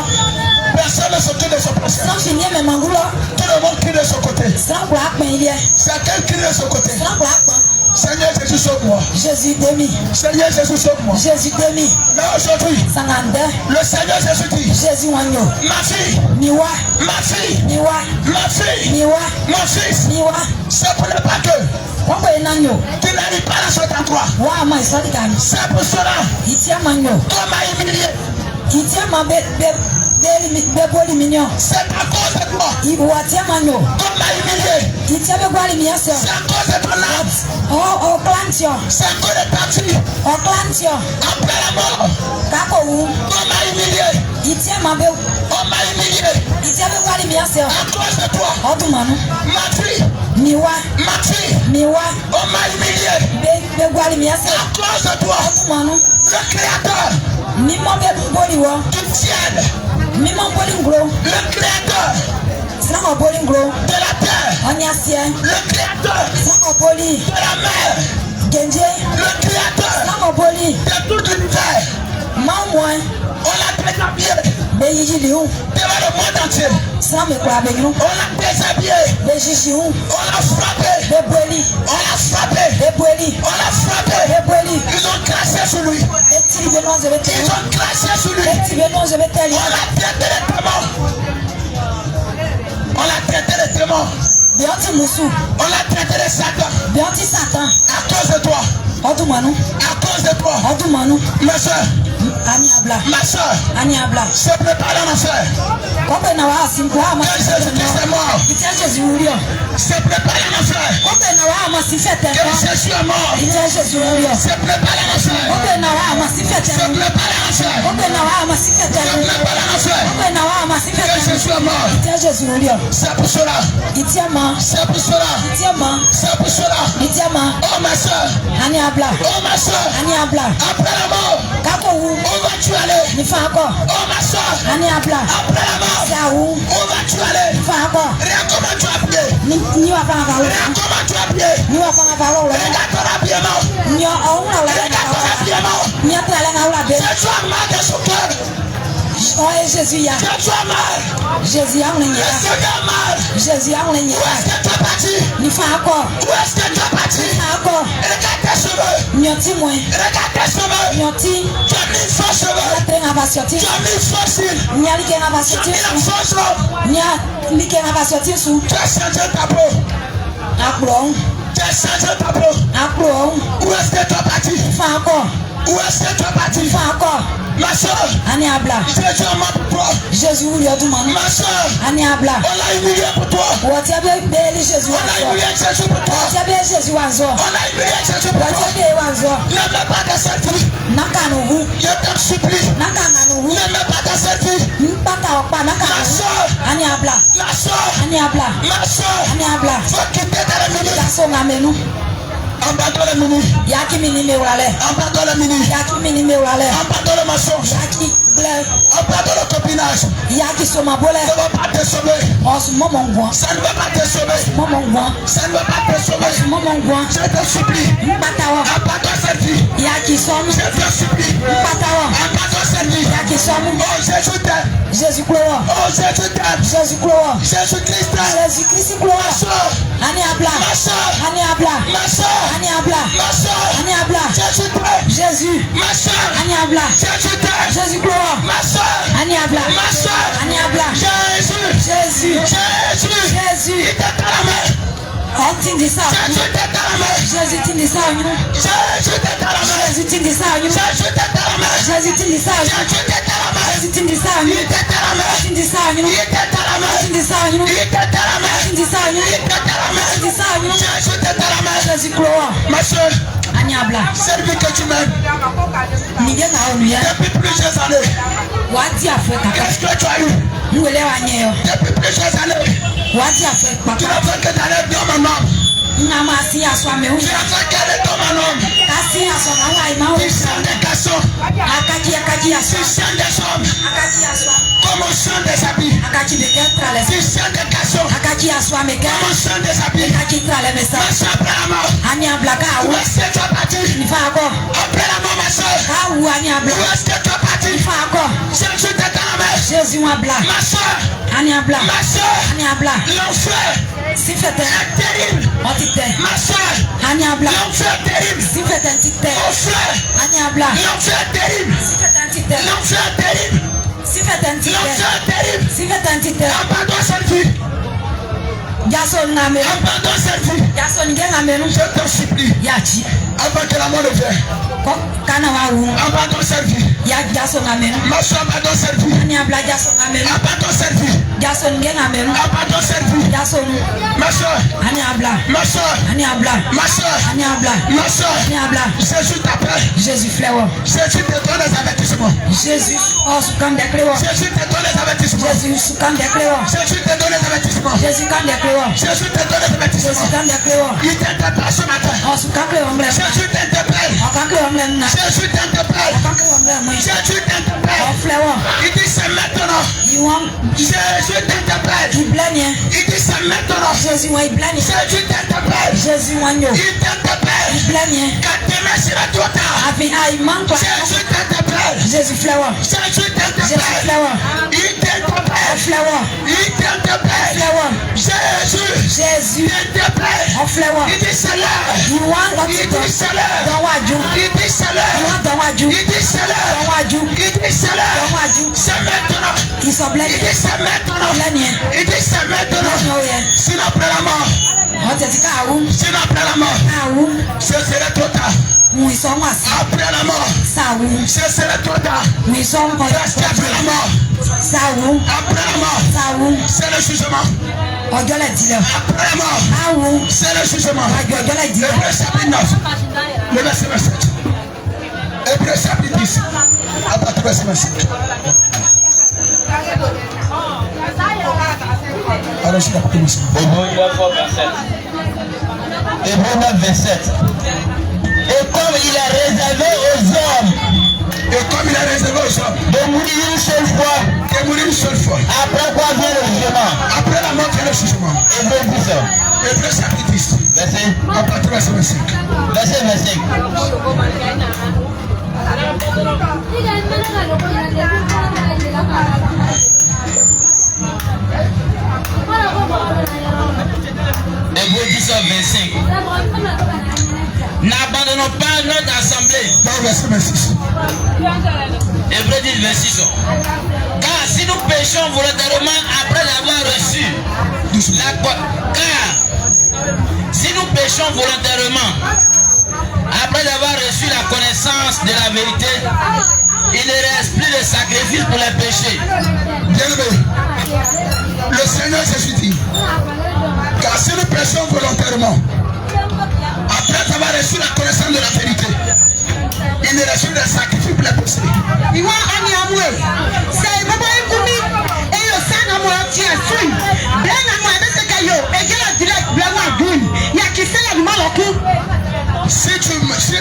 Personne ne s'occupe de son prochain. Sans finir me mangulo. Tout le monde crie de son côté. Sans kwa akpen ile. Chacun crie de son côté. Sans kwa akpen. Seigneur Jésus, sauve-moi. Jésus demi. Seigneur Jésus, sauve-moi. Jésus demi. Mais aujourd'hui, Sangande. le Seigneur Jésus dit, Jésus wanyo. ma fille, Miwa. ma fille, Miwa. ma fille, Miwa. mon fils, Miwa. c'est pour ne pas que Wako enanyo. tu n'arrives pas à cet endroit. Wa ma isodi gani. C'est pour cela Itia manyo. qu'on m'a humilié. Itia ma be boli mignon. C'est à cause de toi Iwa tia manyo. qu'on m'a humilié. Itia be gwali miase. C'est à cause de ton âme. O klantio. C'est à cause de ta fille. O klantio. Après la mort, Kako wu. on m'a humilié. Itia ma be. On m'a humilié. Itia be gwali miase. À cause de toi, Odu manu. ma fille, Miwa. ma fille, Miwa. on m'a humilié. Be gwali miase. À cause de toi, Odu manu. le Créateur Mimo be boli wo. du ciel, Mimo boli ngro. le Créateur Sanga boli ngro. de la terre, Onyasie. le Créateur Sanga boli. de la mer, Genje. le Créateur Sanga boli. de tout l'univers. Mamoy. On l'a déshabillé Be yiji liu. devant le monde entier. Sans me kwa be yu. On l'a déshabillé, Be jiji yu. on l'a frappé, Be boli. on l'a frappé, Be boli. on l'a frappé. Be boli. Ils ont craché sur lui. Eti be non je vais te. Ils ont craché sur lui. Eti be non je vais te. On l'a traité de témoin. On l'a traité de témoin. Bioti musu. On l'a traité de Satan. Bioti satan. À cause de toi. Odu manu. À cause de toi. Odu manu. Ma soeur. Ani abla. Ma soeur. Ani abla. Se prépare ma soeur. Kope na wa asimko ama. Que Jésus-Christ est mort. Itia Jésus urio. Se prépare ma soeur. Kope na wa ama sifete. Que Jésus est mort. Itia Jésus urio. Se prépare ma soeur. Kope na wa ama sifete. Se prépare ma soeur. Kope na wa ama sifete. Se prépare ma soeur. Kope na wa ama Que sifete. Jésus est mort. Itia Jésus urio. C'est pour cela. Itia ma. C'est pour cela. Itia ma. C'est pour cela. Itia ma. Oh ma soeur. Ani abla. Oh ma soeur. Ani abla. Après la mort. Kako wu. Où vas-tu aller? Ni fa ako. Oh ma soeur. Ani abla. Après la mort. Sa wu. Où vas-tu aller? Ni fa ako. Regarde comment tu as prié. Ni wa fa fa wo. Regarde comment tu as prié. Ni wa fa fa wo. Regarde ton habillement. Nyo o na la Regarde ton habillement. Ni atra la na be. Tu as mal de son cœur. Oh Jésus ya. Tu as mal. Jésus ya Le unenya. Seigneur mal. Jésus ya unenya. Où est-ce que tu es parti? Ni fa ako. Où est-ce que tu es parti? Ako. Regarde tes cheveux. Nyoti mo. Regarde tes cheveux. Nyoti. Tu as mis faux cheveux. Atre nga basioti. Tu as mis faux cils. Nya like nga Tu as basioti. mis la fausse robe. Nya like nga basioti su. Tu as changé ta peau. Aklo. Tu as changé ta peau. Aklo. Où est-ce que tu es parti? Fa ako. Où est-ce que tu es parti? Fa ako. Ma soeur, Ani abla. Jésus est mort pour toi. Jésus uri odu manu. Ma soeur, Ani abla. on l'a humilié pour toi. Woti abe beli Jésus On a wanzo. humilié Jésus pour toi. Woti abe Jésus wanzo. On a humilié Jésus pour Woti toi. abe wanzo. Ne mets pas de cette vie. Nakanu hu. Je t'en supplie. Nakanu hu. Ne mets pas de cette vie. Mpaka okpa Ma nakanu. soeur, Ani abla. ma soeur, Ani abla. ma soeur, Ani abla. faut quitter dans les minutes. Yaso ngamenu. Abandonne les minutes. Yaki mini meurale. Abandonne les minutes. Yaki mini meurale. Abandonne le mensonge. Yaki ble. Abandonne le copinage. Yaki soma bole. Ça ne va pas te sauver. Osu momongwa. Ça ne va pas te sauver. Momongwa. Ça ne va pas te sauver. Momongwa. Je te supplie. Mpatawa. Abandonne cette vie. Yaki somu. Je te supplie. Mpatawa. Abandonne cette vie. Yaki somu. Oh Jésus t'aime. Jésus klowa. Oh Jésus t'aime. Jésus klowa. Jésus Christ t'aime. Jésus Christ klowa. Ma soeur. Ani abla. Ma soeur. Ani abla. Ma soeur. Ani abla. Ma soeur. Ani abla. Jésus t'aime. Jésus Jésus. Ma soeur. Aniabla. Jésus t'aime. Jésus gloire. Ma soeur. Aniabla. Ma soeur. Aniabla. Jésus. Jésus. Jésus. Jésus. Il t'aime à la main. Oh, tindi ça. Jésus t'aime à la main. Jésus tindi ça. Jésus t'aime à la main. Jésus tindi ça. Jésus t'aime à la main. Jésus tindi ça. Jésus t'aime à la main. Jésus tindi ça. Il t'aime à la main. Tindi ça. Il t'aime à la main. Tindi ça. Il t'aime à la main. Tindi ça. Il t'aime à la main. Tindi ça. Jésus t'aime à la main. Jésus gloire. Ma soeur, Aniabla. celui que tu m'aimes Nige na onuya. depuis plusieurs années, Wati afe kaka. qu'est-ce que tu as eu Ngwele wanyeyo. depuis plusieurs années? Wati afe Tu kaka. as fait que d'aller dans mon nom. Nama si aswa me Tu uya. as fait qu'elle est dans mon nom. Kasi aswa na wa ima Tu uya. sens des garçons. Akaji Tu aswa. sens des hommes. Akaji aswa. Comme on sent des habits. Akaji beke trale. Tu sens des garçons. Akaji aswa meke. Comme on sent des habits. Akaji trale mesa. Ma soeur, après la mort. Aniabla ka Où awu. est-ce que tu as parti? Nifa ako. Après la mort, ma soeur. Ka awu aniabla. Où est-ce que tu as parti? Nifa ako. Jésus t'aime à la main. Jésus wabla. Ma soeur. Aniabla. Ma soeur. Aniabla. L'enfer Si fete. est terrible. Otite. Ma soeur. Aniabla. L'enfer est terrible. Si fete ntite. Mon frère. Aniabla. L'enfer est terrible. Si fete ntite. L'enfer est terrible. Si fete ntite. L'enfer est terrible. Si fete ntite. Abandonne cette vie. Jason ngamenu. Abandonne cette vie. Jason nge ngamenu. Je t'en supplie. Yachi. Avant que la mort ne vienne. Ko kana wa wu. Abandonne cette vie. Ya Jason ngamenu. Ma soeur, abandonne cette vie. Aniabla Jason ngamenu. Abandonne cette vie. Jason nge ngamenu. Abandonne cette vie. Jason. Ma soeur. Aniabla. Ma soeur. Aniabla. Ma soeur. Aniabla. Ma soeur. Aniabla. Jésus t'appelle. Jésus flewo. Jésus te donne les avertissements. Jésus. Oh sukan deklewo. Jésus te donne les avertissements. Jésus sukan deklewo. Jésus te donne les avertissements. Jésus kan deklewo. Jésus te donne les Jésus avertissements. kan deklewo. Il t'interpelle ce matin. Oh sukan klewo mble. Jésus t'interpelle. Oh kan klewo mble na. Jésus t'interpelle. Kan klewo mble mo. Jésus Oh t'interpelle. flewo. Il dit c'est maintenant. Iwon Jésus t'interpelle. iblanye. Il dit c'est maintenant. Jésus wa iblanye. Jésus t'interpelle. Jésus wanyo. Il t'interpelle. Iblanye. Quand demain sera trop tard. Afi ai man kwa. Jésus t'interpelle. Jésus flewo. Jésus Jésus t'interpelle. flewo. Il Oh t'interpelle. flewo. Il t'interpelle. Flewo. Jésus Jésus. t'interpelle. Oh flewo. Il dit c'est l'heure. Iwan Il otito. dit c'est l'heure. Dawaju. Il dit c'est l'heure. Iwan dawaju. Il dit c'est l'heure. Dawaju. Il dit c'est l'heure. Dawaju. C'est maintenant. Il Isoblanye. dit c'est maintenant. Blanye. Il dit c'est maintenant. Oye. Sinon après la mort. Oteti ka awu. Sinon après la mort. Awu. Ce serait trop tard. Mu isonwasi. Après la mort. Sawu. Ce serait trop tard. Mu isonwo. Parce qu'après la mort. Sawu. Après la mort. Sawu. C'est le jugement. Ọjọ́ lẹ dilẹ. Après la mort. Awu. C'est le jugement. Wájú ọjọ́ lẹ dilẹ. Hébreux chapitre 9. Le verset 27. Hébreux chapitre 10. À partir du verset 25. Alors je vais commencer. Hébreux 9, 27. Et comme il est réservé aux hommes. Et comme il est réservé aux hommes. De mourir une seule fois. De mourir une seule fois. Après quoi vient le jugement? Après la mort vient le jugement. Hébreux 10. Hébreux chapitre 10. Verset. À partir du verset 25. Verset 25. Hébreux 10, 25. N'abandonnons pas notre assemblée. Verset 26. Hébreux 10, 26. Car si nous péchons volontairement après avoir reçu si nous péchons volontairement après avoir reçu la connaissance de la vérité, il ne reste plus de sacrifice pour les péchés. Bien-aimé, le Seigneur Jésus dit, car si nous péchons volontairement après avoir reçu la connaissance de la vérité, il ne reste plus de sacrifice pour les péchés. Iwa ani amwe. Say baba ikumi. Eyo sana mo ti asun. Blana mo abese kayo. Ejela direct blana dun. Ya kisela ni maloku. Si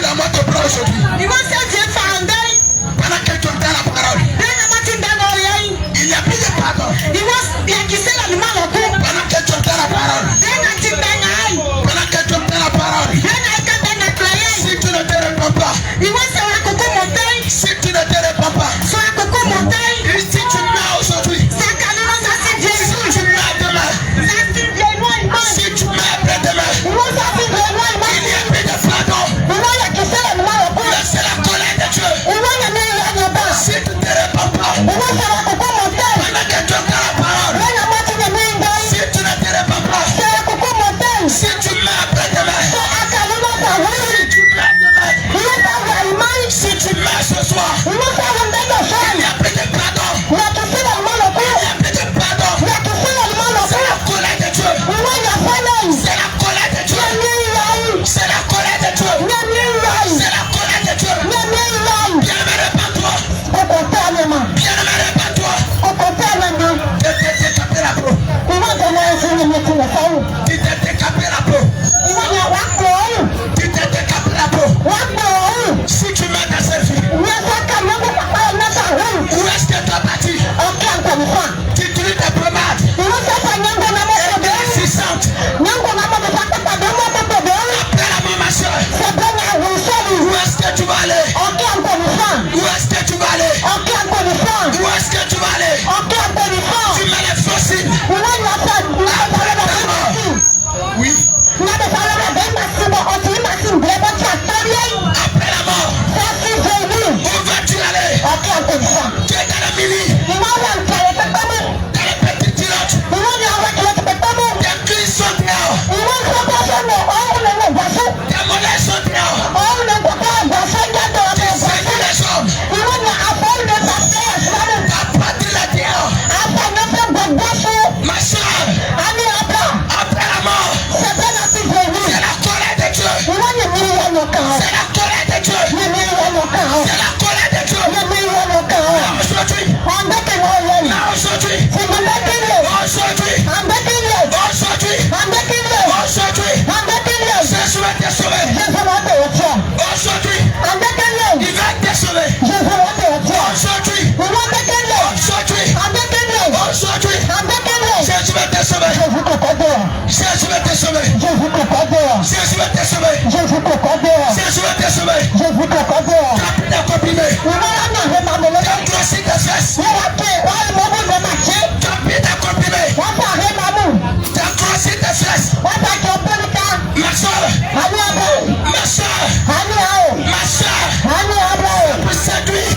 la mort te prend aujourd'hui, Iwa se je faandai. pendant que tu entends la parole, Blana mati ndano yai. il n'y a plus de pardon. Iwa ya kisela ni maloku. Pendant que tu entends la parole, Blana tindana ai. pendant que tu entends la parole, Blana ekatana klai. si tu ne te réponds pas, Iwa se wa koko montai. si tu ne te réponds pas, So wa koko montai. et si tu meurs aujourd'hui, Saka no sa si je. si tu meurs demain, Sa si je no ima. si tu meurs après-demain, Iwa sa si je no ima. il n'y a plus de pardon. Iwa ya kisela ni maloku. C'est la colère soir. Il n'y a plus de pardon. Il n'y a plus de pardon. C'est la colère de Dieu. C'est la colère de Dieu. C'est la colère de Dieu. C'est la colère de Dieu. Bien-aimé, répands-toi. Bien-aimé, répands-toi. Tu t'es décapé la peau. Tu t'es décapé la peau. Tu t'es décapé la peau. Si tu mets ta selfie, où est-ce que tu as bâti? Tu utilises tes pommades. Insistante. Appelle-moi ma soeur. Où est-ce que tu vas aller? Où est-ce que tu vas aller? Où est-ce que tu vas aller? Tu mets les fossiles. Oui. Après la mort, où vas-tu aller? Tu es dans la mini, dans les petites culottes. Tes cuisses sont dehors. Tes mollets sont dehors. Tu séduis les hommes. Ta patrie est dehors. Ma soeur, après la mort, c'est la colère de Dieu. C'est la colère de Dieu. C'est la colère de Dieu. Aujourd'hui, Jésus va te sauver. Aujourd'hui, il va te sauver. Aujourd'hui, Jésus va te sauver. Jésus va te sauver. Jésus va te sauver. Jésus va te sauver. T'as comprimé. T'as grossi tes fesses. T'as comprimé. T'as grossi tes fesses. Ma soeur. Ma soeur. Ma soeur. Ça peut séduire.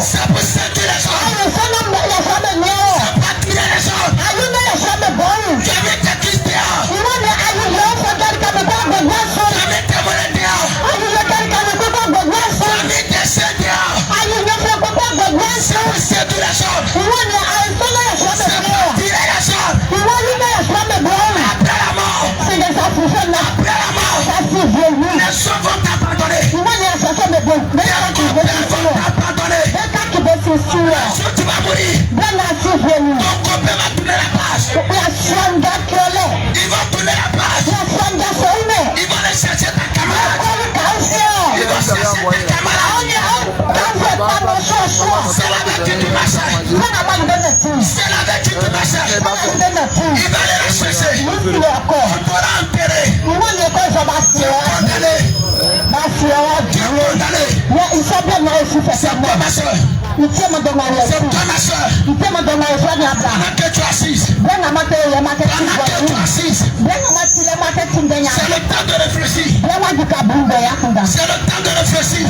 Ça peut séduire les gens. Ça peut attirer les gens. Tu as mis tes cuisses dehors. Tu as mis tes mollets dehors. Tu as mis tes seins dehors. Ça peut séduire les gens. Ça peut attirer les gens. Après la mort. Les gens vont t'abandonner. Les gens vont t'abandonner. Tu vas mourir. Ton copain va tourner la page. Ils vont tourner la page. Ils vont aller chercher ta camarade. Ils vont chercher ta camarade. C'est la vertu du machin. C'est la vertu du machin. Il va aller la chercher. On t'aura enterré. Tu es condamné. Tu es condamné. C'est toi ma soeur. C'est toi ma soeur. Pendant que tu es assise. Pendant que tu es assise. C'est le temps de réfléchir. C'est le temps de réfléchir.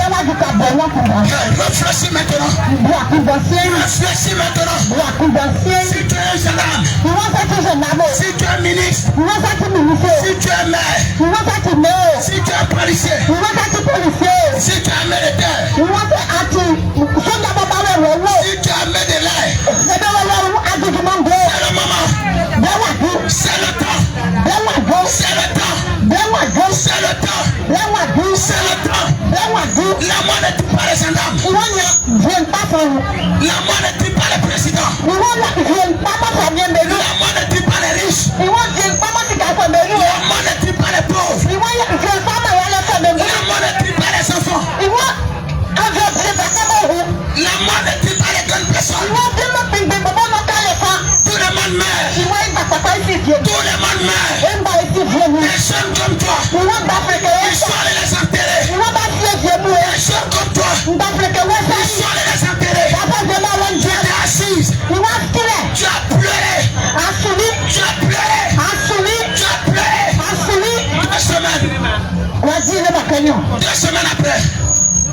Réfléchis maintenant. Réfléchis maintenant. Si tu es un gendarme. Si tu es ministre. Si tu es maire. Si tu es policier. Si tu es militaire. Si tu as mis de l'air, c'est le moment, c'est le temps, c'est le temps, c'est le temps, c'est le temps. La mort ne tue pas les gendarmes. La mort ne tue pas les présidents. La mort ne tue pas les riches. La mort ne tue pas les pauvres. La mort ne tue pas les enfants. La mort ne tue pas les grandes personnes. Tout le monde meurt. Tout le monde meurt. Des jeunes comme toi, il faut aller les enterrer. Des jeunes comme toi, il faut aller les enterrer. Tu étais assise. Tu as pleuré. Tu as pleuré. Tu as pleuré. 2 semaines. 2 semaines après.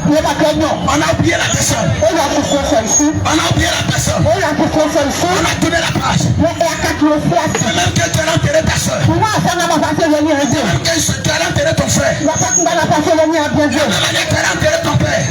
On a oublié la personne. On a oublié la personne. On a tourné la page. C'est même que tu as enterré ta soeur. C'est même que tu as enterré ton frère. C'est même que tu as enterré ton père.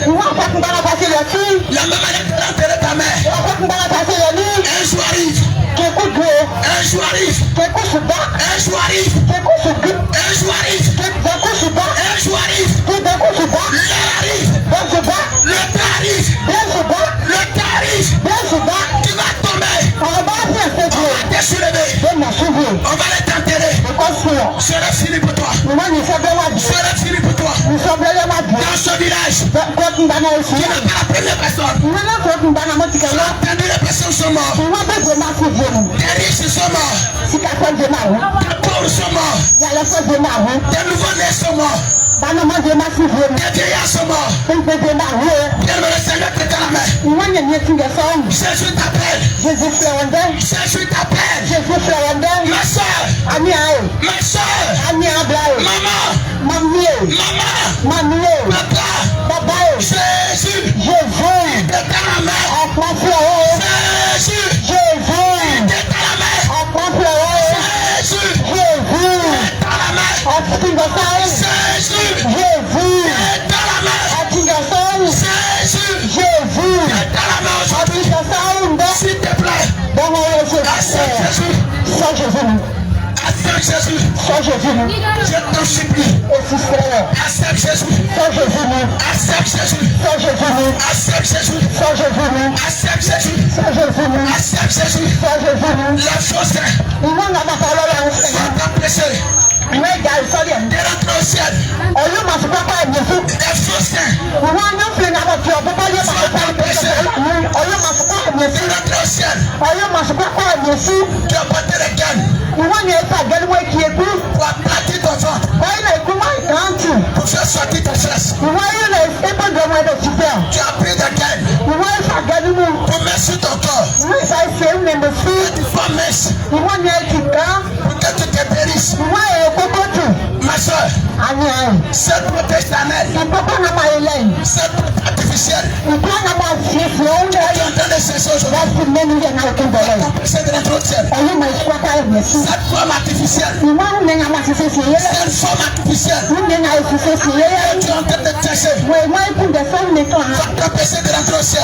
son village. Tu n'es pas la première personne. Tu as entendu les personnes sont mortes. Les riches sont morts. Les pauvres sont morts. Les nouveau-nés sont morts. Les vieillards sont morts. Bien le Seigneur te tend la main. Jésus t'appelle. Jésus t'appelle. Ma soeur. Ma soeur. Maman. Papa. Jésus. Il te tend la main. Jésus. Il te tend la main. Jésus. Il te tend la main. Jésus. S'il te plaît, accepte Jésus. Accepte Jésus. Je t'en supplie. Accepte Jésus. Accepte Jésus. Accepte Jésus. Accepte Jésus. Accepte Jésus. La chose est, faut t'empêcher de rentrer au ciel. Les fausses tu as porté les cannes pour aplatir ton ventre, pour faire sortir ta chasse. Tu as pris des cannes pour mettre sur ton corps. Tu vas mettre pour que tu te périsses. Ma soeur, cette protège ta mère, cette protège artificielle, tu es en train de chercher aujourd'hui. Empêcher de rentrer au ciel. Cette forme artificielle, cette forme artificielle, tu es en train de chercher, va t'empêcher de rentrer au ciel.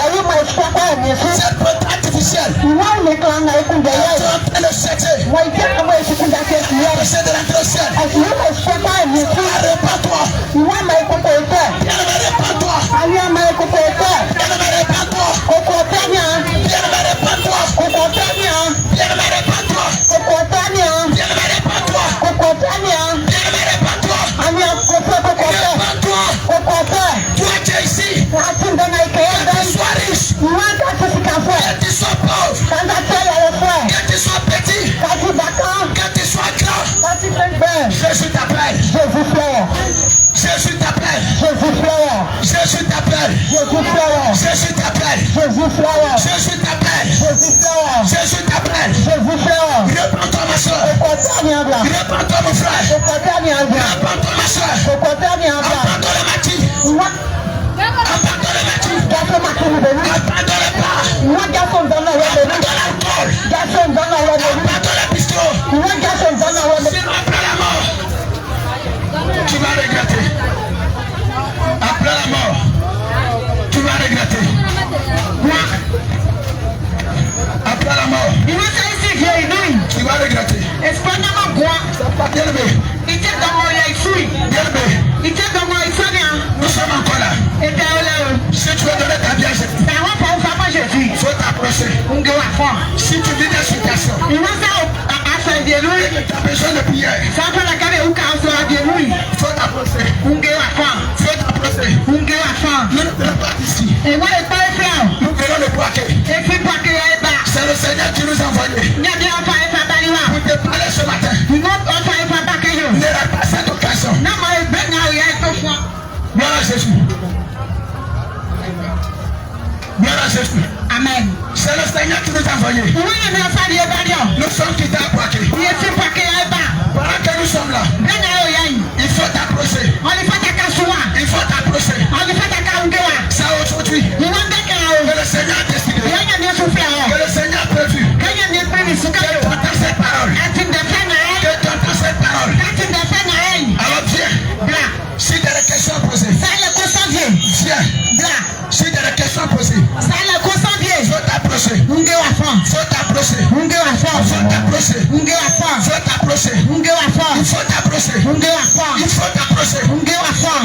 Cette protège artificielle, tu es en train de chercher, empêcher de rentrer au ciel. Répands-toi. Toi qui es ici, que tu sois riche, que tu sois pauvre, que tu sois petit, que tu sois grand, Jésus t'appelle. Jésus t'appelle. Jésus t'appelle. Jésus t'appelle. Jésus t'appelle. Jésus t'appelle. Répands-toi ma soeur. Répands-toi mon frère. Répands-toi ma soeur. Abandonne le matin. Abandonne le matin. Abandonne le pas. Abandonne l'alcool. Abandonne le pistolet. Sinon après la mort, tu vas regretter. Après la mort, tu vas regretter. Après la mort, tu vas regretter. Bien-aimé, nous sommes encore là. Si tu veux donner ta vie à Jésus, il faut t'approcher. Si tu vis des situations et que tu as besoin de prière, il faut t'approcher. Il faut t'approcher. Nous ne venons pas d'ici. Nous venons de Boaké. C'est le Seigneur qui nous a envoyés pour te parler ce matin. Ne rate pas cette occasion. Gloire à Jésus. Gloire à Jésus. Amen. C'est le Seigneur qui nous a envoyés. Nous sommes quittés à Boaké. Pendant que nous sommes là, il faut t'approcher. Il faut t'approcher. C'est aujourd'hui que le Seigneur a décidé, que le Seigneur a prévu, que tu entends cette parole. Que tu entends cette parole. Alors viens. Si tu as des questions à poser, viens. Si tu as des questions à poser, faut t'approcher. Faut t'approcher. Faut t'approcher. Faut t'approcher. Il faut t'approcher. Il faut t'approcher.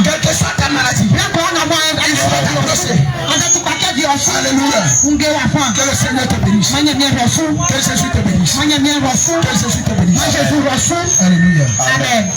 Quelle que soit ta maladie, il faut t'approcher. Alléluia. Que le Seigneur te bénisse. Que Jésus te bénisse. Que Jésus te bénisse. Alléluia. Amen.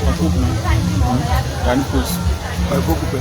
En couple, non? Il y a une pause. Beaucoup plus.